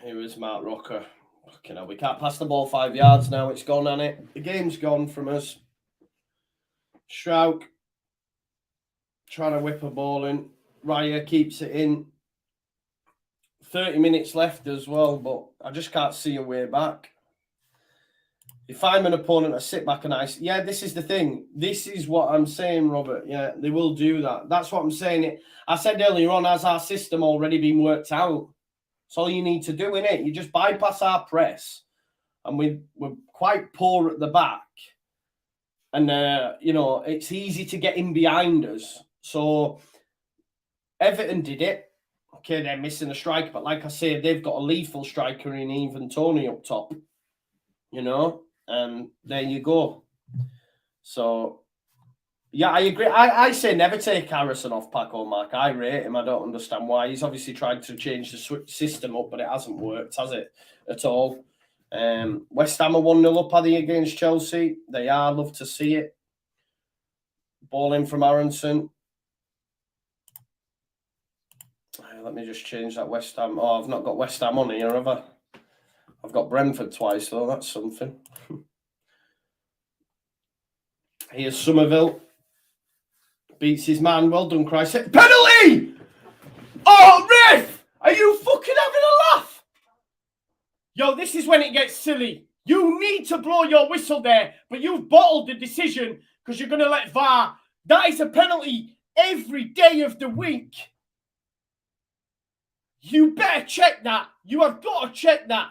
Here is Mark Rocker. Fucking hell, we can't pass the ball 5 yards now. It's gone, hasn't it? The game's gone from us. Strauch trying to whip a ball in. Raya keeps it in. 30 minutes left as well, but I just can't see a way back. If I'm an opponent, I sit back and yeah, this is the thing. This is what I'm saying, Robert. Yeah, they will do that. That's what I'm saying. I said earlier on, has our system already been worked out? That's all you need to do, innit? You just bypass our press. And we're quite poor at the back. And, it's easy to get in behind us. So, Everton did it. Okay, they're missing a striker. But like I say, they've got a lethal striker in even Tony up top. And there you go. So, yeah, I agree. I say never take Harrison off Paco Mark. I rate him. I don't understand why. He's obviously tried to change the system up, but it hasn't worked, has it, at all? West Ham are 1-0 up, are they, against Chelsea? They are. Love to see it. Ball in from Aronson. Let me just change that West Ham. Oh, I've not got West Ham on here, have I? I've got Brentford twice, though. That's something. Here's Somerville. Beats his man. Well done, Christ. Penalty! Oh, ref! Are you fucking having a laugh? Yo, this is when it gets silly. You need to blow your whistle there, but you've bottled the decision because you're going to let VAR. That is a penalty every day of the week. You better check that. You have got to check that.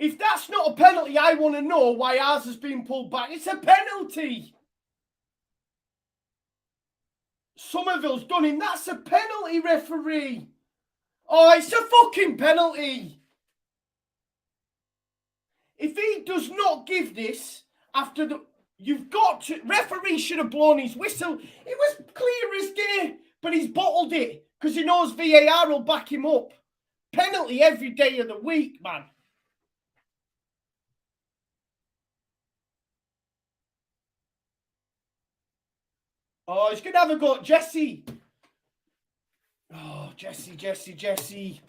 If that's not a penalty, I want to know why ours has been pulled back. It's a penalty. Somerville's done him. That's a penalty, referee. Oh, it's a fucking penalty. If he does not give this after the... You've got to... Referee should have blown his whistle. It was clear as day, but he's bottled it because he knows VAR will back him up. Penalty every day of the week, man. Oh, he's going to have a go at Jesse. Oh, Jesse.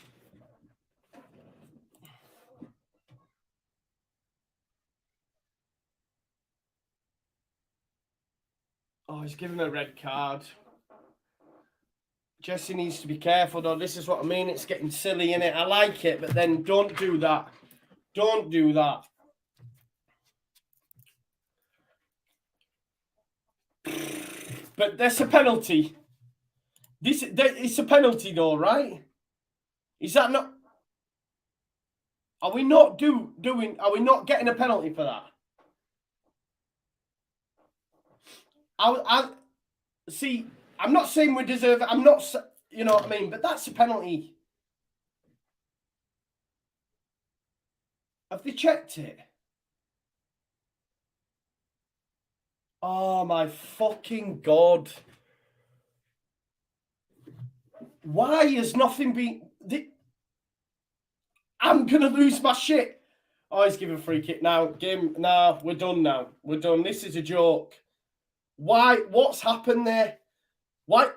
Oh, he's given a red card. Jesse needs to be careful, though. This is what I mean. It's getting silly, innit? I like it, but then don't do that. Don't do that. But that's a penalty. It's a penalty, though, right? Is that not? Are we not doing? Are we not getting a penalty for that? I see. I'm not saying we deserve it. I'm not. You know what I mean? But that's a penalty. Have they checked it? Oh my fucking God. Why has nothing been... I'm going to lose my shit. Oh, he's giving a free kick now. Game, nah, we're done now. We're done. This is a joke. Why? What's happened there? Why?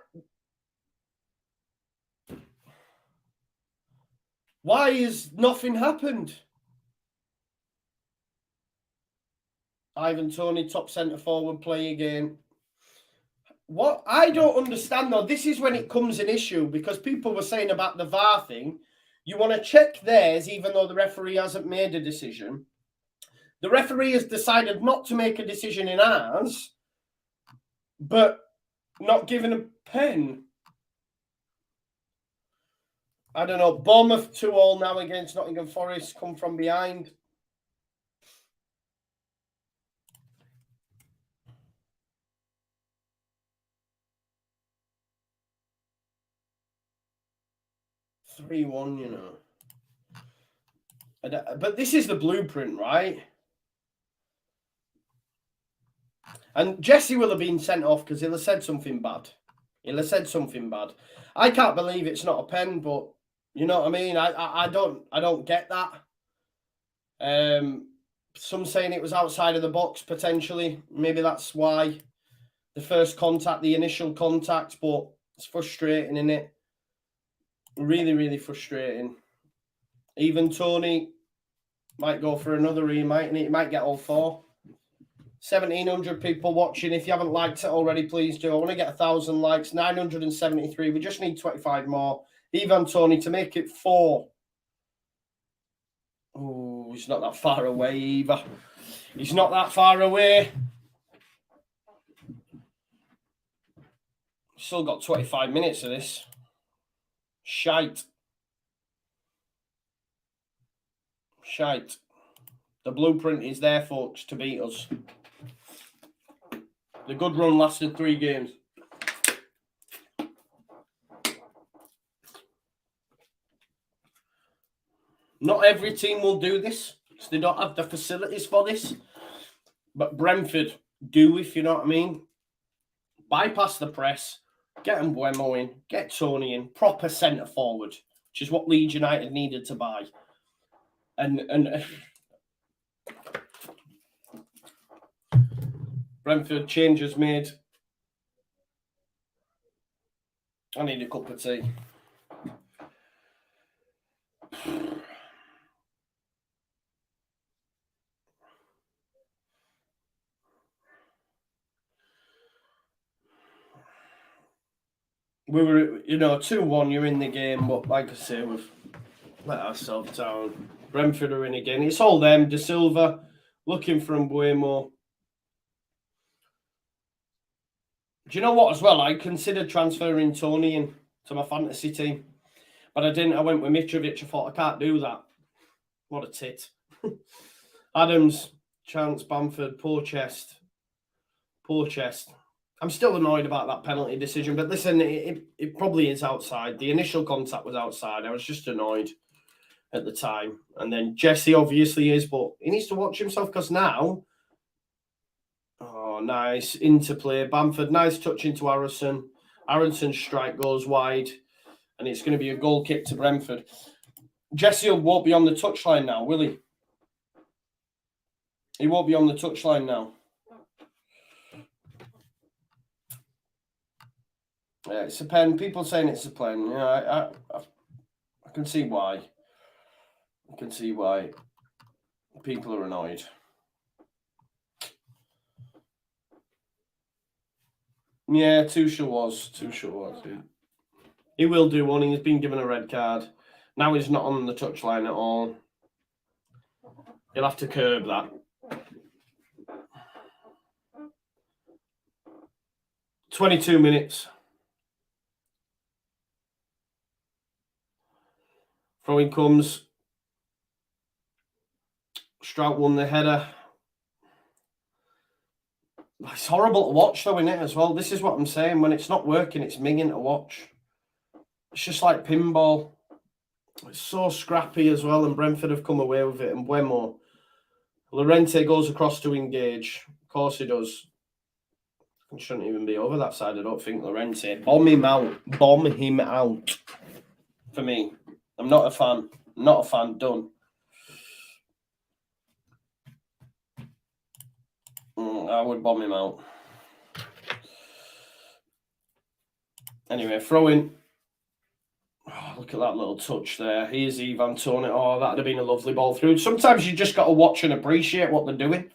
Why has nothing happened? Ivan Toney, top centre forward, play again. What I don't understand, though, this is when it comes an issue, because people were saying about the VAR thing. You want to check theirs, even though the referee hasn't made a decision. The referee has decided not to make a decision in ours, but not given a pen. I don't know. Bournemouth 2-2 now against Nottingham Forest, come from behind. (3-1), you know. But this is the blueprint, right? And Jesse will have been sent off because he'll have said something bad. He'll have said something bad. I can't believe it's not a pen, but you know what I mean? I don't get that. Some saying it was outside of the box, potentially. Maybe that's why. The first contact, the initial contact, but it's frustrating, isn't it? Really, really frustrating. Even Tony might go for another remake, and he might get all four. 1,700 people watching. If you haven't liked it already, please do. I want to get 1,000 likes. 973. We just need 25 more. Ivan Toney to make it 4. Oh, he's not that far away either. He's not that far away. Still got 25 minutes of this. Shite. Shite. The blueprint is there, folks, to beat us. The good run lasted 3 games. Not every team will do this, because they don't have the facilities for this. But Brentford do, if you know what I mean. Bypass the press, get Mbeumo in, get Tony in, proper centre forward, which is what Leeds United needed to buy. And Brentford changes made. I need a cup of tea. We were, 2-1, you're in the game, but like I say, we've let ourselves down. Brentford are in again. It's all them. De Silva looking for Mbeumo. Do you know what, as well? I considered transferring Tony into my fantasy team, but I didn't. I went with Mitrovic. I thought, I can't do that. What a tit. Adams, Chance, Bamford, poor chest. Poor chest. I'm still annoyed about that penalty decision, but listen, it probably is outside. The initial contact was outside. I was just annoyed at the time. And then Jesse obviously is, but he needs to watch himself, because now... Oh, nice interplay. Bamford, nice touch into Harrison. Harrison's strike goes wide, and it's going to be a goal kick to Brentford. Jesse won't be on the touchline now, will he? He won't be on the touchline now. Yeah, it's a pen. People saying it's a pen. Yeah, I can see why. I can see why people are annoyed. Yeah, Tuchel was. Yeah. He will do one. He's been given a red card. Now he's not on the touchline at all. He'll have to curb that. 22 minutes. Throw-in comes. Strout won the header. It's horrible to watch, though, isn't it, as well? This is what I'm saying. When it's not working, it's minging to watch. It's just like pinball. It's so scrappy as well, and Brentford have come away with it. And Buemo. Llorente goes across to engage. Of course he does. He shouldn't even be over that side, I don't think, Llorente. Bomb him out. Bomb him out. For me. I'm not a fan. Not a fan. Done. I would bomb him out. Anyway, throw in. Oh, look at that little touch there. Here's Ivan Toney. Oh, that'd have been a lovely ball through. Sometimes you just got to watch and appreciate what they're doing.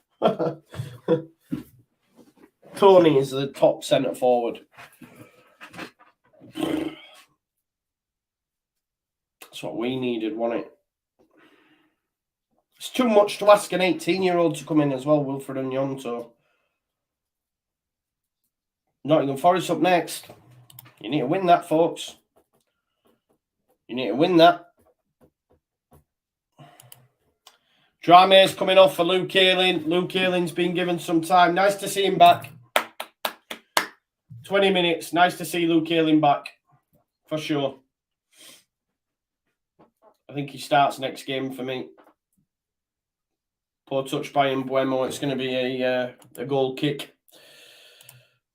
Toney is the top centre forward. That's what we needed, wasn't it? It's too much to ask an 18-year-old to come in as well, Wilfred and Yonto. Nottingham Forest up next. You need to win that, folks. You need to win that. Drame's coming off for Luke Ayling. Luke Ayling's been given some time. Nice to see him back. 20 minutes. Nice to see Luke Ayling back. For sure. I think he starts next game for me. Poor touch by Buemo. It's going to be a goal kick.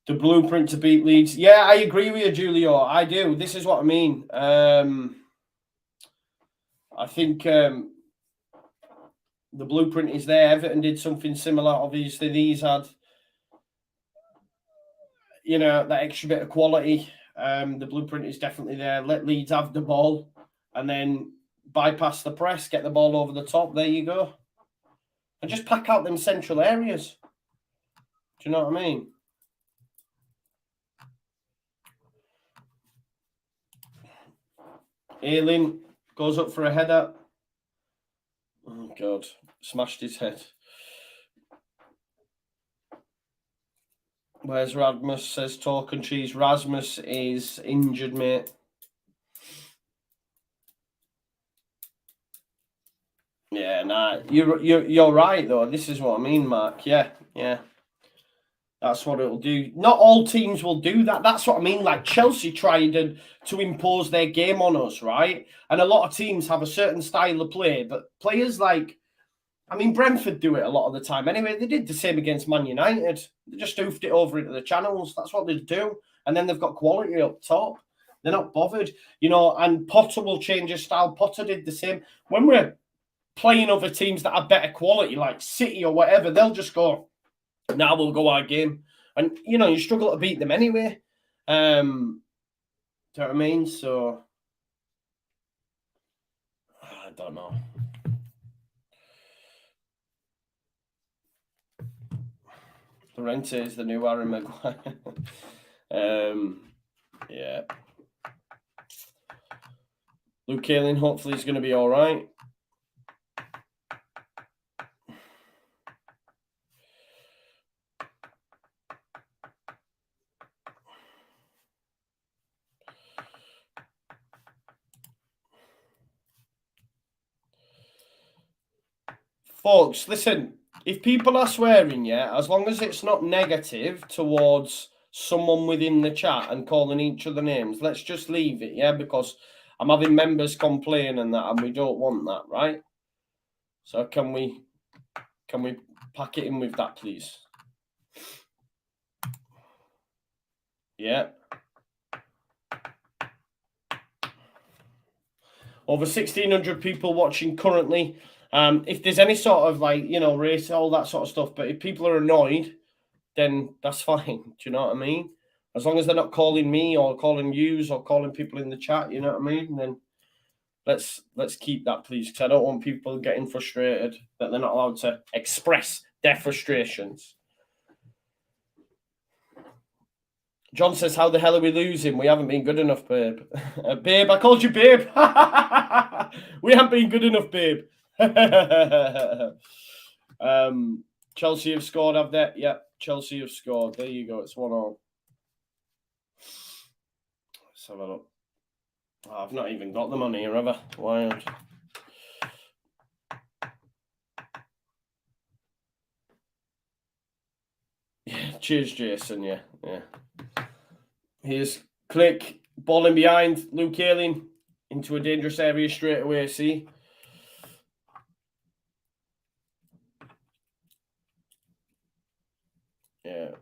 The blueprint to beat Leeds. Yeah, I agree with you, Julio. I do. This is what I mean. I think the blueprint is there. Everton did something similar. Obviously, these had, that extra bit of quality. The blueprint is definitely there. Let Leeds have the ball and then bypass the press, get the ball over the top. There you go. And just pack out them central areas. Do you know what I mean? Ayling goes up for a header. Oh, God. Smashed his head. Where's Rasmus? Says Talk and Cheese. Rasmus is injured, mate. Yeah, nah. You're right, though. This is what I mean, Mark. Yeah. That's what it'll do. Not all teams will do that. That's what I mean. Like Chelsea tried to impose their game on us, right? And a lot of teams have a certain style of play, but players Brentford do it a lot of the time. Anyway, they did the same against Man United. They just hoofed it over into the channels. That's what they do. And then they've got quality up top. They're not bothered, and Potter will change his style. Potter did the same. When we're playing other teams that have better quality, like City or whatever, they'll just go, now we'll go our game. And, you struggle to beat them anyway. Do you know what I mean? So, I don't know. Llorente is the new Aaron Maguire. Yeah. Luke Ayling hopefully is going to be all right. Folks, listen, if people are swearing, as long as it's not negative towards someone within the chat and calling each other names, let's just leave it, because I'm having members complain and that, and we don't want that, right? So can we pack it in with that, please? Yeah. Over 1,600 people watching currently. If there's any sort of race, all that sort of stuff, but if people are annoyed, then that's fine. Do you know what I mean? As long as they're not calling me or calling yous or calling people in the chat, you know what I mean? Then let's keep that, please, because I don't want people getting frustrated that they're not allowed to express their frustrations. John says, how the hell are we losing? We haven't been good enough, babe. Babe, I called you babe. We haven't been good enough, babe. Chelsea have scored, have they? Yeah, Chelsea have scored. There you go. It's 1-1. Let's have a look. Oh, I've not even got them on here, have I? Wild. Yeah, cheers, Jason. Yeah. Here's Click, ball in behind, Luke Ayling into a dangerous area straight away, see? Yeah.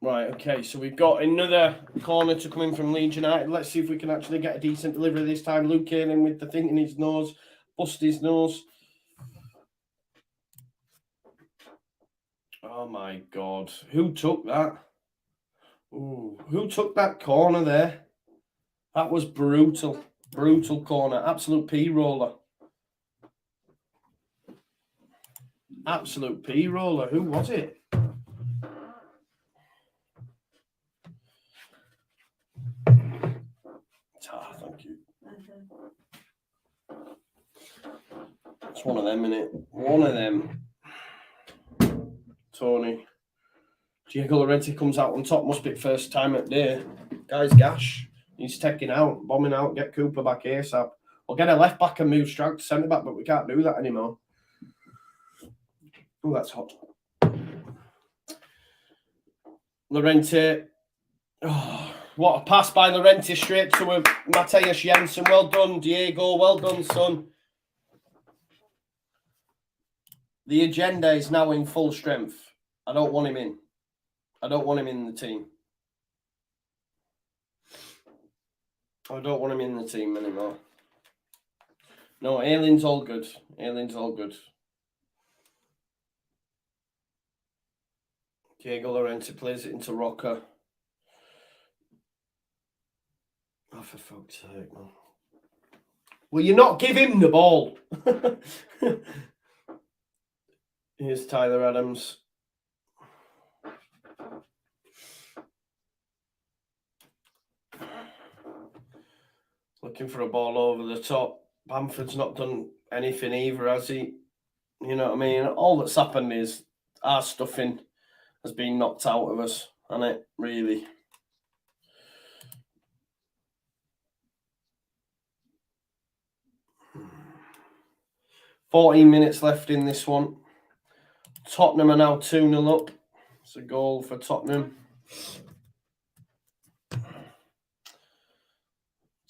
Right, okay, so we've got another corner to come in from Leeds United. Let's see if we can actually get a decent delivery this time. Luke Ayling with the thing in his nose, bust his nose. Oh my God, who took that? Ooh, who took that corner there? That was brutal. Brutal corner. Absolute P-roller. Absolute P-roller. Who was it? Thank you. It's one of them, innit? One of them. Tony. Diego Llorente comes out on top. Must be first time at day. Guy's gash. He's taking out, bombing out, get Cooper back ASAP. We'll get a left back and move straight to centre back, but we can't do that anymore. Oh, that's hot. Llorente. Oh, what a pass by Llorente straight to Matthias Jensen. Well done, Diego. Well done, son. The agenda is now in full strength. I don't want him in. I don't want him in the team. I don't want him in the team anymore. No, Ayling's all good. Ayling's all good. Diego Llorente plays it into Roca. Oh, for fuck's sake, man. Will you not give him the ball? Here's Tyler Adams. Looking for a ball over the top. Bamford's not done anything either, has he? You know what I mean? All that's happened is our stuffing has been knocked out of us, hasn't it? Really. $14 minutes left in this one. Tottenham are now 2-0 up. It's a goal for Tottenham.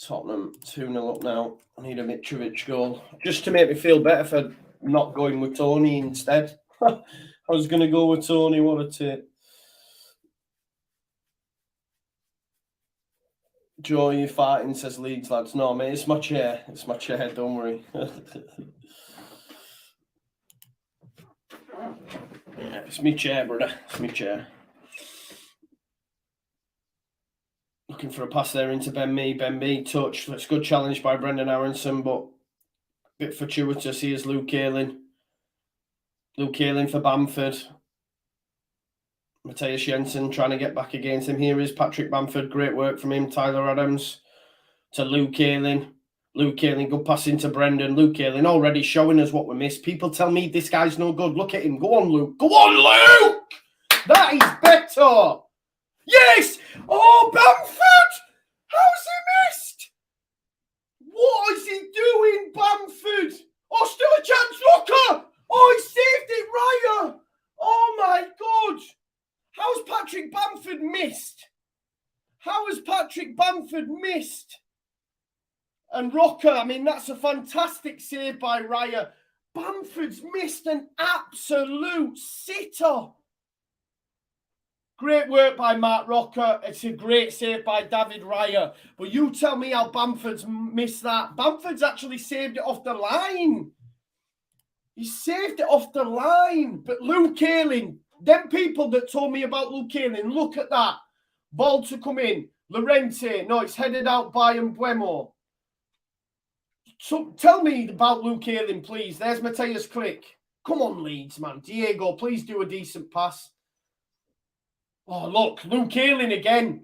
Tottenham 2-0 up now. I need a Mitrovic goal. Just to make me feel better for not going with Tony instead. I was going to go with Tony. What a tip. Joe, you farting, says Leeds lads. No, mate, it's my chair. It's my chair, don't worry. Yeah, it's me chair, brother. It's me chair. Looking for a pass there into Ben Mee, touch. That's a good challenge by Brendan Aronson, but a bit fortuitous. Here's Luke Ayling. Luke Ayling for Bamford. Matthias Jensen trying to get back against him. Here is Patrick Bamford. Great work from him. Tyler Adams to Luke Ayling. Luke Ayling, good pass into Brendan. Luke Ayling already showing us what we missed. People tell me this guy's no good. Look at him. Go on, Luke. Go on, Luke! That is better. Yes! Oh, Bamford! How's he missed? What is he doing, Bamford? Oh, still a chance. Look! Oh, he saved it, Raya! Oh, my God! How's Patrick Bamford missed? How has Patrick Bamford missed? And Roca, I mean, that's a fantastic save by Raya. Bamford's missed an absolute sitter. Great work by Mark Roca. It's a great save by David Raya. But you tell me how Bamford's missed that. Bamford's actually saved it off the line. He saved it off the line. But Luke Ayling, them people that told me about Luke Ayling, look at that. Ball to come in. Llorente. No, it's headed out by Mbuemo. So tell me about Luke Ayling, please. There's Matthias Click. Come on, Leeds, man. Diego, please do a decent pass. Oh, look, Luke Ayling again.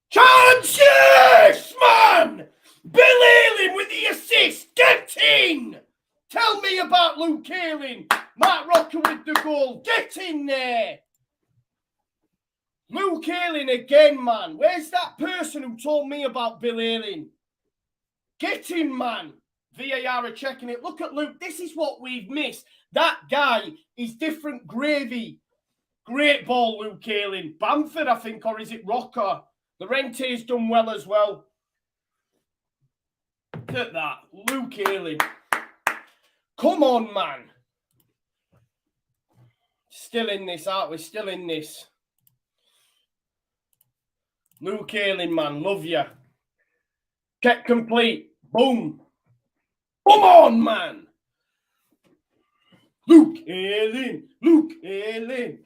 Chance, yes, man! Bill Ayling with the assist. Get in! Tell me about Luke Ayling. Mark Rocker with the goal. Get in there. Luke Ayling again, man. Where's that person who told me about Bill Ayling? Get in, man. VAR are checking it. Look at Luke. This is what we've missed. That guy is different gravy. Great ball, Luke Ayling. Bamford, I think, or is it Rocker? Llorente's done well as well. Look at that. Luke Ayling. Come on, man. Still in this, aren't we? Still in this. Luke Ayling, man. Love you. Check complete. Boom. Come on, man. Luke Ayling. Luke Ayling.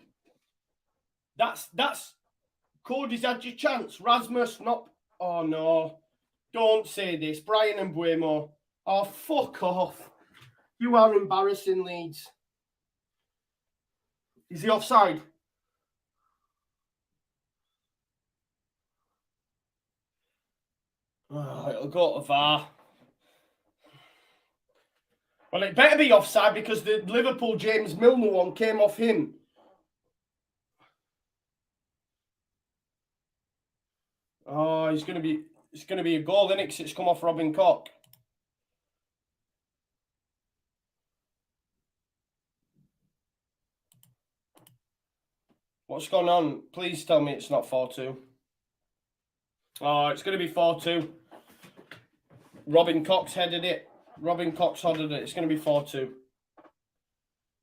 That's Cody's had your chance. Rasmus, not. Oh, no. Don't say this. Brian and Buemo. Oh, fuck off. You are embarrassing, Leeds. Is he offside? Oh, it'll go to VAR. Well, it better be offside because the Liverpool James Milner one came off him. Oh, it's going to be a goal, isn't it? Because it's come off Robin Koch. What's going on? Please tell me it's not 4-2. Oh, it's going to be 4-2. Robin Koch's headed it. Robin Koch's headed it. It's going to be 4-2.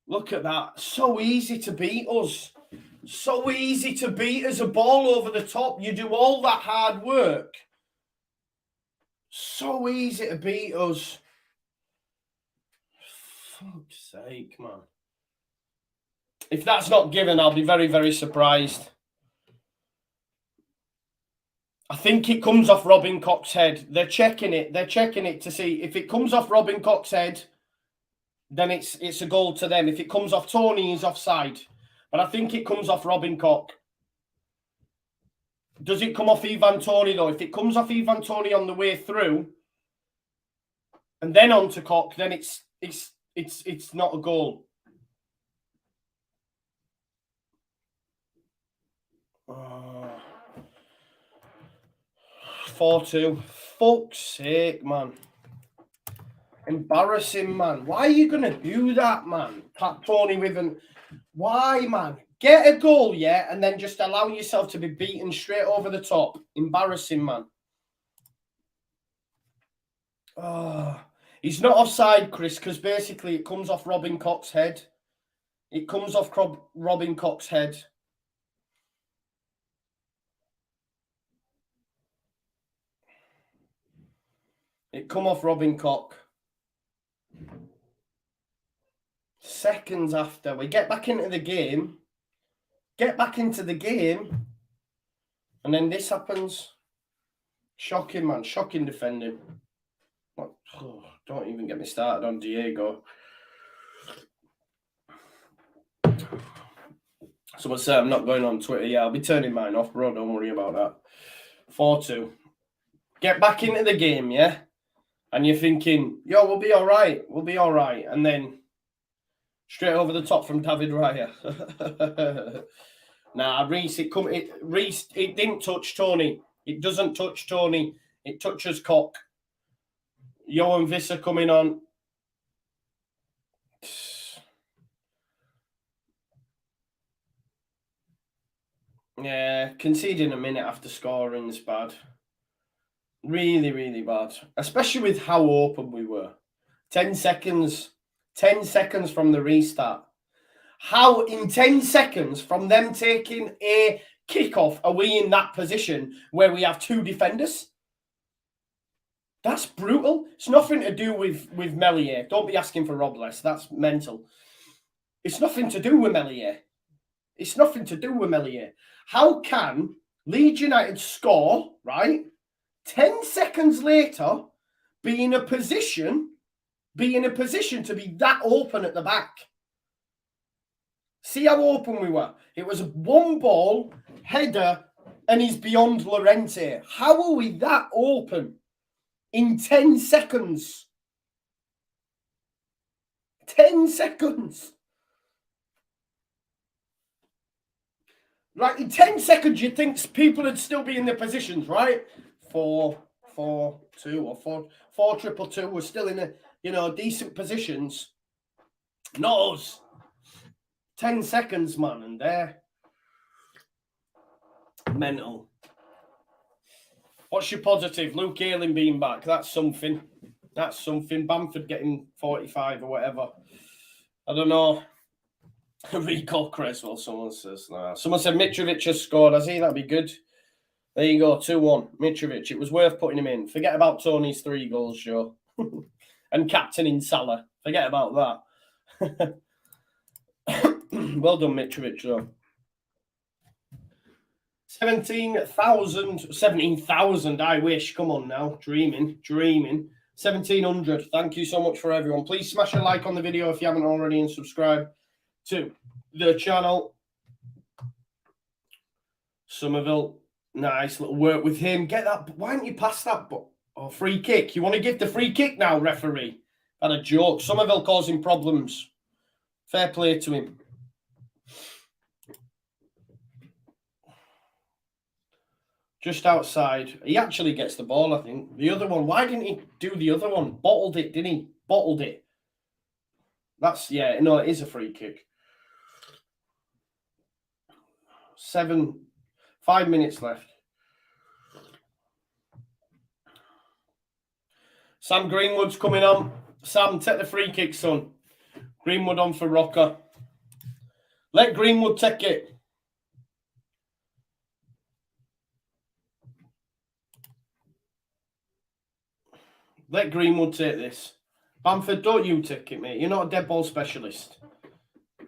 Look at that. So easy to beat us. So easy to beat us. A ball over the top. You do all that hard work. So easy to beat us. Fuck's sake, man. If that's not given, I'll be very, very surprised. I think it comes off Robin Koch's head. They're checking it. They're checking it to see if it comes off Robin Koch's head, then it's a goal to them. If it comes off Tony, he's offside. But I think it comes off Robin Koch. Does it come off Ivan Toney, though? If it comes off Ivan Toney on the way through and then on to Koch, then it's not a goal. Oh. 4-2. Fuck's sake, man. Embarrassing, man. Why are you going to do that, man? Pat Tony with an... Why, man? Get a goal, yeah, and then just allow yourself to be beaten straight over the top. Embarrassing, man. Oh, he's not offside, Chris, because basically it comes off Robin Koch's head. It comes off Robin Koch's head. It come off Robin Koch. Seconds after. We get back into the game. Get back into the game. And then this happens. Shocking, man. Shocking defending. Oh, don't even get me started on Diego. Someone said I'm not going on Twitter. Yeah, I'll be turning mine off, bro. Don't worry about that. 4-2. Get back into the game, yeah? And you're thinking, yo, we'll be all right. We'll be all right. And then straight over the top from David Raya. Nah, Reece, it didn't touch Tony. It doesn't touch Tony. It touches Koch. Johan Visser coming on. Yeah, conceding a minute after scoring is bad. Really, really bad. Especially with how open we were. 10 seconds. 10 seconds from the restart. How in 10 seconds from them taking a kickoff are we in that position where we have two defenders? That's brutal. It's nothing to do with Meslier. Don't be asking for Robles. That's mental. It's nothing to do with Meslier. It's nothing to do with Meslier. How can Leeds United score, right? 10 seconds later, be in a position to be that open at the back? See how open we were? It was one ball, header, and he's beyond Llorente. How are we that open in 10 seconds? 10 seconds. Like, in 10 seconds, you'd think people would still be in their positions, right? 4-4-2 or 4-4-2 were still in a, decent positions. Not us. 10 seconds, man, and there. Mental. What's your positive? Luke Ayling being back. That's something. That's something. Bamford getting 45 or whatever. I don't know. Rico Creswell, someone says. Nah. Someone said Mitrovic has scored. Has he? That'd be good. There you go. 2-1. Mitrovic. It was worth putting him in. Forget about Tony's 3 goals, sure. And captaining Salah. Forget about that. Well done, Mitrovic, though. 17,000. I wish. Come on now. Dreaming. 1,700. Thank you so much for everyone. Please smash a like on the video if you haven't already and subscribe to the channel. Somerville. Nice little work with him. Get that. Why didn't you pass that? Free kick. You want to give the free kick now, referee? Had a joke. Somerville causing problems. Fair play to him. Just outside. He actually gets the ball, I think. The other one. Why didn't he do the other one? Bottled it, didn't he? Bottled it. That's, yeah, no, it is a free kick. 5 minutes left. Sam Greenwood's coming on. Sam, take the free kick, son. Greenwood on for Rocker. Let Greenwood take it. Let Greenwood take this. Bamford, don't you take it, mate. You're not a dead ball specialist.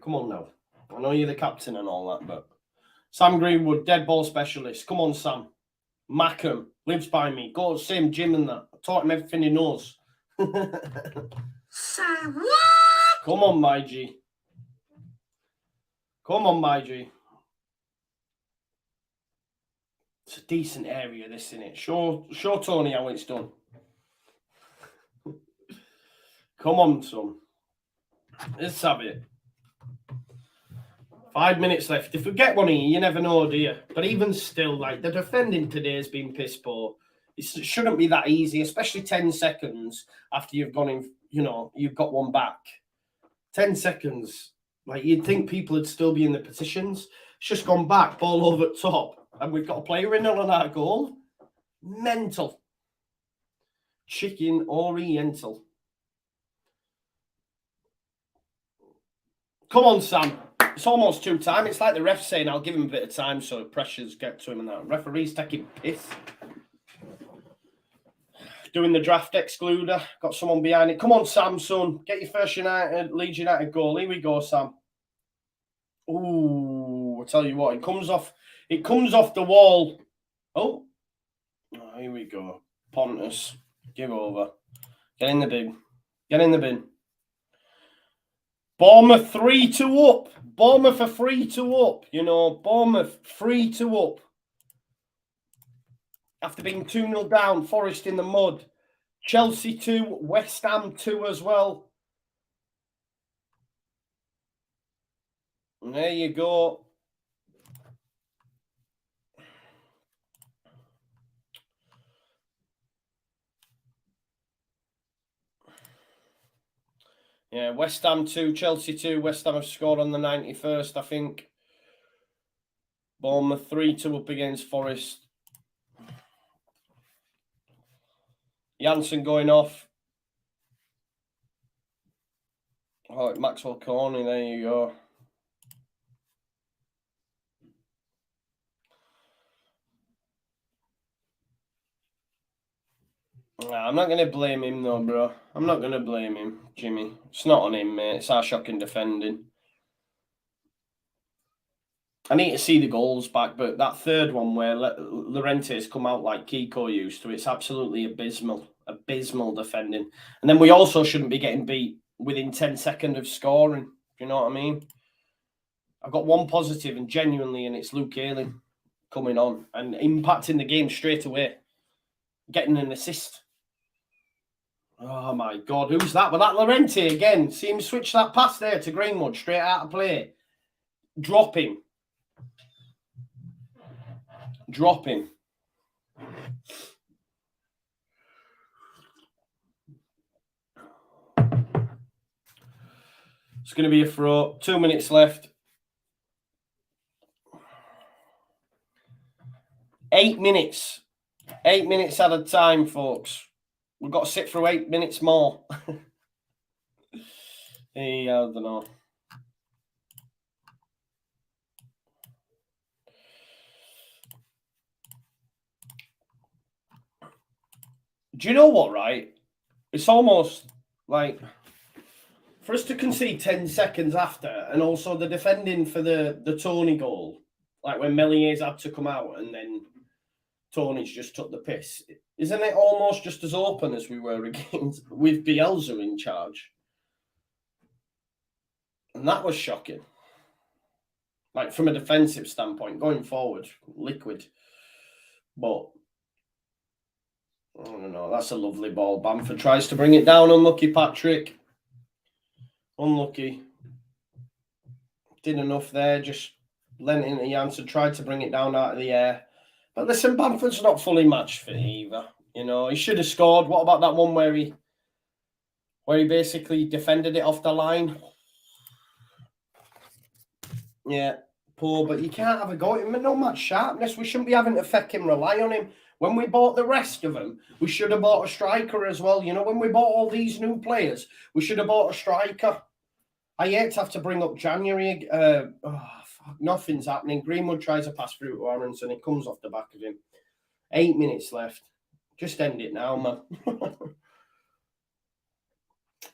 Come on now. I know you're the captain and all that, but Sam Greenwood, dead ball specialist. Come on, Sam. Mackham lives by me. Go same gym and that. I taught him everything he knows. Say what? Come on, my G. Come on, my G. It's a decent area, this, isn't it? Show Tony how it's done. Come on, son. Let's have it. 5 minutes left. If we get one here, you never know, do you? But even still, like, the defending today has been piss poor. It shouldn't be that easy, especially 10 seconds after you've gone in, you've got one back. 10 seconds. Like, you'd think people would still be in the positions. It's just gone back, ball over top. And we've got a player in on our goal. Mental. Chicken Oriental. Come on, Sam. It's almost 2 time. It's like the ref saying, I'll give him a bit of time so pressures get to him and that. Referee's taking piss. Doing the draft excluder. Got someone behind it. Come on, Sam, son. Get your first Leeds United goal. Here we go, Sam. Ooh, I'll tell you what. It comes off the wall. Oh, here we go. Pontus. Give over. Get in the bin. Get in the bin. Bournemouth 3-2 up. Bournemouth are 3-2 up. Bournemouth 3-2 up. After being 2-0 down, Forest in the mud. Chelsea 2, West Ham 2 as well. And there you go. Yeah, West Ham 2, Chelsea 2. West Ham have scored on the 91st, I think. Bournemouth 3-2 up against Forest. Janssen going off. Oh, Maxwell Corney, there you go. Nah, I'm not going to blame him though, bro. I'm not going to blame him, Jimmy. It's not on him, mate. It's our shocking defending. I need to see the goals back, but that third one where Llorente's come out like Kiko used to, it's absolutely abysmal. Abysmal defending. And then we also shouldn't be getting beat within 10 seconds of scoring. Do you know what I mean? I've got one positive and genuinely, and it's Luke Ayling coming on and impacting the game straight away, getting an assist. Oh my God, who's that? Well, that Llorente again. See him switch that pass there to Greenwood straight out of play. Dropping. It's going to be a throw. 2 minutes left. 8 minutes. 8 minutes at a time, folks. We've got to sit through 8 minutes more. I don't know. Do you know what, right? It's almost like for us to concede 10 seconds after, and also the defending for the Tony goal, like when Melié's had to come out and then Tony's just took the piss. Isn't it almost just as open as we were against with Bielsa in charge? And that was shocking. Like from a defensive standpoint, going forward, liquid. But I don't know. That's a lovely ball. Bamford tries to bring it down. Unlucky, Patrick. Unlucky. Did enough there. Just lent into Janssen. Tried to bring it down out of the air. But listen, Bamford's not fully matched for either. You know, he should have scored. What about that one where he basically defended it off the line? Yeah, poor. But you can't have a go at him. No match sharpness. We shouldn't be having to fucking rely on him. When we bought the rest of them, we should have bought a striker as well. You know, when we bought all these new players, we should have bought a striker. I hate to have to bring up January. Nothing's happening. Greenwood tries a pass through to Aronson. It comes off the back of him. 8 minutes left. Just end it now, man. Do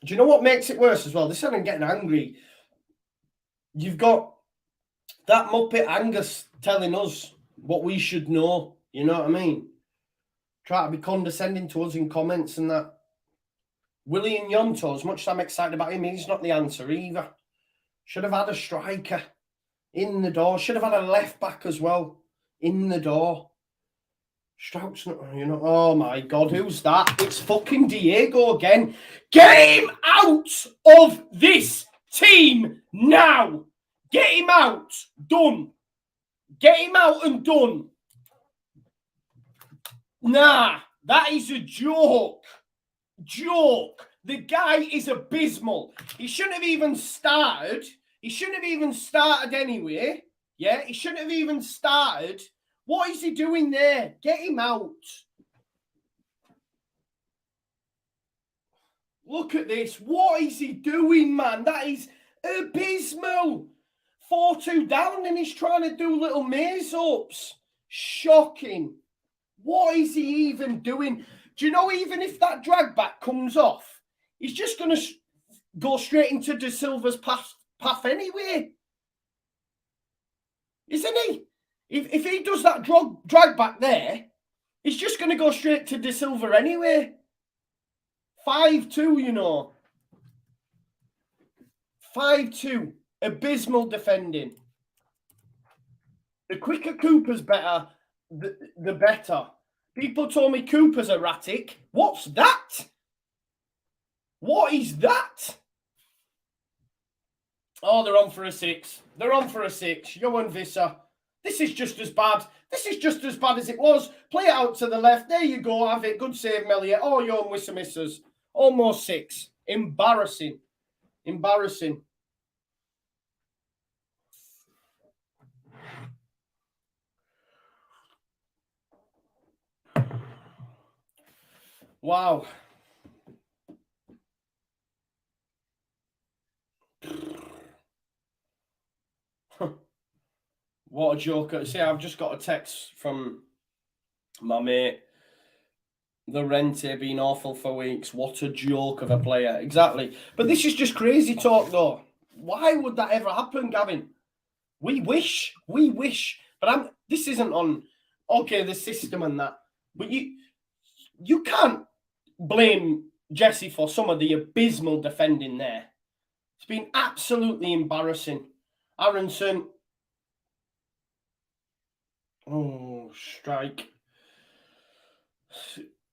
you know what makes it worse as well? This isn't getting angry. You've got that Muppet Angus telling us what we should know. You know what I mean? Try to be condescending to us in comments and that. Willian Yonto, as much as I'm excited about him, he's not the answer either. Should have had a striker in the door. Should have had a left back as well in the door. Strout's not, you know. Oh my God, who's that? It's fucking Diego again. Get him out of this team now. Get him out. Done. Get him out and done. Nah, that is a joke. The guy is abysmal. He shouldn't have even started. Anyway. Yeah, he shouldn't have even started. What is he doing there? Get him out. Look at this. What is he doing, man? That is abysmal. 4-2 down and he's trying to do little maze-ups. Shocking. What is he even doing? Do you know, even if that drag back comes off, he's just going to go straight into De Silva's path anyway. Isn't he? If he does that drag back there, he's just going to go straight to De Silva anyway. 5-2, you know. 5-2. Abysmal defending. The quicker Cooper's better, the better. People told me Cooper's erratic. What's that? What is that? Oh, they're on for a 6. Johan Visser. This is just as bad. This is just as bad as it was. Play it out to the left. There you go. Have it. Good save, Melié. Oh, Johan Visser misses. Almost 6. Embarrassing. Wow. What a joker. See, I've just got a text from my mate. Llorente being awful for weeks. What a joke of a player. Exactly. But this is just crazy talk, though. Why would that ever happen, Gavin? We wish. But this isn't on, okay, the system and that. But you can't blame Jesse for some of the abysmal defending there. It's been absolutely embarrassing. Aronson. Oh, strike.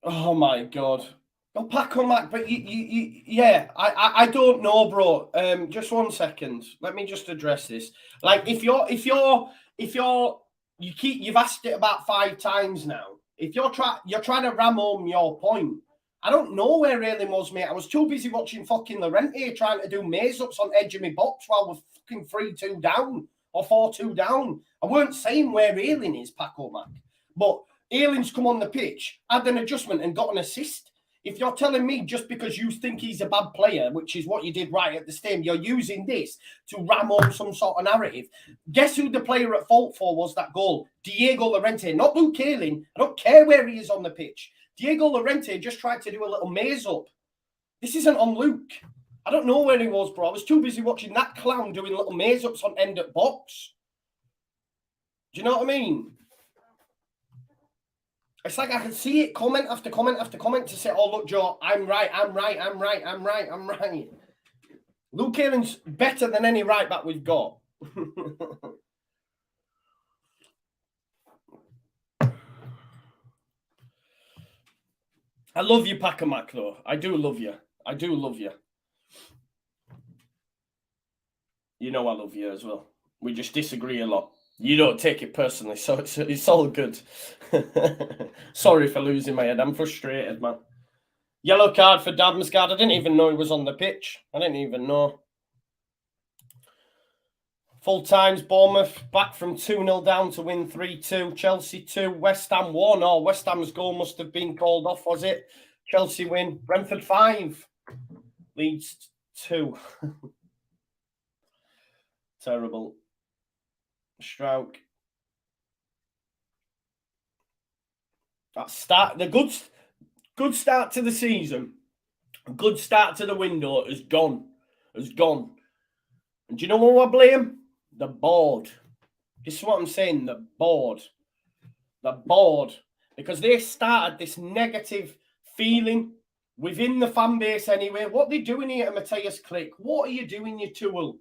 Oh my God. Oh, Paco Mac, but yeah, I don't know, bro. Just 1 second. Let me just address this. Like, you've asked it about 5 times now. If you're trying to ram home your point, I don't know where Ayling was, mate. I was too busy watching fucking Llorente trying to do maze ups on edge of my box while we're fucking 3-2 down or 4-2 down. I weren't saying where Ayling is, Paco Mac, but Ayling's come on the pitch, had an adjustment and got an assist. If you're telling me just because you think he's a bad player, which is what you did right at the stadium, you're using this to ram home some sort of narrative. Guess who the player at fault for was that goal? Diego Llorente, not Luke Ayling. I don't care where he is on the pitch. Diego Llorente just tried to do a little maze up. This isn't on Luke. I don't know where he was, bro. I was too busy watching that clown doing little maze ups on end at box. Do you know what I mean? It's like I can see it comment after comment after comment to say, oh, look, Joe, I'm right. Luke Ayling's better than any right back we've got. I love you, Paco Mac, though. I do love you. You know I love you as well. We just disagree a lot. You don't take it personally, so it's all good. Sorry for losing my head. I'm frustrated, man. Yellow card for Damsgaard. I didn't even know he was on the pitch. I didn't even know. Full times, Bournemouth back from 2-0 down to win 3-2. Chelsea 2, West Ham 1. Oh, West Ham's goal must have been called off, was it? Chelsea win. Brentford 5. Leeds 2. Terrible. Strauch. That start, the good start to the season, good start to the window has gone. And do you know what I blame? The board. This is what I'm saying, the board. Because they started this negative feeling within the fan base anyway. What are they doing here to Matthias Klick? What are you doing, you tool?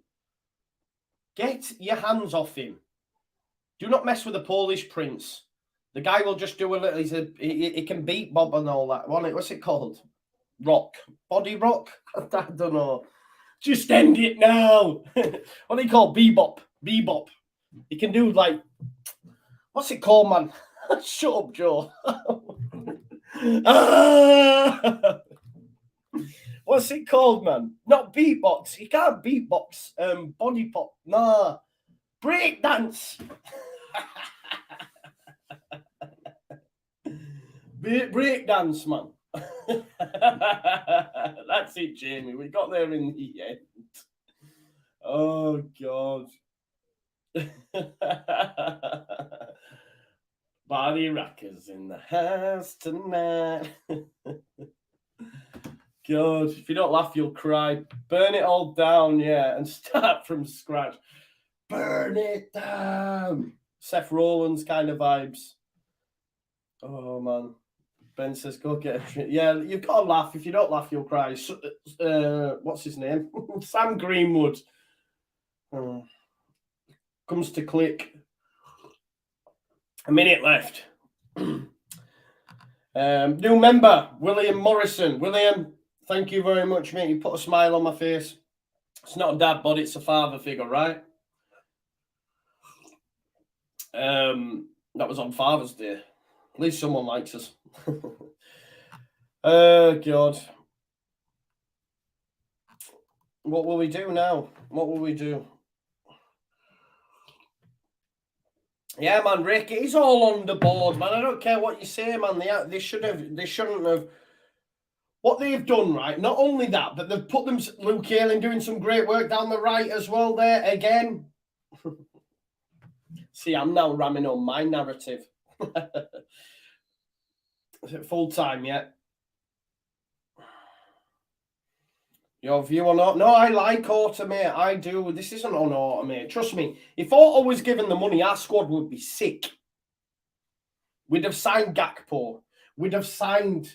Get your hands off him. Do not mess with the Polish prince. The guy will just do a little. He can beat Bob and all that. What's it called? Rock. Body rock? I don't know. Just end it now. What do you call bebop? Bebop. He can do like. What's it called, man? Shut up, Joe. What's it called, man? Not beatbox. You can't beatbox. Body pop. Nah. Break dance. Break dance, man. That's it, Jamie. We got there in the end. Oh, God. Body rockers in the house tonight. God, if you don't laugh, you'll cry. Burn it all down, yeah, and start from scratch. Burn it down. Seth Rollins kind of vibes. Oh, man. Ben says, go get a drink. Yeah, you've got to laugh. If you don't laugh, you'll cry. What's his name? Sam Greenwood. Comes to Klick. A minute left. New member, William Morrison. William, thank you very much, mate. You put a smile on my face. It's not a dad bod, it's a father figure, right? That was on Father's Day. At least someone likes us. Oh, God. What will we do now? What will we do? Yeah, man, Rick, it's all on the board, man. I don't care what you say, man. They shouldn't have. What they've done, right? Not only that, but they've put them. Luke Ayling doing some great work down the right as well. There again. See, I'm now ramming on my narrative. Is it full time yet? Your view on Auto? No, I like Auto, mate. I do. This isn't on Auto, mate. Trust me. If Auto was given the money, our squad would be sick. We'd have signed Gakpo. We'd have signed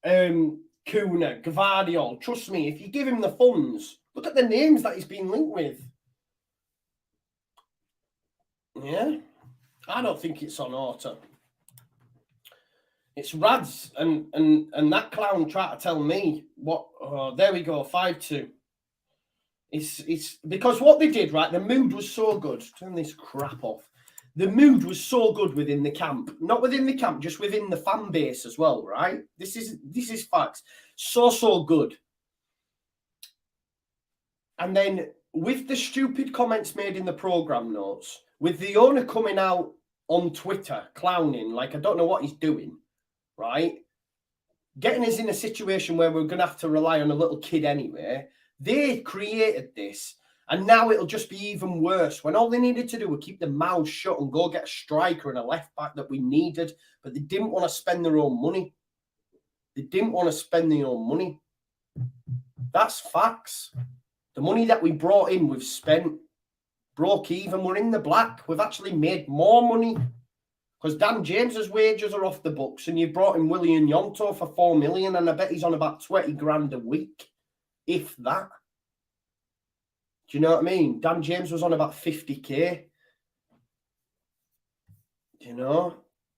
Kuna, Gvardiol. Trust me, if you give him the funds, look at the names that he's been linked with. Yeah, I don't think it's on auto. It's Rads and that clown tried to tell me what. Oh, there we go, 5-2. It's because what they did, right? The mood was so good. Turn this crap off. The mood was so good within the camp, not within the camp, just within the fan base as well, right? This is facts. So good. And then with the stupid comments made in the program notes, with the owner coming out on Twitter clowning, like I don't know what he's doing, right? Getting us in a situation where we're going to have to rely on a little kid anyway. They created this, and now it'll just be even worse when all they needed to do was keep their mouths shut and go get a striker and a left back that we needed, but they didn't want to spend their own money. They didn't want to spend their own money. That's facts. The money that we brought in, we've spent. Broke even. We're in the black. We've actually made more money because Dan James's wages are off the books, and you brought in William Yonto for 4 million, and I bet he's on about 20 grand a week, if that. Do you know what I mean? Dan James was on about 50k. You know?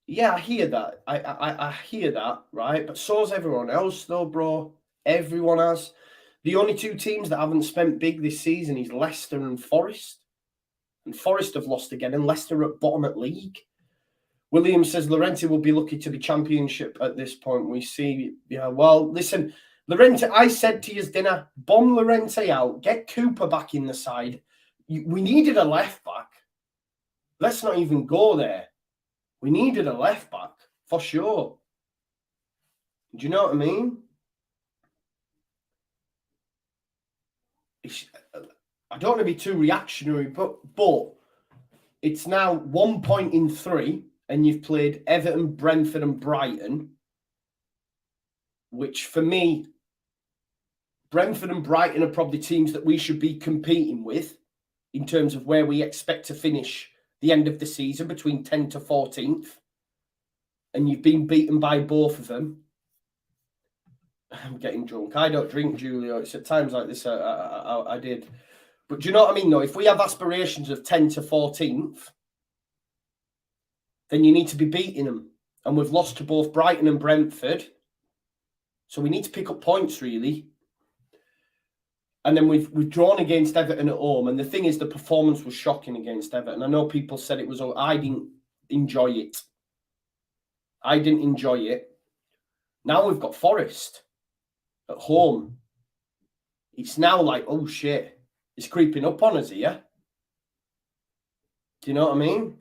Yeah, I hear that. I hear that, right? But so's everyone else, though, bro. Everyone has. The only two teams that haven't spent big this season is Leicester and Forest. And Forest have lost again, and Leicester are at bottom at league. William says Llorente will be lucky to be championship at this point. We see, yeah, well, listen, Llorente, I said to his dinner, bomb Llorente out, get Cooper back in the side. We needed a left back. Let's not even go there. We needed a left back, for sure. Do you know what I mean? I don't want to be too reactionary, but it's now 1 point in 3, and you've played Everton, Brentford, and Brighton, which for me, Brentford and Brighton are probably teams that we should be competing with in terms of where we expect to finish the end of the season, between 10th to 14th. And you've been beaten by both of them. I'm getting drunk. I don't drink, Julio. It's at times like this I did. But do you know what I mean, though? If we have aspirations of 10th to 14th, then you need to be beating them. And we've lost to both Brighton and Brentford. So we need to pick up points, really. And then we've drawn against Everton at home. And the thing is, the performance was shocking against Everton. I know people said it was... I didn't enjoy it. I didn't enjoy it. Now we've got Forest at home. It's now like, oh, shit. It's creeping up on us here. Do you know what I mean?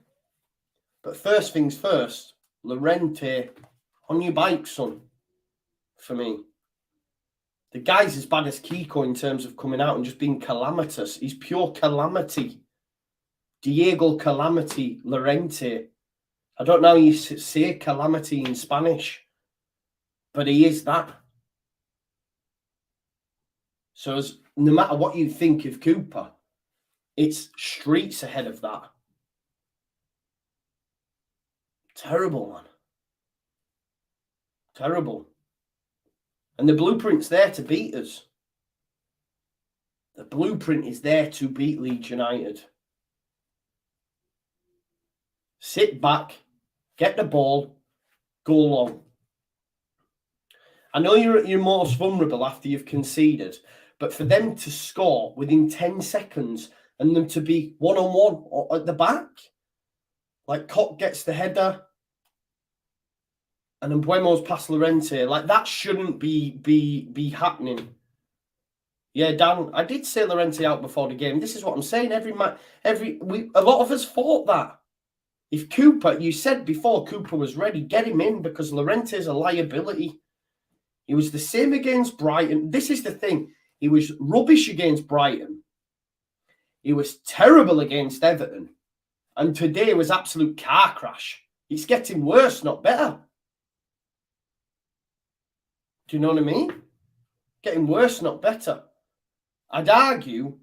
But first things first, Llorente, on your bike, son, for me. The guy's as bad as Kiko in terms of coming out and just being calamitous. He's pure calamity. Diego Calamity Llorente. I don't know how you say calamity in Spanish, but he is that. So no matter what you think of Cooper, it's streets ahead of that. Terrible, man. Terrible. And the blueprint's there to beat us. The blueprint is there to beat Leeds United. Sit back, get the ball, go long. I know you're at your most vulnerable after you've conceded, but for them to score within 10 seconds and them to be one-on-one at the back, like Koch gets the header and then Buemo's past Llorente, like that shouldn't be happening. Yeah, Dan, I did say Llorente out before the game. This is what I'm saying. A lot of us thought that. If Cooper, you said before Cooper was ready, get him in because Llorente is a liability. He was the same against Brighton. This is the thing. He was rubbish against Brighton. He was terrible against Everton. And today was absolute car crash. It's getting worse, not better. Do you know what I mean? Getting worse, not better. I'd argue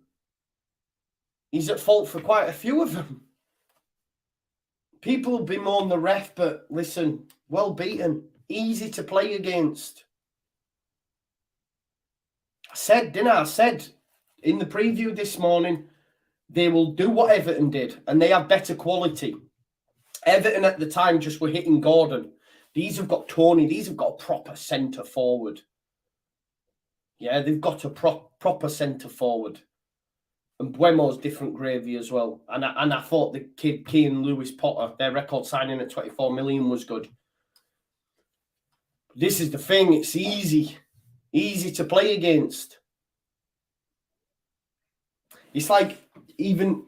he's at fault for quite a few of them. People bemoan the ref, but listen, well beaten. Easy to play against. I said in the preview this morning, they will do what Everton did, and they have better quality. Everton at the time just were hitting Gordon. These have got Tony. These have got a proper centre forward. Yeah, they've got a proper centre forward. And Buemo's different gravy as well. And I thought the kid, Keane Lewis Potter, their record signing at 24 million was good. This is the thing. It's easy to play against. It's like even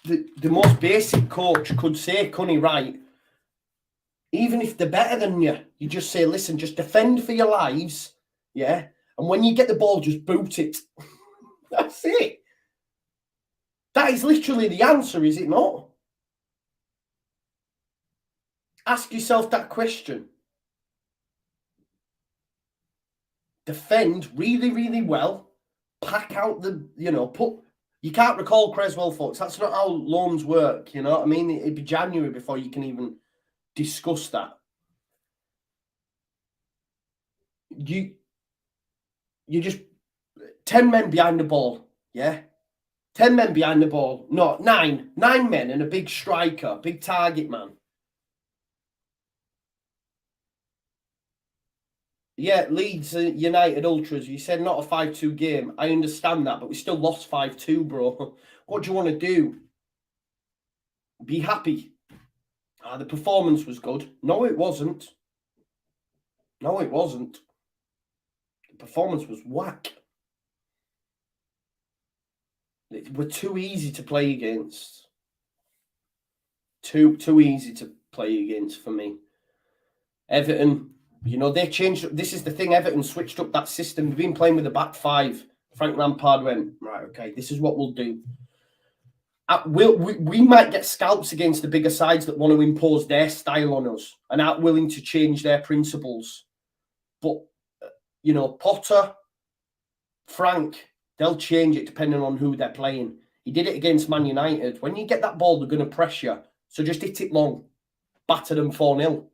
the most basic coach could say, Cunny, right, even if they're better than you, you just say, listen, just defend for your lives, yeah? And when you get the ball, just boot it. That's it. That is literally the answer, is it not? Ask yourself that question. Defend really, really well. Pack out the, you can't recall Creswell, folks. That's not how loans work, you know what I mean? It'd be January before you can even discuss that. You just 10 men behind the ball, yeah? 10 men behind the ball. No, 9 men and a big striker, big target man. Yeah, Leeds United Ultras, you said not a 5-2 game. I understand that, but we still lost 5-2, bro. What do you want to do? Be happy. The performance was good. No, it wasn't. No, it wasn't. The performance was whack. We're too easy to play against. Too easy to play against for me. Everton, they changed. This is the thing. Everton switched up that system. We've been playing with a back five. Frank Lampard went, right, okay, this is what we'll do. We might get scalps against the bigger sides that want to impose their style on us and aren't willing to change their principles. But, Potter, Frank, they'll change it depending on who they're playing. He did it against Man United. When you get that ball, they're going to press you. So just hit it long. Batter them 4-0.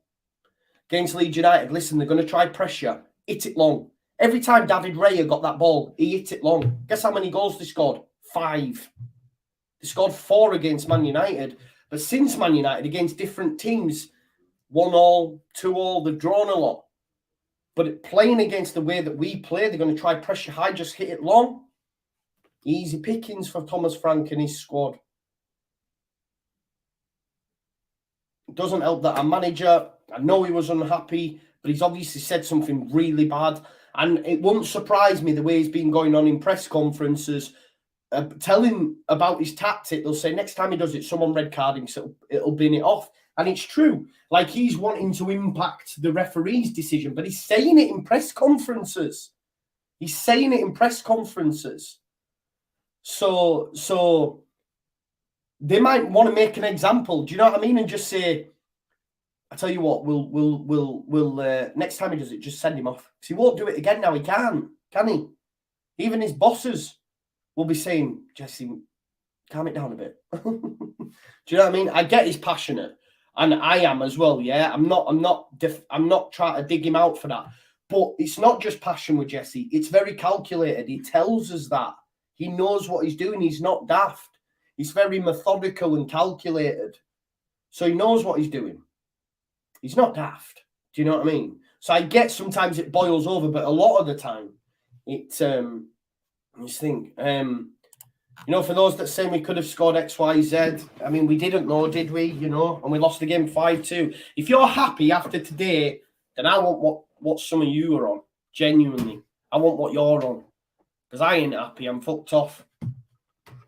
Against Leeds United, listen, they're going to try pressure. Hit it long. Every time David Raya got that ball, he hit it long. Guess how many goals they scored? 5. They scored 4 against Man United. But since Man United, against different teams, 1-1, 2-1, they've drawn a lot. But playing against the way that we play, they're going to try pressure high, just hit it long. Easy pickings for Thomas Frank and his squad. It doesn't help that our manager, I know he was unhappy, but he's obviously said something really bad. And it wouldn't surprise me the way he's been going on in press conferences, telling about his tactic. They'll say next time he does it, someone red carding, so it'll bin it off. And it's true. Like, he's wanting to impact the referee's decision, but he's saying it in press conferences. He's saying it in press conferences. So they might want to make an example. Do you know what I mean? And just say, I tell you what, we'll next time he does it, just send him off. Because he won't do it again now. He can't, can he? Even his bosses will be saying, Jesse, calm it down a bit. Do you know what I mean? I get he's passionate. And I am as well, yeah. I'm not trying to dig him out for that. But it's not just passion with Jesse. It's very calculated. He tells us that. He knows what he's doing. He's not daft. He's very methodical and calculated. So he knows what he's doing. He's not daft. Do you know what I mean? So I get sometimes it boils over, but a lot of the time, it's just think, for those that say we could have scored X, Y, Z, I mean, we didn't know, did we? And we lost the game 5-2. If you're happy after today, then I want what some of you are on. Genuinely. I want what you're on. Because I ain't happy. I'm fucked off.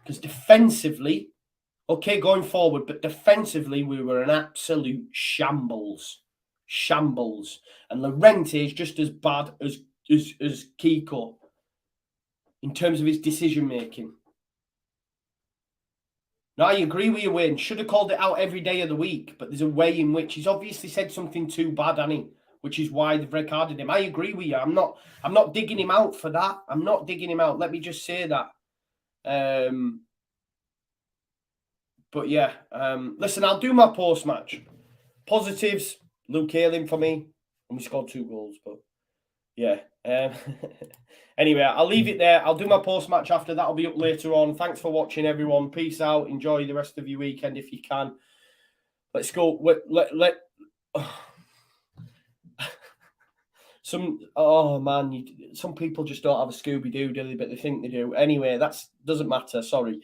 Because defensively, okay, going forward, but defensively, we were an absolute shambles. Shambles. And Llorente is just as bad as Kiko in terms of his decision-making. No, I agree with you, Wayne. Should have called it out every day of the week, but there's a way in which he's obviously said something too bad, hasn't he? Which is why they've red carded him. I agree with you. I'm not digging him out for that. I'm not digging him out. Let me just say that. But yeah, listen, I'll do my post-match. Positives, Luke Ayling for me, and we scored 2 goals. But yeah, Anyway, I'll leave it there. I'll do my post-match after. That'll be up later on. Thanks for watching, everyone. Peace out. Enjoy the rest of your weekend if you can. Let's go. Some people just don't have a Scooby-Doo, do they? But they think they do. Anyway, that doesn't matter. Sorry.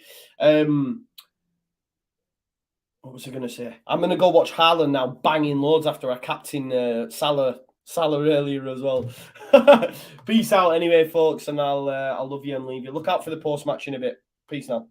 What was I going to say? I'm going to go watch Haaland now, banging loads after I captain Salah earlier as well. Peace out anyway, folks, and I'll love you and leave you. Look out for the post-match in a bit. Peace now.